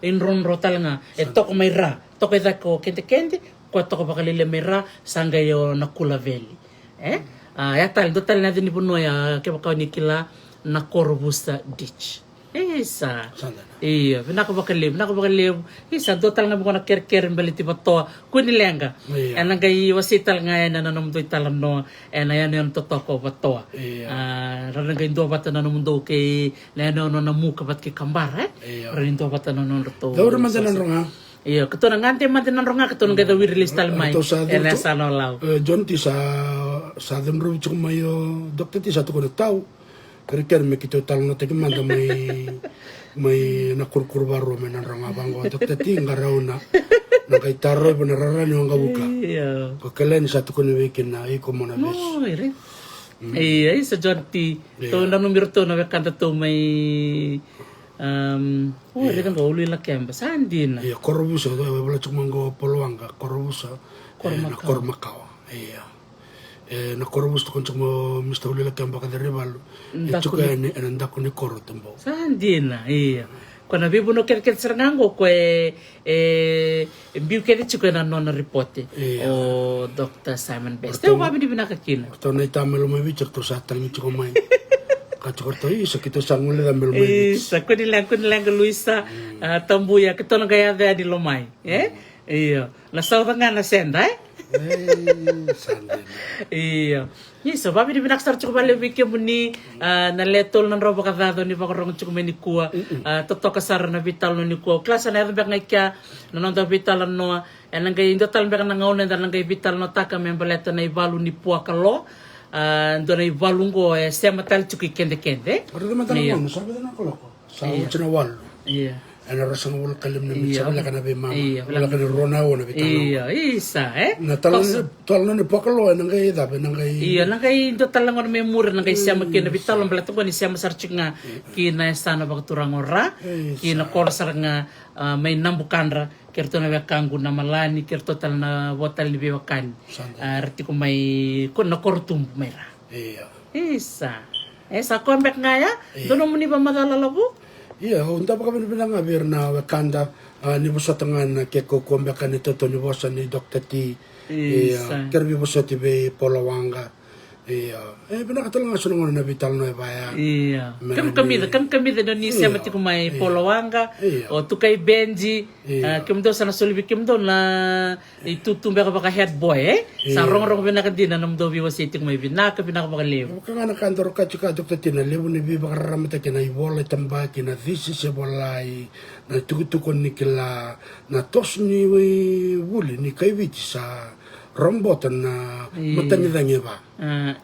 inronro talaga toko may ra toko ko kente ko toko bakalile may ra sanga yo nakula veli ya tal ndo talaga din ibuno ya ke bakaw ni kila na korobusa ditch isa iya Vinaka bakalevu isa do tal nga buko na kerker baliti bato kunilenga ngai wasital nga na nanom do italanoa yan yon totoko bato ranang indo bata na mundo kay na muka bat ki kambar rindo bata na to do man ronga iya kato na ngante man ronga kato nga da release talmay sa no law John ti sa dem ru chumayo Dr. ti sa to ko tao kerker me kito talno te manda may nakurkur baro me nanranga bango Dr. T ngarauna na kay taro benarara ni nga buka ko kelen sa to ko ni weekend na iko mo na bes iya isa John T to na numero to na kanta to may Ore kan ulu LAKEBA sandina. Iya, korobusa do wala chumango polwanga korobusa na kormakawa. Iya. Na korobusa kon chumo Mr. Uli LAKEBA ka rival. Chuka ni andako ni koro tumbo. Sandina, iya. Kona bibu no ker serangango ko biu kere chuka na nona reporte. O Dr. Simon Best. Te wabi di Vinaka kina. To na itamelo mai bichar to satang ni chuko mai. Kachukorto isa kito sangule da melo mai. Isa kunilang Luisa tambuya kito na kaya di lomai. Iya. Na sauta nga na senda Iya. Isa babi di Vinaka sar chuko bale wiki muni na letol na roba kadado ni bakarong chuko meni kuwa toto kasar na vital no ni kuwa. Klasa na erbe ngaikia na nonda vital no enangay indo tal mbeka na ngauna dan nangay vital no taka membaleta na ibalu ni puakalo. Ndona ivalungo sema tal chuki kende. Ora man tan no sabe na koloko. Sa uchina wal. Iya. Ana rasa ngul kalim na mitsa wala kana be mama. Wala kana rona wona bitano. Iya, isa Na tal no ni pokalo nangay da be nangay. Iya, nangay do tal ngon memur nangay sema kina vital mbalato ko ni sema sarchinga kina sana bakturang ora. Kina korsar nga may nambukandra kerto na kangu na malani kerto tal na botal ni bewakan arti ko may ko na kortum mayra isa ko ambek nga ya dono mo ni ba madalalabu iya unta pa kami bilang abir na wakanda ni bosa tangan ke ko ambek ni toto ni bosa ni Dr. T kerbi bosa ti be polawanga iya pinakatulong nga sunungan na vital no baya iya kam kami da ni sema ti ko may polawanga o tu kay Benji kim do sana solibi kim do na itutumbe ka baka head boy sa rong Vinaka din na namdo biwa city ko may Vinaka vakalevu kanga na kantor ka chuka Dr. Tina levu ni biba karamata kina ibola tamba kina this is bolai na tukon ni kila na tos ni wuli ni kay viti sa rombotan na matani dange ba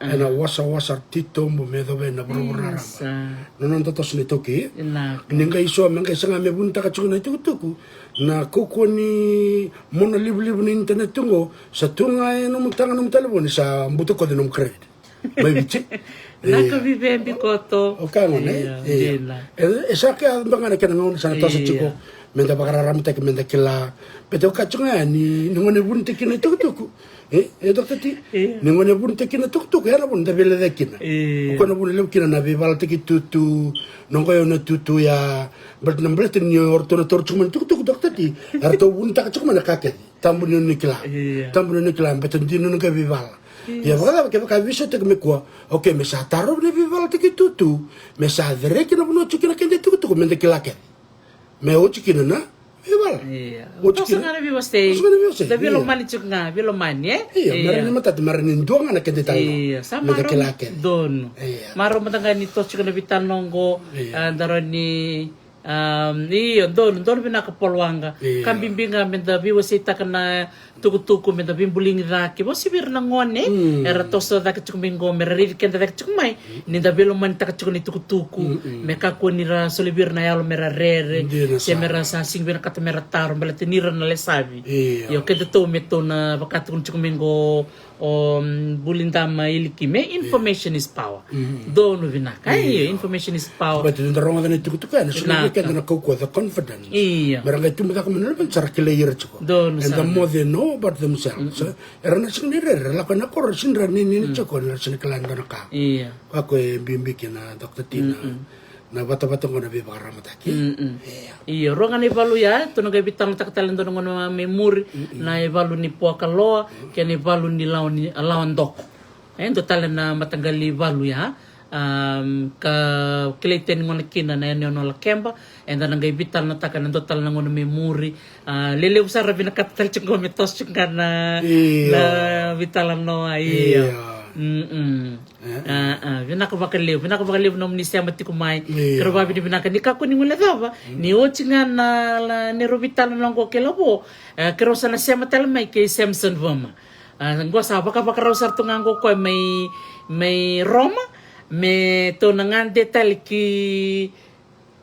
ana wasa tito mo medo be na burburara nonon totos ni toki ninga iso menga sanga me bunta ka chuna tuku na koko ni mona libu ni internet tungo sa tunga no mutanga no telefoni sa mbuto ko de no credit mai bichi naka vivembi koto o kango ne esa ka bangana kana no sa tosa chiko menda bakararamta ke menda kila pero kachunga ni ngone bunte kina tuku Dr. T ngone bunte kina tuku era bun da bele de kina ko no bun le kina na vival te tutu no ko no tutu ya but number te ni orto no torchuma tuku Dr. T arto bun ta kachuma na kake tambun ni kila beto dino no ka vival ya vada que ka viso te me ko okay me sa taro ne vival te tutu me sa dere kina bun chukina kende tuku menda kila ke me ochikina na vival otosa ngana viva stay da vilo mani chukna vilo mani marani matat marani ndonga na kende talo sama don maro matanga ni tos chukna vital nongo daroni don Vinaka polwanga kambimbinga menda viwa sita kana tuku menda bimbuling daki bo sibir na ngone era toso daki chukumingo merari kenda daki chukumai ninda vilo man taka chukuni tuku meka konira solibir na yalo merarere se mera sa singbena kata mera taro balatinira na lesabi yo kenda to meto na bakatu chukumingo bulindama ilikime information is power dono Vinaka information is power but the wrong than tuku kan kenda na koko the confidence barangay tumaka kumana ban sarkilayer chuko and the more they know about themselves era na sinire la kana kor sinra ni chuko na sinikalan na ka ako bimbi kina Dr. Tina na bata-bata ko na bibakaramata ki rongan ibalu ya to naga bitang takatalan do ngono memori na ibalu ni puakaloa ken ibalu ni lawan dok do talan na matanggali ibalu ya ka kiliten ngona kina na no LAKEBA and then nangay vital na taka nando tal ngono memori lele usar Vinaka tal chungo metos chunga na vital no Vinaka vakalevu no ni sema ti kumai pero babi Vinaka ni kako ni ngula dava ni ochinga na ni rovital no ngo kelabo kero sana sema tal mai ke Samson vama ngwa sa baka rosar tunga ngo ko may Roma me to nangan detal ki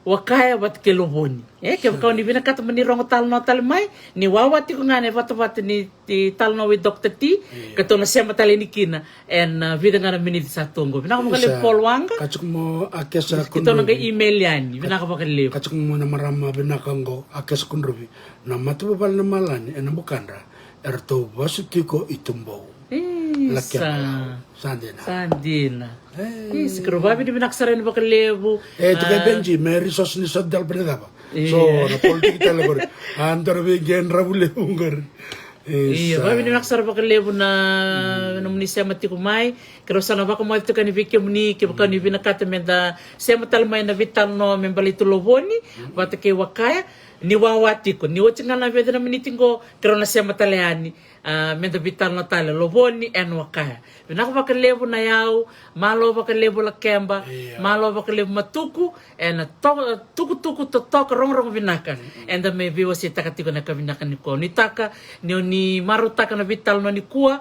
wakaya wat ke lovoni ke kau ni Vinaka ta mani rongo talanoa tale mai ni wawa tiko ngane wata ni talanoa with Dr. T katona sema tale ni kina en vida ngana mini satongo Vinaka mo kale polwanga kachuk mo akesa kitona ga email yani Vinaka ba kale kachuk mo na marama Vinaka ngo akesa kunrubi na matu bal na malani en bukandra erto basu tiko itumbo LAKEBA Sandina. Sikro babi di binaksaran ba kalevu. Tu kay Benji, may resource ni Sodal Predaba. So, na politik talaga. Antar bi genra bule ungar. Iya, babi di binaksar ba kalevu na namuni sema tiko mai. Kero sana ba kamo ito kani Vicky muni ke ba kani Vinaka menda sema talmai na vital no membalito lovoni. Bata ke wakaya ni wawatiko ni wachinga na veda na minitingo kero na sema taleani. Menda vital na tale lovoni en wakaya Vinaka vakalevu NAYAU malo vakalevu LAKEBA malo vakalevu MATUKU en tuku totok rong Vinaka and me viwa si takatiko na Vinaka ni ko ni taka ni marutaka na vital no ni kuwa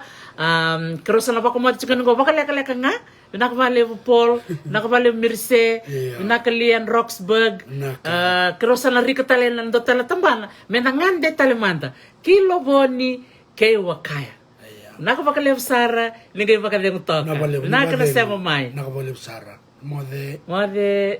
kerosa na bako mati chikan go vakaleka nga Vinaka valevu Paul Vinaka valevu Mirse Vinaka lian Roxburgh kerosa na rika tale na ndo tale tambana menda ngande tale manda kilo boni kay wakaya Vinaka vakalevu Sara lingay vakalevu toka Vinaka na sema mai nakabalev Sara mode